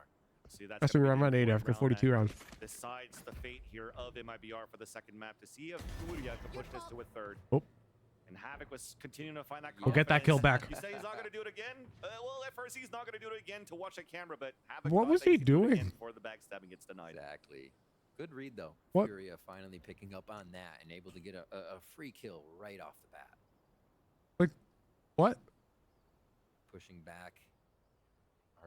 See, that's That's gonna why be we're an around 8 important after round 42 that rounds. Decides the fate here of MIBR for the second map to see if Furia can push this to a third. Oh. And Havoc was continuing to find that. Go get that kill confidence. back. You say he's not going to do it again? Well, FRC's not going to do it again to watch the camera, but Havoc What thought was that he could do it doing? again before the backstabbing gets denied. Exactly. Good read though. What? Furia finally picking up on that and able to get a free kill right off the bat. Like, what? Pushing back.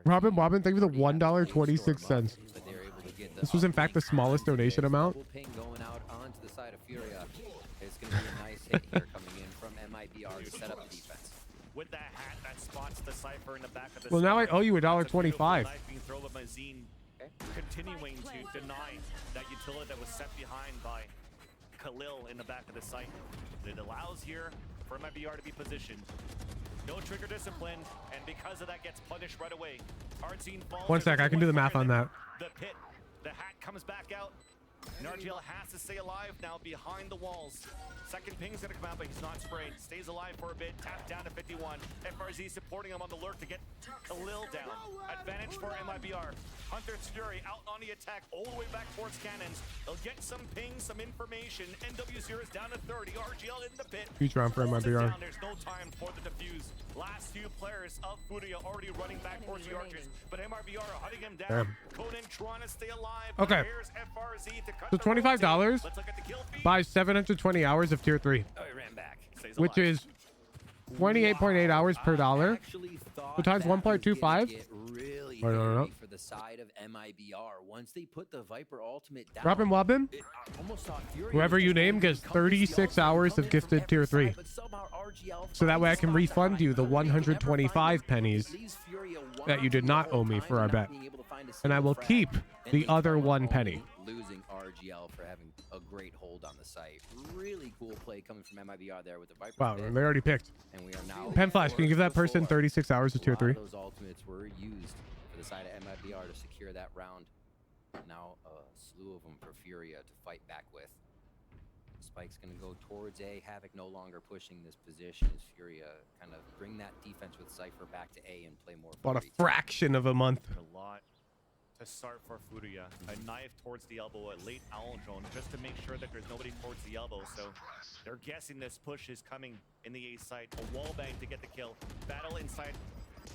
Robin, thank you for the Already had Blade Storm $1.26. up, but they're able to get the This was in fact the smallest donation amount. Double ping going out onto the side of Furia. It's going to be a nice hit here coming in from MIBR to set up the defense. With that hat that spots the cipher in the back of the Well, now I squad. owe you That's a beautiful $1.25. knife being thrown by Mazine, continuing to deny that utility that was set behind by Khalil in the back of the site. It allows here for MIBR to be positioned. No trigger discipline, and because of that gets punished right away. Artzine falls. One sec, I can do the math on that. The pit, the hat comes back out, and RGL has to stay alive now behind the walls. Second ping's gonna come out, but he's not sprayed. Stays alive for a bit, tapped down to 51. FRZ supporting him on the lurk to get Khalil down. Advantage for MIBR. Hunter's Fury out on the attack, all the way back towards cannons. They'll get some pings, some information. NW0 is down to 30. RGL in the pit. Huge round for Holds it MIBR. down. There's no time for the defuse. Last few players of Furia already running back towards the archers, but MIBR are hunting him down. Damn. Conan trying to stay alive. Okay. Here's FRZ to cut So the $25 Let's look at the kill feed. buys 720 hours of tier 3, Oh, he ran back. Stays which alive. is 28.8 hours per dollar. Actually thought So times that was gonna 1.25? get really Wait, no. hairy for the side of MIBR. Once they put the Viper ultimate down, Robin Wobbin, it almost thought Fury whoever was you just going name to gets encompass 36 the ultimate, hours come of in from gifted every tier 3. side, but somehow RGL so that way I finds can spots refund you the behind Fury. They never find 125 it. pennies Leaves Fury a that you did 1-on-2 not the whole owe me time for our and not bet. being able to find a And I single will frag. keep And the they other come up 1 only penny. Losing RGL for having a great hold on the site. Really cool play coming from MIBR there with the Viper. Wow, pit. they already picked. And we are now Pen Flash, can you give that person 4-4. 36 hours of tier A lot 3? of those ultimates were used for the side of MIBR to secure that round. Now a slew of them for Furia to fight back with. Spike's going to go towards A. Havoc no longer pushing this position as Furia kind of bring that defense with Cypher back to A and play more. About a free. fraction of a month. A lot to start for Furia. A knife towards the elbow, a late owl drone, just to make sure that there's nobody towards the elbow. So they're guessing this push is coming in the A site. A wall bang to get the kill. Battle inside.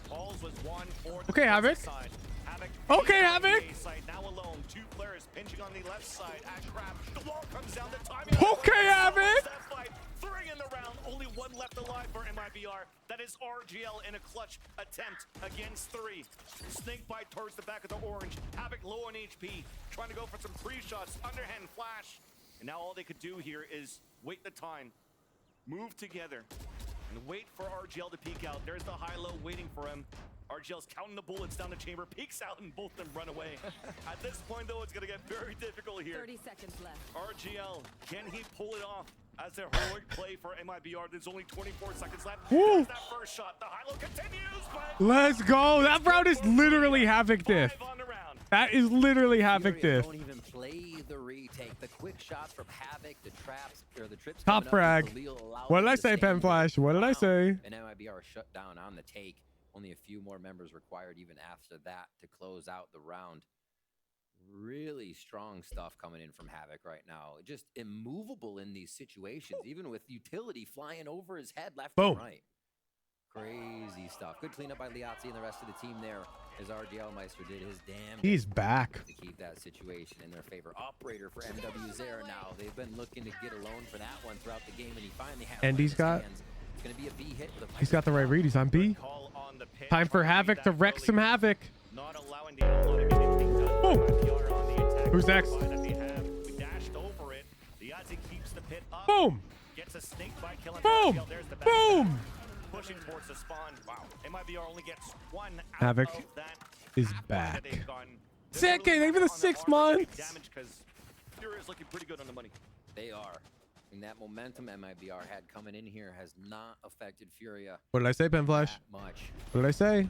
Balls was one for the Okay, Havoc. side. Havoc. Okay, on the Havoc. A side, now alone. 2 players pinching on the left side. At crap. The wall comes down. The timing. Okay, Havoc. That fight. 3 in the round. Only 1 left alive for MIBR. That is RGL in a clutch attempt against 3. Snake bite towards the back of the orange. Havoc low on HP. Trying to go for some pre-shots. Underhand flash. And now all they could do here is wait the time. Move together. And wait for RGL to peek out. There's the high-low waiting for him. RGL's counting the bullets down the chamber, peeks out, and both of them run away. At this point, though, it's going to get very difficult here. 30 seconds left. RGL, can he pull it off as a heroic play for MIBR? There's only 24 seconds left. Woo. There's that first shot. The high-low continues, but Let's go. That round is literally Havoc diff. 5 on the round. That is literally Havoc Furia diff. don't even play the retake. The quick shots from Havoc, the traps, or the trips. Top coming up, frag. Khalil allowed What did them I to say, stay Pen in Flash? What did I round. say? And MIBR shut down on the take. Only a few more members required even after that to close out the round. Really strong stuff coming in from Havoc right now. Just immovable in these situations, even with utility flying over his head left Boom. and right. Crazy stuff. Good cleanup by Liazzi and the rest of the team there as RGL Meister did his damn He's best back. to keep that situation in their favor. Operator for MW Zera now. They've been looking to get alone for that one throughout the game, and he finally has And one in he's his got- hands. It's going to be a B hit with a He's got the right read. He's on B. Call on the pit. Time for Havoc to wreck some Havoc. Not allowing the outlaw to get anything done. Boom. MIBR on the attack. Who's next? That they have. We dashed over it. Liazzi keeps the pit up. Boom. Gets a snake by killing Boom. RGL. There's the back. Boom. Pushing towards the spawn. Wow. MIBR only gets one out Havoc of that is half one back. that they've gone. Sick, They're even the on that 6 armor, getting months. damage 'cause Fury is looking pretty good on the money. They are. And that momentum MIBR had coming in here has not affected Furia What did I say, Ben Flash? that much. What did I say?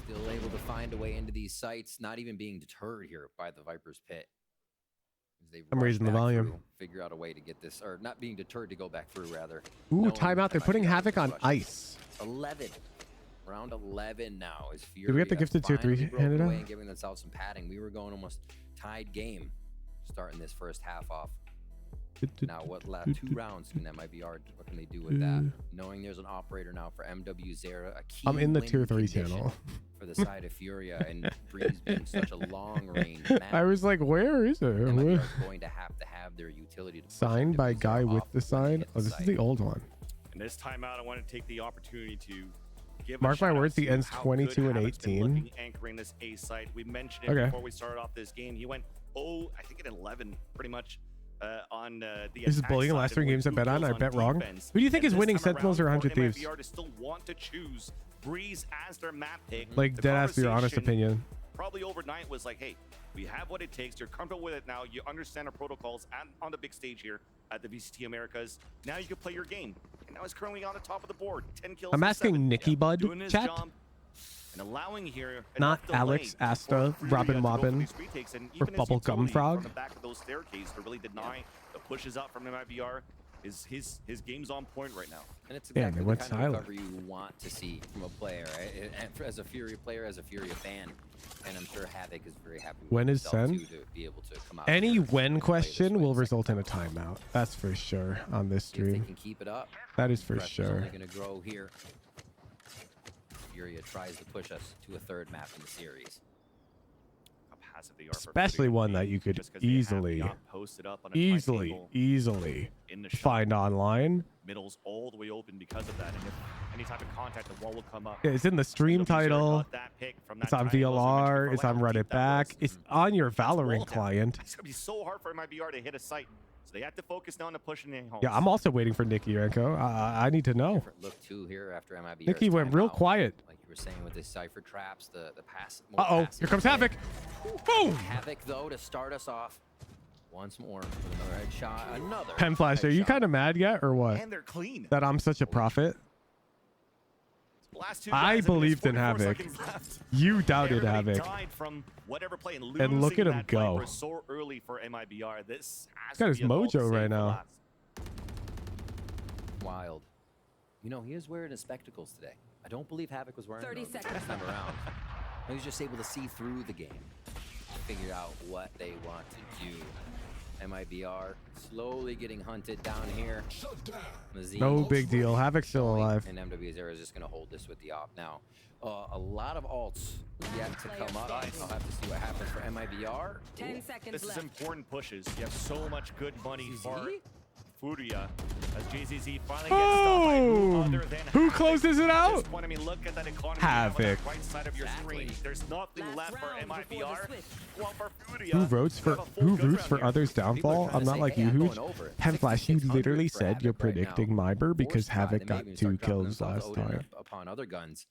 Still able to find a way into these sites, not even being deterred here by the Viper's pit. As they I'm rush raising the back volume. through, figure out a way to get this, or not being deterred to go back through, rather. Ooh, knowing timeout. They're putting MIBR Havoc on rushing. ice. 11. Round 11 now is Furia. Did we get the gifted tier 3 finally broken handed away out? and giving themselves some padding. We were going almost tied game starting this first half off. Now, what last 2 rounds can MIBR, what can they do with that? Knowing there's an operator now for MW Zera, a key I'm in the win tier 3 condition channel. for the side of Furia, and Breeze being such a long range map. I was like, where is it? MIBR is going to have their utility to push Signed by MW Zera guy with off the when they sign. hit Oh, this is site. the old one. And this timeout, I want to take the opportunity to give Mark a my shout words, out he to ends how 22 good and Havoc's been 18. looking anchoring this A site. We mentioned it Okay. before we started off this game. He went, I think at 11, pretty much. On the This is attack bullying the side last and 3 went games I 2 bet on. kills I bet wrong. defense. Who do you think And is this winning, time Sentinels or around, 100 for Thieves? MIBR to still want to choose Breeze as their map pick. Like, The deadass, be your honest conversation opinion. Probably overnight was like, hey, we have what it takes. You're comfortable with it now. You understand our protocols and on the big stage here at the VCT Americas. Now you can play your game. And now he's currently on the top of the board. 10 kills. I'm to asking 7. Nicky Bud, Doing his chat. job and allowing here Not enough delay Alex, for Asta, Furia Robin to go for Wobbin, these retakes, and or even his Bubblegum utility Frog. from the back of those staircases to really deny the pushes up from MIBR. His game's on point right now. And it's Yeah, exactly they the went kind silent. of recovery you want to see from a player, right? And as a Furia player, as a Furia fan, and I'm sure Havoc is very happy with When is himself, send? too, to be able to come out Any here when and play question this way will the result in a second half. timeout. That's for sure on this See if they stream. can keep it up. That is for Pressure's sure. only going to grow here. Furia tries to push us to a 3rd map in the series. How passive they are for Especially Furia one to that be, you could just 'cause they have the easily, op posted up on a tight table easily in the shot. find online. Middle's all the way open because of that. And if any type of contact, the wall will come up. Yeah, it's in the stream MW Zera title. got that pick from that It's on triangle, as we mentioned VLR. before. It's Look on how Run deep It that was. Back. It's on your That's the wall Valorant down. client. It's gonna be so hard for MIBR to hit a site. So they have to focus now on the pushing in home. Yeah, I'm also waiting for Nikki Renko. I need to know. Different look too here after MIBR. Nikki went real quiet. Like you were saying with the Cypher traps, the pass. more Uh-oh, passive here comes play. Havoc. Boom! Havoc though to start us off. Once more with another headshot. Another. Pen Flash, are you headshot. kind of mad yet or what? And they're clean. That I'm such a prophet? Last two I guys, believed in 44 Havoc. seconds left. You doubted Everybody Havoc. died from whatever play, and And look losing at him that go. Viper so early for MIBR. This has He's got to his be a call to mojo save right for now. last. Wild. You know, he is wearing his spectacles today. I don't believe Havoc was wearing 30 those this seconds time around. He was just able to see through the game, figure out what they want to do. MIBR slowly getting hunted down here. Mazine No big deal. Havoc's still showing, alive. And MW Zera is just going to hold this with the op now. A lot of alts yet to come up. I'll have to see what happens for MIBR. 10 seconds This is left. important pushes. You have so much good money for ZZ? Furia as JZZ finally gets stopped by who Boom! other than Who Havoc. closes it At out? this point, I mean, look at that economy now on the Havoc. right side of your screen. Exactly. There's nothing Last left for round before the MIBR. switch. Well, for Furia, Who votes we for have a full who good roots round for here. others' People are downfall? trying I'm to not say, like hey, you, I'm Hooch. going over it. Pen Flash, you 6,600 literally for said Havoc you're right predicting now. MIBR because Forced try. Havoc They got maybe 2 start dropping kills themselves last Odin time. upon other guns.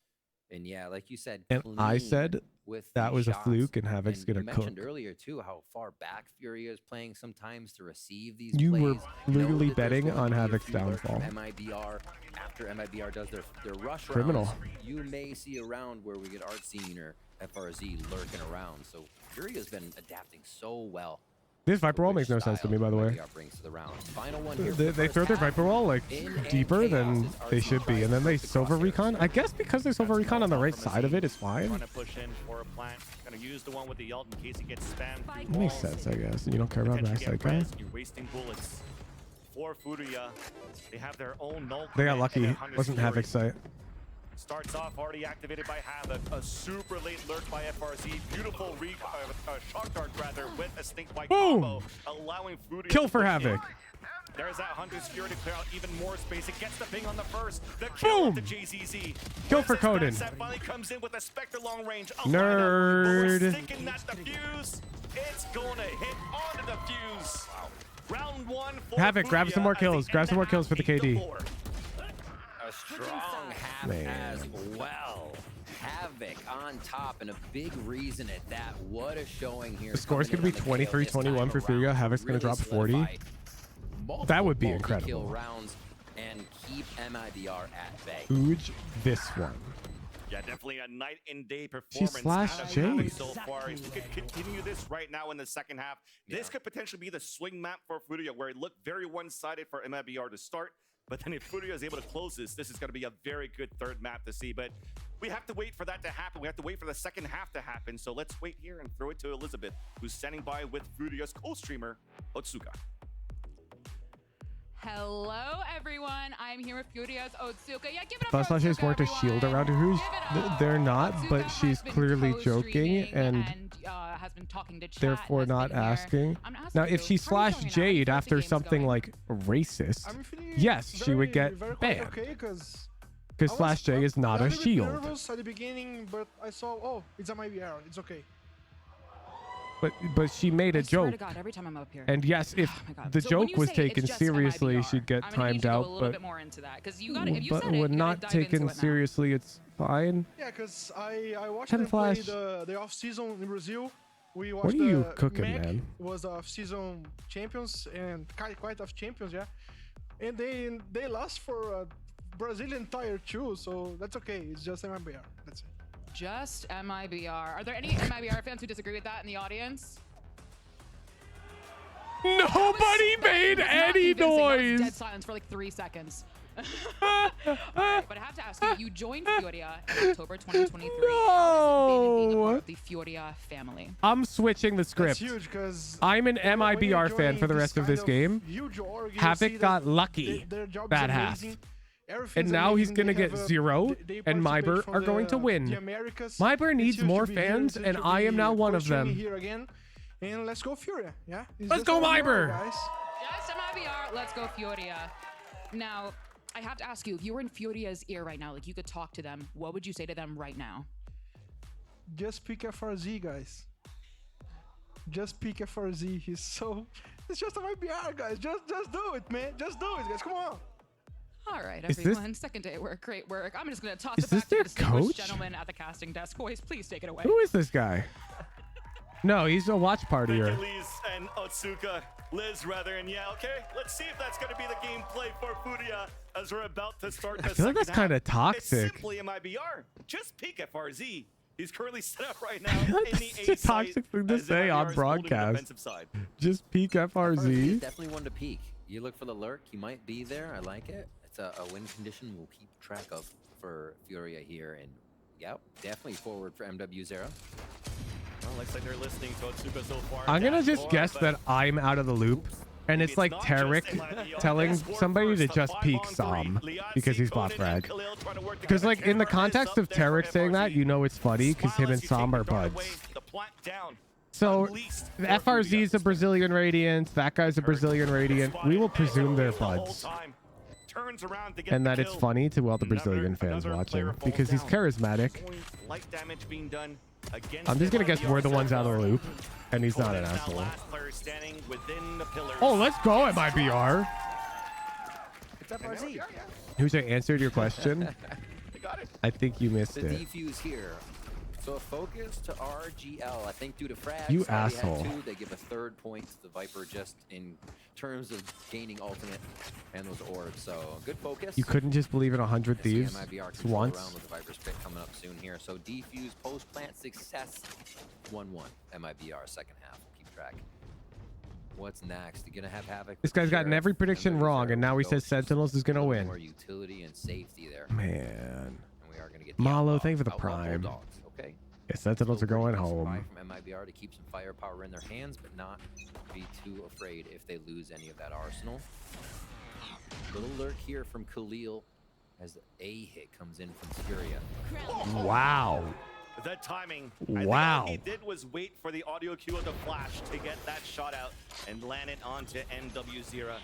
And yeah, like you said, And I clean said with that the was a shots. fluke and Havoc's You gonna mentioned cook. earlier too how far back Furia is playing sometimes to receive these You plays. were Know literally that there's betting going to on be a Havoc's few lurks from downfall. MIBR after MIBR does their rush Criminal. rounds. You may see a round where we get Artscene or FRZ lurking around. So Furia's been adapting so well This Viper Wall makes no sense to me, by the way. They throw their Viper Wall like deeper than they should be, and then they Silver Recon. I guess because they Silver Recon on the right side of it, it's fine. Trying to push in for a plant. Gonna use the one with the ult in case he gets spammed. It makes sense, I guess. You don't care about backside guy. You're wasting bullets. For Furia, they have their own null. They got lucky. Wasn't Havoc sight. Starts off already activated by Havoc. A super late lurk by FRZ. Beautiful shock dart rather with a stink bite combo, allowing Furia Kill for Havoc. There's that Hunter's Fury to clear out even more space. It gets the ping on the first. The kill with the JZZ. Kill for Coden. That finally comes in with a Spectre long range. Nerd. Thinking that's the fuse. It's going to hit onto the fuse. Wow. Round 1 for Havoc, grab some more kills. Grab some more kills for the KD. A strong Havoc as well. Havoc on top, and a big reason at that. What a showing here. The score's going to be 23-21 for Furia. Havoc's going to drop 40. That would be incredible. Rounds and keep MIBR at bay. Huge this one. Yeah, definitely a night and day performance. She slashed Jade. So far, if you could continue this right now in the second half, this could potentially be the swing map for Furia, where it looked very one-sided for MIBR to start. But then if Furia is able to close this is going to be a very good third map to see. But we have to wait for that to happen. We have to wait for the second half to happen. So let's wait here and throw it to Elizabeth, who's standing by with Furia's co-streamer, Otsuka. Hello, everyone. I'm here with Furia's Otsuka. Yeah, give it up. Thought Slashes weren't a shield around her. Who's they're not, but she's clearly joking and has been talking to chat, therefore not asking. Now, if she slashed Jade after something like racist, yes, she would get banned. Because Slash J is not a shield. I was nervous at the beginning, but I saw, oh, it's a MIBR. It's okay. But she made a joke. God, every time I'm up here. And yes, if the joke was taken seriously, she'd get timed out. But when not taken seriously, it's fine. Yeah, because I watched them play the off-season in Brazil. We watched what are you cooking, man? Was the off-season champions and quite of champions, yeah. And they lost for Brazilian Tier 2, so that's okay. It's just MIBR. That's it. Just MIBR. Are there any MIBR fans who disagree with that in the audience? Nobody made any noise. Dead silence for like 3 seconds. Right, but I have to ask you, you joined Furia in October 2023. No. How has it been being a part of the Furia family? I'm switching the script. That's huge, because I'm an MIBR fan for the rest of this game. Havoc got lucky. That half. And now he's going to get 0, and MIBR are going to win. MIBR needs more fans, and I am now one of them. And let's go Furia, yeah? Let's go MIBR! Just MIBR, let's go Furia. Now, I have to ask you, if you were in Furia's ear right now, like you could talk to them, what would you say to them right now? Just pick FRZ, guys. Just pick FRZ. It's just a MIBR, guys. Just do it, man. Just do it, guys. Come on. All right, everyone. Second day at work. Great work. I'm just going to toss it back this to the their distinguished coach? gentleman at the casting desk. Boys, please take it away. Who is this guy? No, he's a watch partier. Liz and Otsuka. Liz, rather. And yeah, okay. Let's see if that's going to be the gameplay for Furia as we're about to start the I feel like that's kind of toxic. It's simply MIBR. Just peek FRZ. He's currently set up right now in the A It's a toxic thing to say on broadcast. Just peek FRZ. Definitely one to peek. You look for the lurk. He might be there. I like it. It's a win condition we'll keep track of for Furia here. And yep, definitely forward for MW0. Well, looks like they're listening to Otsuka so far. I'm going to just guess that I'm out of the loop. And it's like Tarek telling somebody to just peek Som because he's bot frag. Because like in the context of Tarek saying that, you know it's funny because him and Som are buds. So the FRZ is a Brazilian Radiant, that guy's a Brilliant Radiant. We will presume they're buds. And that it's funny to all the Brazilian fans watching because he's charismatic. I'm just going to guess we're the ones out of the loop. And he's not an asshole. Oh, let's go, MIBR. It's FRZ. Who's answered your question? I think you missed the it. defuse here. So a focus to RGL. I think due to frags, you asshole. They give a third point to the Viper just in terms of gaining ultimate and those orbs. So good focus. You couldn't just believe in 100 Thieves once. Around with the Viper's pick coming up soon here. So defuse post plant success. 1-1 MIBR second half. Keep track. What's next? You're gonna have Havoc. This guy's gotten every prediction wrong, and now he says Sentinels is gonna win. More utility and safety there. Man. And we are gonna get the Malo, outlaw- thank you for the outlaw prime. Bulldogs, okay. Yeah, Sentinels are going Still home. pretty from MIBR to keep some firepower in their hands, but not be too afraid if they lose any of that arsenal. Little lurk here from Khalil as a hit comes in from Furia. Wow. The timing. Wow. All he did was wait for the audio cue of the flash to get that shot out and land it onto MW0.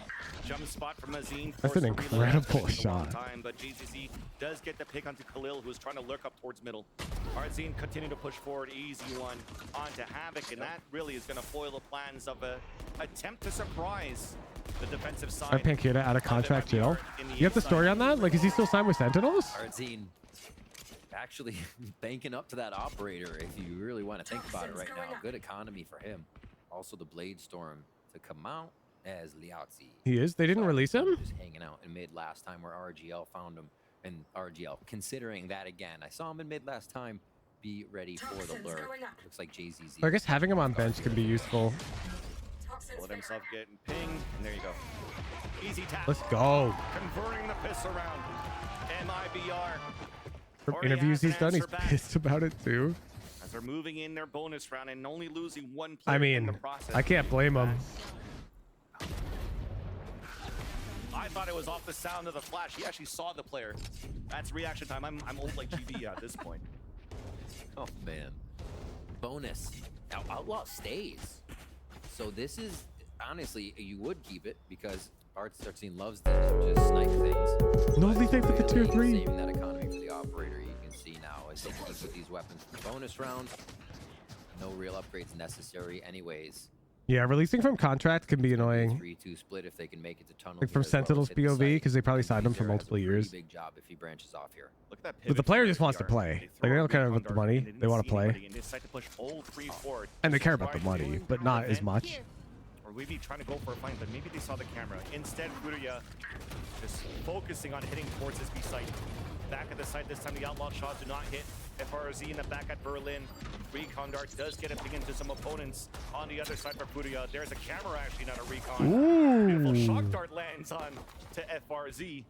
Jump spot from Azine. That's an incredible shot. Time, but GCC does get the pick onto Khalil, who's trying to lurk up towards middle. Arzine continue to push forward. Easy one onto Havoc, and that really is going to foil the plans of a attempt to surprise the defensive side. Are Pankita out of contract jail? You have the story on that? Like, is he still signed with Sentinels? Arzine actually banking up to that operator if you really want to think about it right now. Good economy for him. Also the Blade Storm to come out as Liaozi. He is? They didn't release him? Just hanging out in mid last time where RGL found him. And RGL considering that again. I saw him in mid last time. Be ready for the lurk. Looks like JZZ. I guess having him on bench could be useful. Let himself get pinged, and there you go. Easy tap. Let's go. Converting the piss around. MIBR. From already interviews has he's done, an he's answer back. pissed about it too. As they're moving in their bonus round and only losing one player I in the mean, process. I can't blame him. I thought it was off the sound of the flash. He actually saw the player. That's reaction time. I'm old like GB at this point. Oh man. Bonus. Now Outlaw stays. So this is honestly you would keep it because Artstarcine loves to just snipe things. No, they think for the tier 3. Saving that economy for the operator. You can see now as they keep with these weapons for the bonus round. No real upgrades necessary anyways. Yeah, releasing from contract can be annoying. 3-2 split if they can make it to tunnels. Like from Sentinel's POV, because they probably signed him for multiple years. Big job if he branches off here. Look at that But the player just wants to play. Like, they don't care about the money. They want to play. And they decide to push all three forward. And they care about the money, but not as much. Or maybe trying to go for a fight, but maybe they saw the camera. Instead, Furia just focusing on hitting towards his B site. Back at the site this time, the outlaw shots do not hit. FRZ in the back at Berlin. Recon Dart does get a ping into some opponents on the other side for Furia. There's a camera actually, not a recon. Beautiful shock dart lands on to FRZ.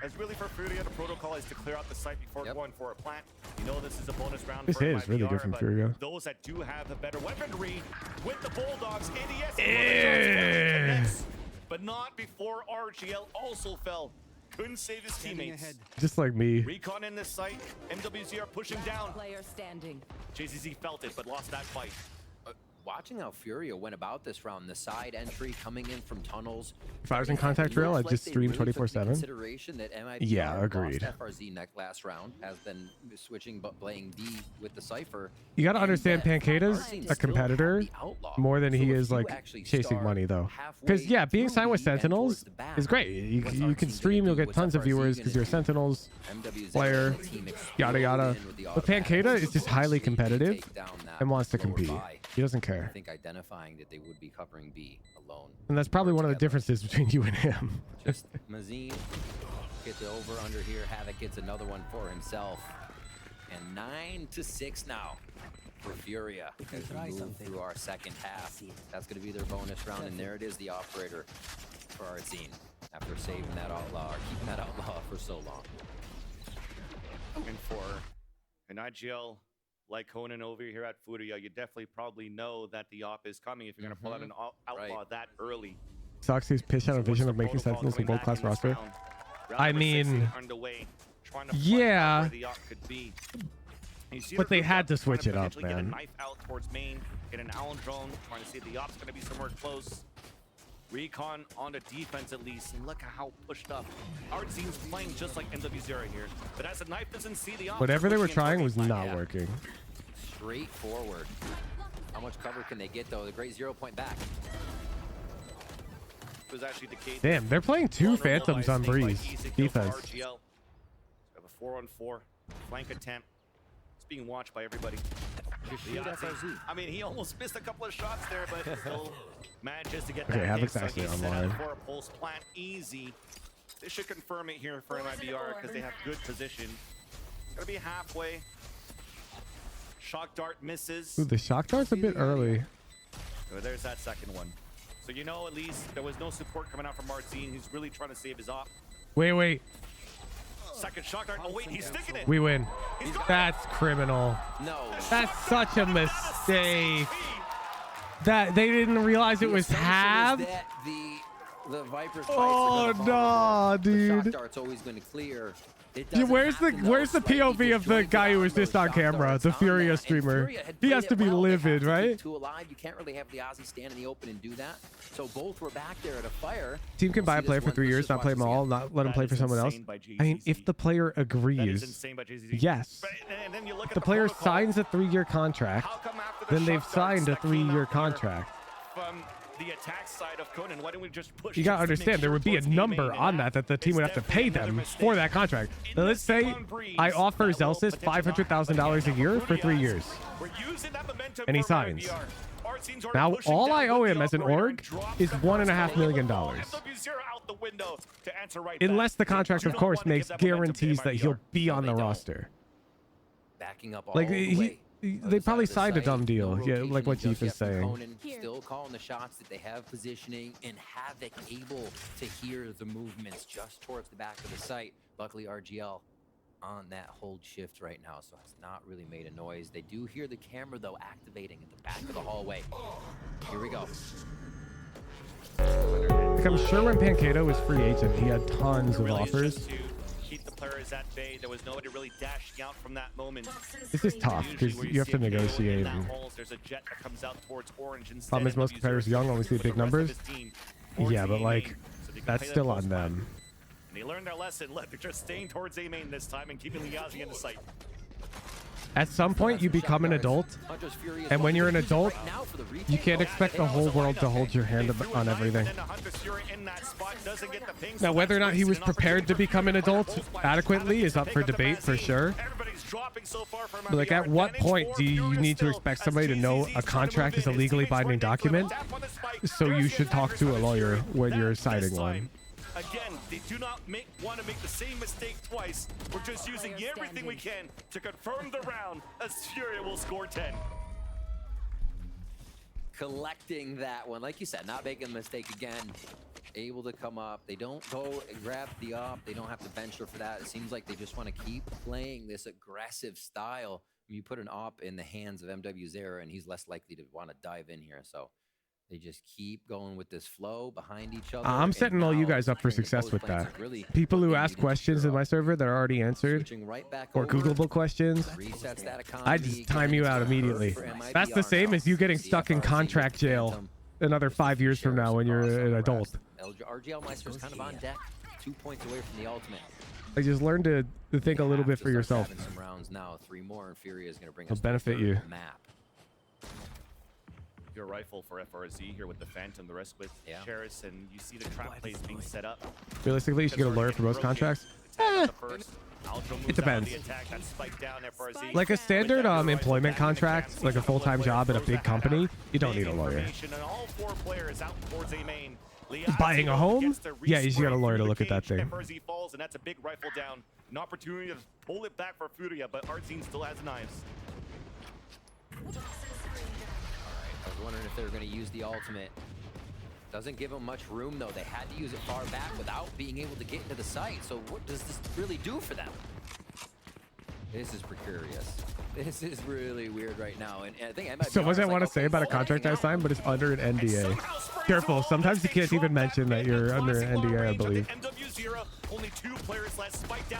As really for Furia, the protocol is to clear out the site before going for a plant. You know this is a bonus round. This for is really MIBR, good from but Furia. those that do have the better weaponry with the Bulldogs, ADS, but not before RGL also fell. Couldn't save his teammates. Just like me. Recon in this site. MWZR pushing down. Player standing. JZZ felt it, but lost that fight. Watching how Furia went about this round, the side entry coming in from tunnels. If I was in contact rail, I'd just stream 24/7. Consideration that MIBR Yeah, agreed. lost FRZ last round, has been switching but playing D with the Cypher. You got to understand, Pankata's a competitor more than he is like chasing money, though. Because yeah, being signed with Sentinels is great. You can stream, you'll get tons of viewers because you're a Sentinels player, yada yada. But Pankata is just highly competitive and wants to compete. He doesn't care. I think identifying that they would be covering B alone. And that's probably one of the differences between you and him. Just Mazine gets the over under here. Havoc gets another one for himself. And 9-6 now for Furia as we move through our second half. That's going to be their bonus round. And there it is, the operator for our team after saving that outlaw or keeping that outlaw for so long. And for an IGL like Conan over here at Furia, you definitely probably know that the op is coming if you're going to pull out an outlaw that early. Sucks he's pitched out a vision of making Sentinels a world-class roster. I mean, yeah, but they had to switch it up, Get a man. knife out towards main, get an Allen drone, trying to see if the op's going to be somewhere close. Recon on the defense at least, and look at how pushed up. Artzine's playing just like MW0 here, but as the knife doesn't see the op, Whatever they were pushing in trying was 35. not working. Straightforward. How much cover can they get though? The great 0 point back. It was actually decayed. Damn, they're playing two Phantoms on Breeze defense. We have a 4-on-4 flank attempt. It's being watched by everybody. I mean, he almost missed a couple of shots there, but still manages to get that. Okay, Havoc's hit, actually he's set up online. for a pulse plant, easy. They should confirm it here for MIBR because they have good position. Gonna be halfway. Shock dart misses. Ooh, the shock dart's a bit early. So there's that second one. So you know, at least there was no support coming out from Marcin. He's really trying to save his op. Wait. Second shock dart. Oh wait, he's sticking it. We win. That's criminal. No. That's such a mistake. That they didn't realize it was half. The Viper's Oh no, dude. The shock dart's always going to clear. Dude, where's the POV of the guy who was just on camera, the Furia streamer? He has to be livid, right? Two alive. You can't really have the Aussie stand in the open and do that. So both were back there at a fire. Team can buy a player for 3 years, not play them all, not let him play for someone else. I mean, if the player agrees, yes. If the player signs a 3-year contract, then they've signed a 3-year contract. From the attack side of Conan, why don't we just push? You gotta understand, there would be a number on that the team would have to pay them for that contract. Now, let's say I offer Zelsis $500,000 a year for 3 years, and he signs. Now, all I owe him as an org is $1.5 million. Unless the contract, of course, makes guarantees that he'll be on the roster. Backing up all Like, the way. they probably signed a dumb deal, yeah, like what Jeep is saying. Conan still calling the shots that they have positioning, and Havoc able to hear the movements just towards the back of the site. Luckily, RGL on that hold shift right now, so it's not really made a noise. They do hear the camera, though, activating at the back of the hallway. Here we go. Like, I'm sure when Pancado was free agent, he had tons of offers. Keep the players at bay. There was nobody really dashing out from that moment. This is tough because you have to negotiate. There's a jet that comes out towards Orange instead. Problem is most competitors young only see big numbers. Yeah, but like that's still on them. And they learned their lesson. They're just staying towards A main this time and keeping Liazi in the sight. At some point, you become an adult, and when you're an adult, you can't expect the whole world to hold your hand on everything. Now, whether or not he was prepared to become an adult adequately is up for debate for sure. But like, at what point do you need to expect somebody to know a contract is a legally binding document? So you should talk to a lawyer when you're signing one. Again, they do not want to make the same mistake twice. We're just using everything we can to confirm the round as Furia will score 10. Collecting that one. Like you said, not making a mistake again. Able to come up. They don't go and grab the op. They don't have to venture for that. It seems like they just want to keep playing this aggressive style. You put an op in the hands of MW Zera, and he's less likely to want to dive in here. So they just keep going with this flow behind each other. I'm setting all you guys up for success with that. People who ask questions in my server that are already answered, or Googleable questions, I just time you out immediately. That's the same as you getting stuck in contract jail another 5 years from now when you're an adult. RGL Meister's kind of on deck, 2 points away from the ultimate. Like, just learn to think a little bit for yourself. Some rounds now, 3 more, and Furia is going to bring It'll us benefit you. Map. Your rifle for FRZ here with the Phantom, the rest with Cheris, and you see the trap plays being set up. Realistically, you should get a lawyer for most contracts. It depends. Like a standard employment contract, like a full-time job at a big company, you don't need a lawyer. Buying a home? Yeah, you just got a lawyer to look at that thing. FRZ falls, and that's a big rifle down. An opportunity to pull it back for Furia, but Artzine still has knives. I was wondering if they were going to use the ultimate. Doesn't give them much room, though. They had to use it far back without being able to get into the site. So what does this really do for them? This is precarious. This is really weird right now. And I think I might so much I want to say about a contract I signed, but it's under an NDA. Careful, sometimes you can't even mention that you're under an NDA, I believe.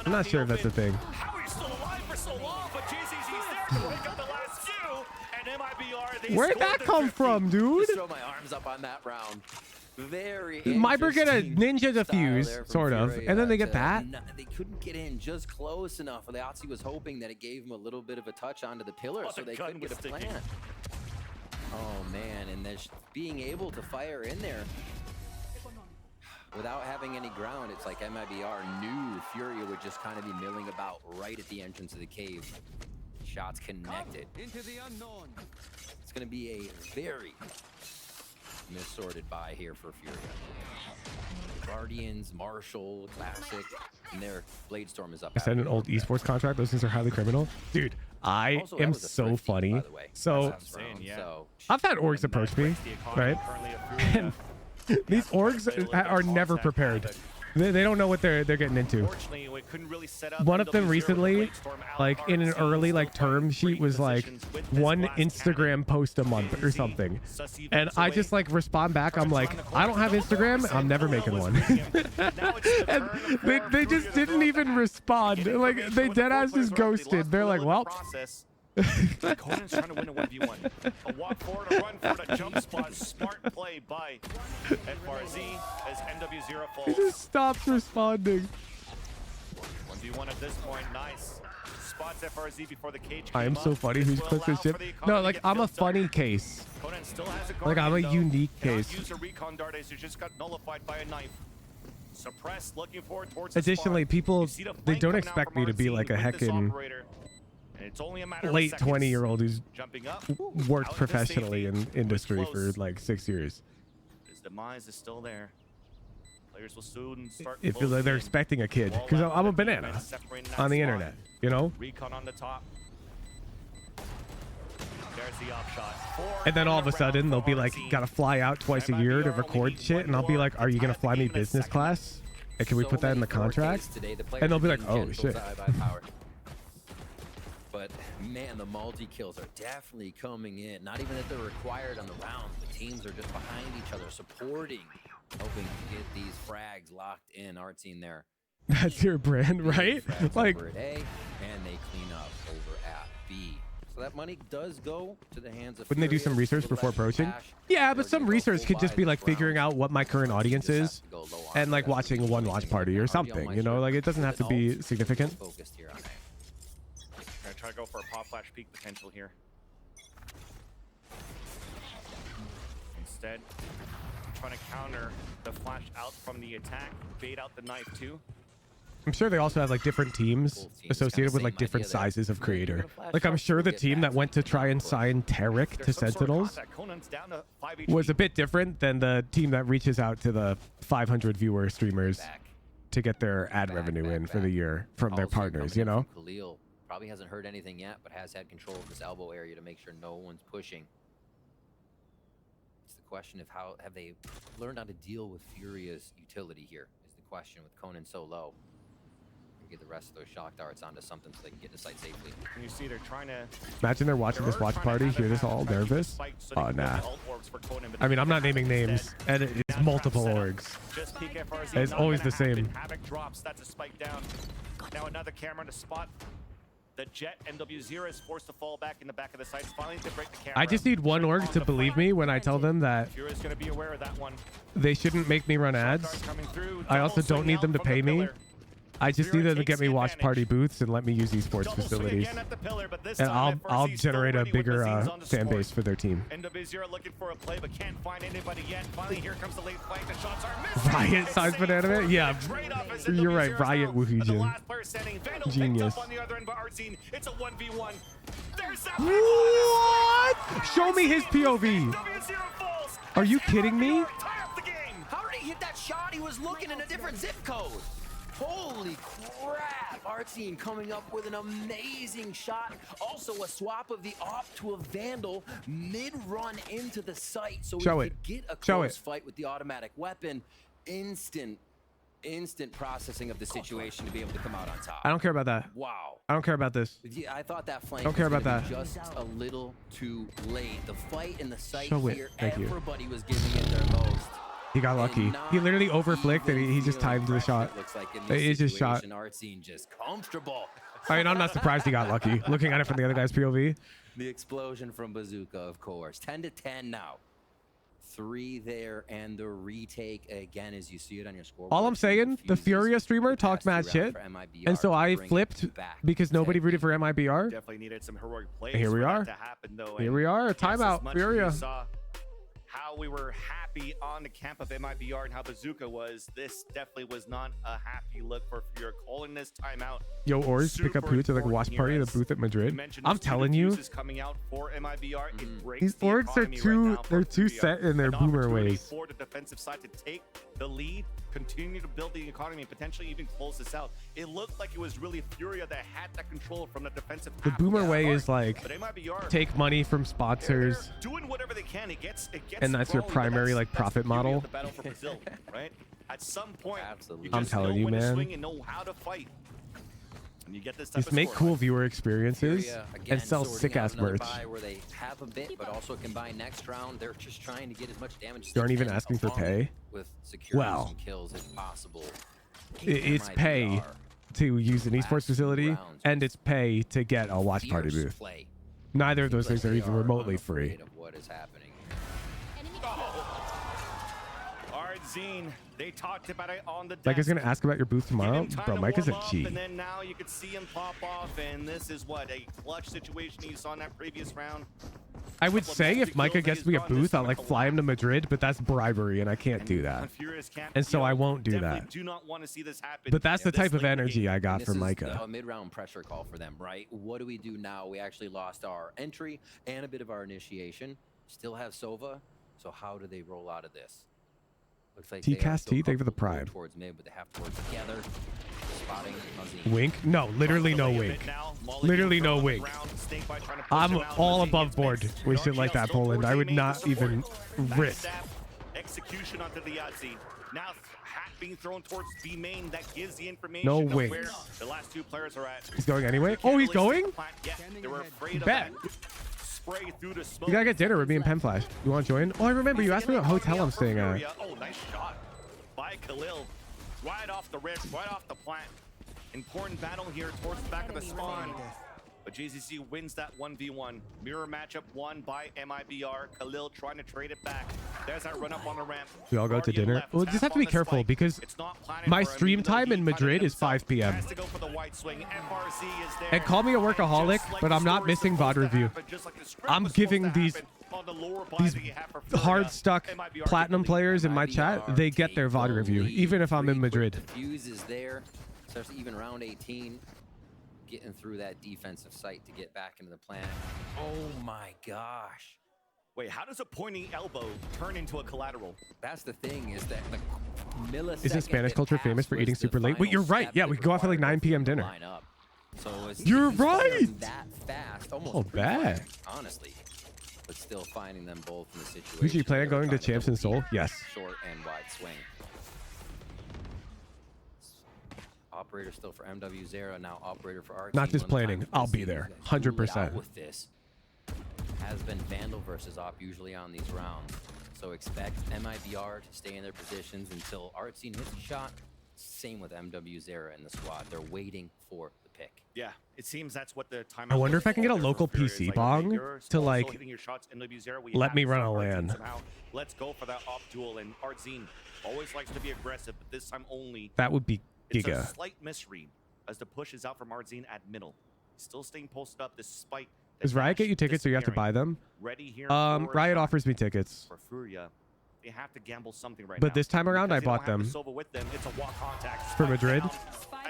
I'm not sure if that's a thing. Where'd that come from, dude? Throw my arms up on that round. Very MIBR get a ninja defuse, sort of, and then they get that. They couldn't get in just close enough. Leazzi was hoping that it gave him a little bit of a touch onto the pillar, so they couldn't get a plant. Oh man, and then being able to fire in there without having any ground, it's like MIBR knew Furia would just kind of be milling about right at the entrance of the cave. Shots connected. Into the unknown. It's going to be a very missorted buy here for Furia. Guardians, Marshall, Classic, and their Bladestorm is up. I signed an old esports contract. Those things are highly criminal. Dude, I Also, that am was a so thrifty, funny. by the way. So Last round, yeah. so I've had orgs approach me, right? And these orgs are never prepared. They don't know what they're getting into. Fortunately, we couldn't really set up One of them MW0 recently, with Bladestorm out like in an RC, early still like term sheet targeting was great like positions with this one blast Instagram cannon. post a month or Easy, something. sus events And I away. just like respond back. I'm like, I don't have Instagram. I'm never making one. And they just didn't even respond. Like they dead ass just ghosted. They're like, well. Conan's trying to win a 1v1. A walk forward, a run forward, a jump spot. Smart play by FRZ as MW0 He falls. just stops responding. 1v1 at this point. Nice. Spots FRZ before the cage I am came so up. funny. This Who's will clicked this allow shit? for the No, economy like to get I'm a built up. funny case. Conan still has a Like I'm a guardian, though. unique Cannot case. use a recon dart as he just got nullified by a knife. Suppressed, looking forward towards the Additionally, spawn. people You see the they flank don't coming out expect from me to be RC like a with this heckin' operator. And it's only a matter of late seconds. 20-year-old who's Jumping up, worked out to professionally safety. in industry Was for close. like 6 years. His demise is still there. Players will soon start It feels like they're closing in. expecting a kid Wall because out I'm a on the banana defense, separating that on the spot. internet, you know. Recon on the top. There's the op shot. And then all of a sudden they'll be like, gotta fly out twice a year to record shit, and I'll be like, are you gonna fly me business class? And can we put that in the contract? And they'll be like, oh shit. But man, the multi kills are definitely coming in. Not even that they're required on the round. The teams are just behind each other, supporting, hoping to get these frags locked in. Artsy there. That's your brand, right? Frags Like, over at A, and they clean up over at B. So that money does go to the hands of. wouldn't they do some Furious, research a little before extra approaching? cash. Yeah, They're but some gonna go research full could just buy be this like figuring round. out what my current audience Just have is to go low on and like that. watching a one watch party or something, you know? Like it doesn't have to be significant. Focused here on A. Gonna try to go for a pop flash peak potential here. Instead, trying to counter the flash out from the attack, bait out the knife too. I'm sure they also have like different teams associated with like different sizes of creator. Like I'm sure the team that went to try and sign Tarek to Sentinels was a bit different than the team that reaches out to the 500 viewer streamers to get their ad revenue in for the year from their partners, you know? Khalil probably hasn't heard anything yet, but has had control of this elbow area to make sure no one's pushing. It's the question of how have they learned how to deal with Furia's utility here is the question with Conan so low. Get the rest of those shock darts onto something so they can get to site safely. And you see they're trying to. Imagine they're watching this watch party, hear this all nervous. Oh, nah. I mean, I'm not naming names, and it's multiple orgs. Just peek FRZ, It's not always gonna the same. happen. Havoc drops, that's a spike down. Now another camera to spot. The Jet MW0 is forced to fall back in the back of the sights. Finally to break the camera. I just need one org to believe me when I tell them that Furia's gonna be aware of that one. they shouldn't make me run ads. Coming through. I also don't need them to pay me. I just need them to get me takes watch party booths and let me use these sports facilities. And I'll generate a bigger fan base for their team. MW0 looking for a play, but can't find anybody yet. Finally, here comes the late flank. The shots are missing. Riot size banana? Yeah, you're right. Riot Woohoo Genius. On the other end, but Artsy, it's a 1v1. There's that. What? Show me his POV. Are you kidding me? How did he hit that shot? He was looking in a different zip code. Holy crap! Artsy coming up with an amazing shot. Also a swap of the op to a Vandal mid-run into the site. So Show we it. could get a Show close it. fight with the automatic weapon. Instant processing of the situation to be able to come out on top. I don't care about that. Wow. I don't care about this. Yeah, I thought that flank Don't care was about gonna be that. just a little too late. The fight in the site Show it. here, Thank you. everybody was giving it their most. He got lucky. He literally overflicked and he just timed the shot. Looks like in It this just shot. situation, Artsy just comfortable. I mean, I'm not surprised he got lucky. Looking at it from the other guy's POV. The explosion from Bazooka, of course. 10-10 now. 3 there, and the retake again as you see it on your scoreboard. All I'm saying, the Furia streamer talked mad shit, and so I flipped because nobody rooted for MIBR. Definitely needed some heroic plays. Here we for that are. to happen, though. Here And we are. yes, as Timeout. much as you Furia. saw how we were happy on the camp of MIBR and how Bazooka was, this definitely was not a happy look for Furia. Calling this timeout. Yo, Ors, pick up super who to like a important watch party here, at the as booth at you Madrid. mentioned I'm those two telling you, defuses coming out for MIBR. It breaks these the orgs are economy right now for they're too Furia. set in their An boomer opportunity ways. for the defensive side to take the lead continue to build the economy, potentially even close this out. It looked like it was really Furia that had that control from the defensive The half. boomer way is like But MIBR, take money from sponsors, they're doing whatever they can. It gets and that's your growing, but primary like that's profit the beauty of model. the battle for Brazil, right? At some point, Absolutely. you I'm just telling know you, when to man. swing and know how to fight. And you get this type Just of make scoreline. cool viewer experiences Furia, and again, sell sorting sick out ass another merch. buy where they have a bit, but also can buy next round. They're just trying to get as much damage. as You aren't they even can, asking for along pay? with securing Well, some kills if possible. It's pay MIBR, to use an esports last facility, rounds and it's pay to get a watch party fierce booth. play. Neither of those Seems things are like even they remotely free. unafraid of what is happening. Ardzine, they talked about it on the Mike is desk. gonna ask about your booth tomorrow, bro. Mike is a G. And then now you could see him pop off, and this is what a clutch situation you saw in that previous round. I would say if Micah gets me a booth, I'll like fly him to Madrid, but that's bribery, and I can't do that. And so I won't do that. Do not want to see this happen. But that's the in this type of late in the energy game. I got This from is Micah. a mid-round pressure call for them, right? What do we do now? We actually lost our entry and a bit of our initiation. Still have Sova, so how do they roll out of this? Looks like they are TCast still T, thank you for the comfortable going prime. towards mid, but they have to work together. Spotting Azim. Wink? No, literally no wink. Literally no wink. I'm all above board with shit like that, Poland. I would not even risk. Execution onto the Yahtzee. Now hat being thrown towards B main, that gives the information No of wink. where the last two players are at. He's going anyway. Oh, he's going? Yeah, they were afraid of Bet. that spray through the smoke. You gotta get dinner with me and Penflash. You want to join? Oh, I remember you asked me what hotel I'm staying at. Oh, nice shot by Khalil. Right off the wrist, right off the plant. Important battle here towards the back of the spawn. But JCC wins that 1v1. Mirror matchup won by MIBR. Khalil trying to trade it back. There's that run up on the ramp. We all go to Guardian dinner. left, Well, just have to be tap on the careful spike. because It's not planted my for him, stream even though time he in planted Madrid is himself. 5 p.m. Has to go for the white swing. FRC is there. And call me a And workaholic, just like but the I'm not story's missing supposed VOD to review. happen, just like the script I'm was supposed giving to these happen on the lower buy these that you have for Furia, hard stuck MIBR platinum can players in my MIBR chat. They get their take VOD the review, lead. even if I'm in 3 quick Madrid. Defuses there, especially even round 18. Getting through that defensive site to get back into the plan. Oh my gosh. Wait, how does a pointing elbow turn into a collateral? That's the thing, is that the millisecond Isn't Spanish that culture passed famous for was eating the super late? Wait, final you're right. step Yeah, that we could go out for like required 9 p.m. both of them dinner. to line up. So it's You're he's firing right. that fast, almost Oh, pre-fired, bet. honestly. But still finding them both in the situation. Usually you plan on where they're going to trying Champs in double Seoul? team, Yes. Short and wide swing. Operator still for MW Zera, now operator for our Not team. just One time planning. for I'll this be season. there. He's gonna rule it 100%. out with this. Has been Vandal versus Op usually on these rounds. So expect MIBR to stay in their positions until Artsine hits a shot. Same with MW Zera in the squad. They're waiting for the pick. Yeah, it seems that's what the time. I wonder if I can get a local PC bong to like let me run a LAN. Let's go for that op duel, and Ardzine always likes to be aggressive, but this time only. That would be It's a giga. slight misread as the push is out from Ardzine at middle. Still staying posted up despite. the Does Riot get dash you tickets or you have to buy disappearing. them? Ready here Riot for offers me tickets. for Furia. They have to gamble something right But now. this time around, Because I they don't bought have the them Silva with them. It's a walk contact. for Spike Madrid. down.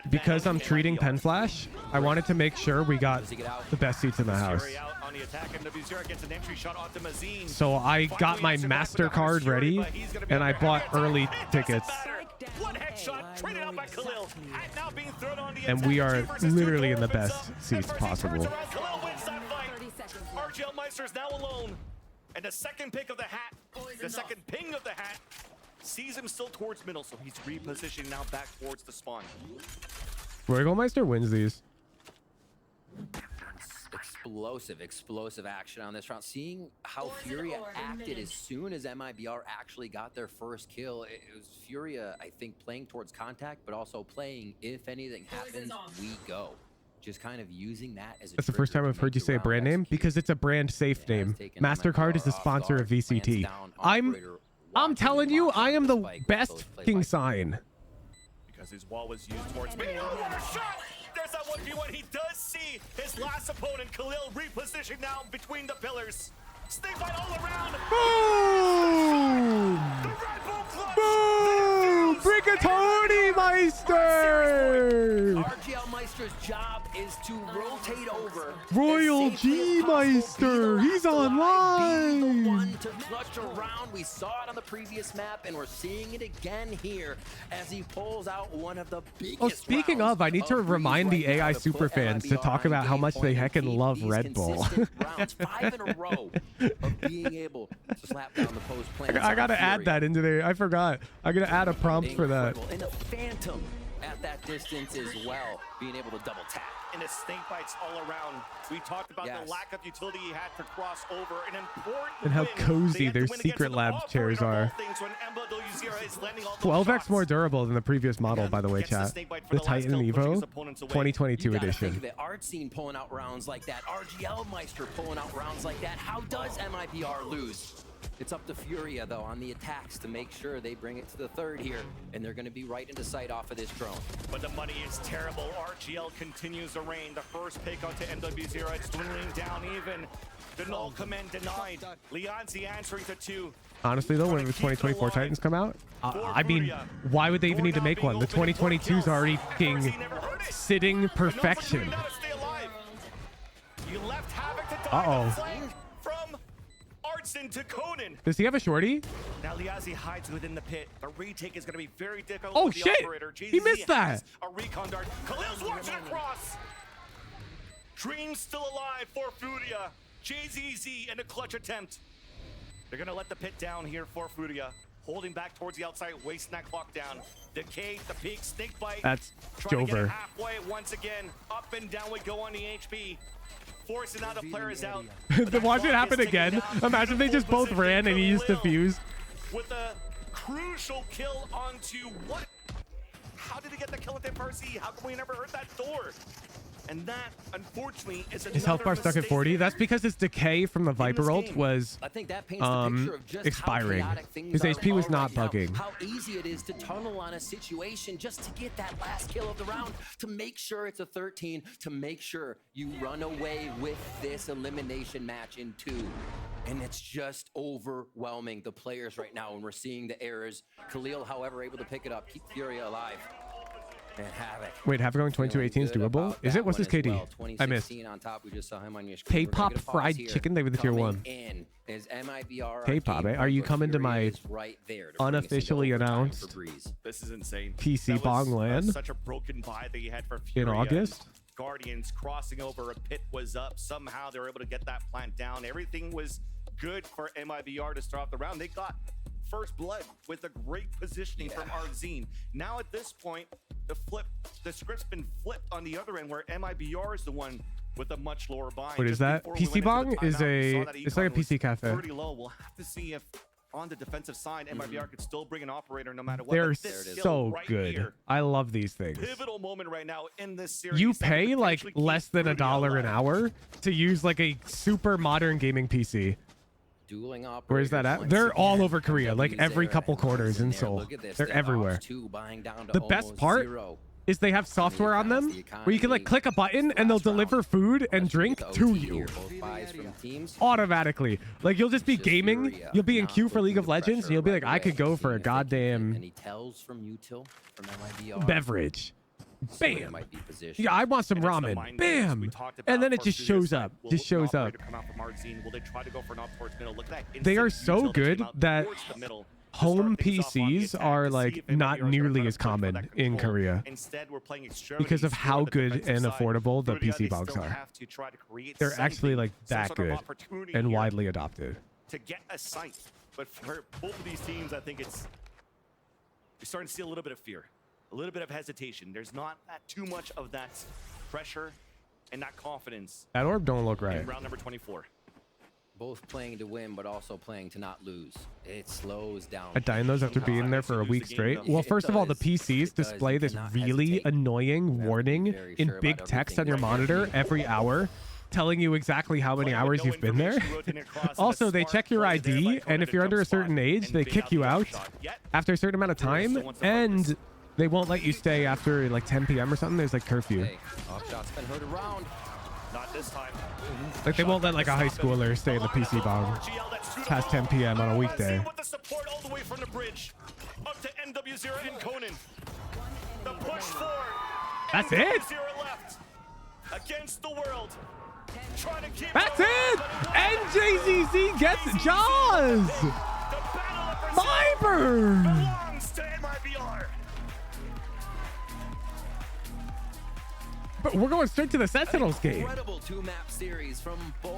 Because I'm Advantage treating MIBR. Penflash, I wanted to make sure we got the best seats in the house. Fury out on the attack. MWZero gets an entry shot onto Mazine. So I got my MasterCard ready, and I bought early tickets. One headshot traded out by Khalil. Hat now being thrown on the And attack. we are 2 versus 2 literally in the going for best sub. seats FRC possible. turns around. Khalil wins that fight. RGL Meister is now alone. And the second pick of the hat, the second ping of the hat, sees him still towards middle, so he's repositioning now back towards the spawn. Royalmeister wins these. Explosive action on this round. Seeing how Furia acted as soon as MIBR actually got their first kill, it was Furia, I think, playing towards contact, but also playing if anything happens, we go. Just kind of using that as a That's the first time trigger I've to heard make you the say a round brand name execute. because it's a brand safe name. MasterCard is the sponsor of VCT. I'm telling you, I am the best fucking sign. Because his wall was used towards me. Oh, what a shot! There's that 1v1. He does see his last opponent, Khalil, repositioned now between the pillars. Snake bite all around. Boom! The Red Bull clutch. Boom! Brigatoni Meister! RGL Meister's job is to rotate over. Royal G-Meister, he's online. One to clutch around. We saw it on the previous map, and we're seeing it again here as he pulls out one of the biggest. Oh, speaking of, I need to remind the AI superfans to talk about how much they heckin' love Red Bull. Rounds, 5 in a row of being able to slap down the post plane. I gotta add that into there. I forgot. I'm gonna add a prompt for that. And the Phantom at that distance as well, being able to double tap. And his snake bites all around. We talked about the lack of utility he had to cross over. An important And how win. cozy their secret lab chairs are. 12x more durable than the previous model, by the way, chat. The Titan Evo 2022 edition. Think of it, Art Scene pulling out rounds like that, RGL Meister pulling out rounds like that. How does MIBR lose? It's up to Furia, though, on the attacks to make sure they bring it to the third here, and they're going to be right into sight off of this drone. But the money is terrible. RGL continues to reign. The first pick onto MW0. It's dwindling down even. The null command denied. Leonzi answering to 2. Honestly, though, when the 2024 Titans come out, I mean, why would they even need to make one? The 2022's already fucking sitting perfection. You left Havoc to die Uh-oh. From Artson to Conan. Does he have a shorty? Now Liazzi hides within the pit. The retake is going to be very difficult. Oh, with the shit! Operator. He missed that! A recon dart. Khalil's watching across. Dream still alive for Furia. JZZ in a clutch attempt. They're going to let the pit down here for Furia. Holding back towards the outside, wasting that clock down. Decay, the peak, snake bite. That's trying to get it Jover. halfway once again. Up and down we go on the HP. Forcing out the players out. Watch it happen again. Imagine they just both ran and he used to fuse. With a crucial kill onto what? How did he get the kill at Percy? How come we never heard that door? And that, unfortunately, is His health bar stuck at 40. That's because his decay from the Viper ult was I think that paints the picture of just expiring. how chaotic things His are HP was not right now. bugging. How easy it is to tunnel on a situation just to get that last kill of the round, to make sure it's a 13, to make sure you run away with this elimination match in 2. And it's just overwhelming the players right now when we're seeing the errors. Khalil, however, able to pick it up, keep Furia alive. And Havoc. Wait, Havoc going 2218 is doable? Is it? What's his KD? I missed. On top, we just saw him on your screen. K-pop fried chicken. They were the tier 1. K-pop, eh? Are you coming to my unofficially announced This is insane. PC Bongland Such a broken buy that you had for in Furia. August? Guardians crossing over, a pit was up. Somehow they were able to get that plant down. Everything was good for MIBR to start off the round. They got first blood with a great positioning from Arzine. Now at this point, the script's been flipped on the other end where MIBR is the one with a much lower bind. What is that? PC Bong is it's like a PC cafe. Pretty low. We'll have to see if on the defensive side, MIBR could still bring an operator no matter what. They're But so right good. here, I love these things. pivotal moment right now in this series. You that could pay like potentially keep less than Furia $1 an alive. hour to use like a super modern gaming PC. Dueling Where's that at? They're all over Korea, like every couple quarters in Seoul. They're everywhere. The best part is they have software on them where you can like click a button and they'll deliver food and drink to you automatically. Like you'll just be gaming, you'll be in queue for League of Legends, and you'll be like, I could go for a goddamn beverage. Bam. Yeah, I want some ramen. Bam. And then it just shows up. Just shows up. They are so good that home PCs are like not nearly as common in Korea because of how good and affordable the PC box are. They're actually like that good and widely adopted. To get a sight, but for both of these teams, I think you're starting to see a little bit of fear, a little bit of hesitation. There's not too much of that pressure and that confidence. That orb don't look right. In round number 24. Both playing to win, but also playing to not lose. It slows down. I dying those after being there for a week straight. Well, first of all, the PCs display this really annoying warning in big text on your monitor every hour, telling you exactly how many hours you've been there. Also, they check your ID, and if you're under a certain age, they kick you out after a certain amount of time, and they won't let you stay after like 10 p.m. or something. There's like curfew. Shots been heard around. Not this time. Like they won't let like a high schooler stay in the PC bomb past 10 p.m. on a weekday. With the support all the way from the bridge up to MW0 and Conan. The push forward. That's it? MW0 left. against the world. Trying to keep That's it! NJZZ gets Jaws! MIBR! belongs to MIBR. But we're going straight to the Sentinels game. Incredible 2-map series from both.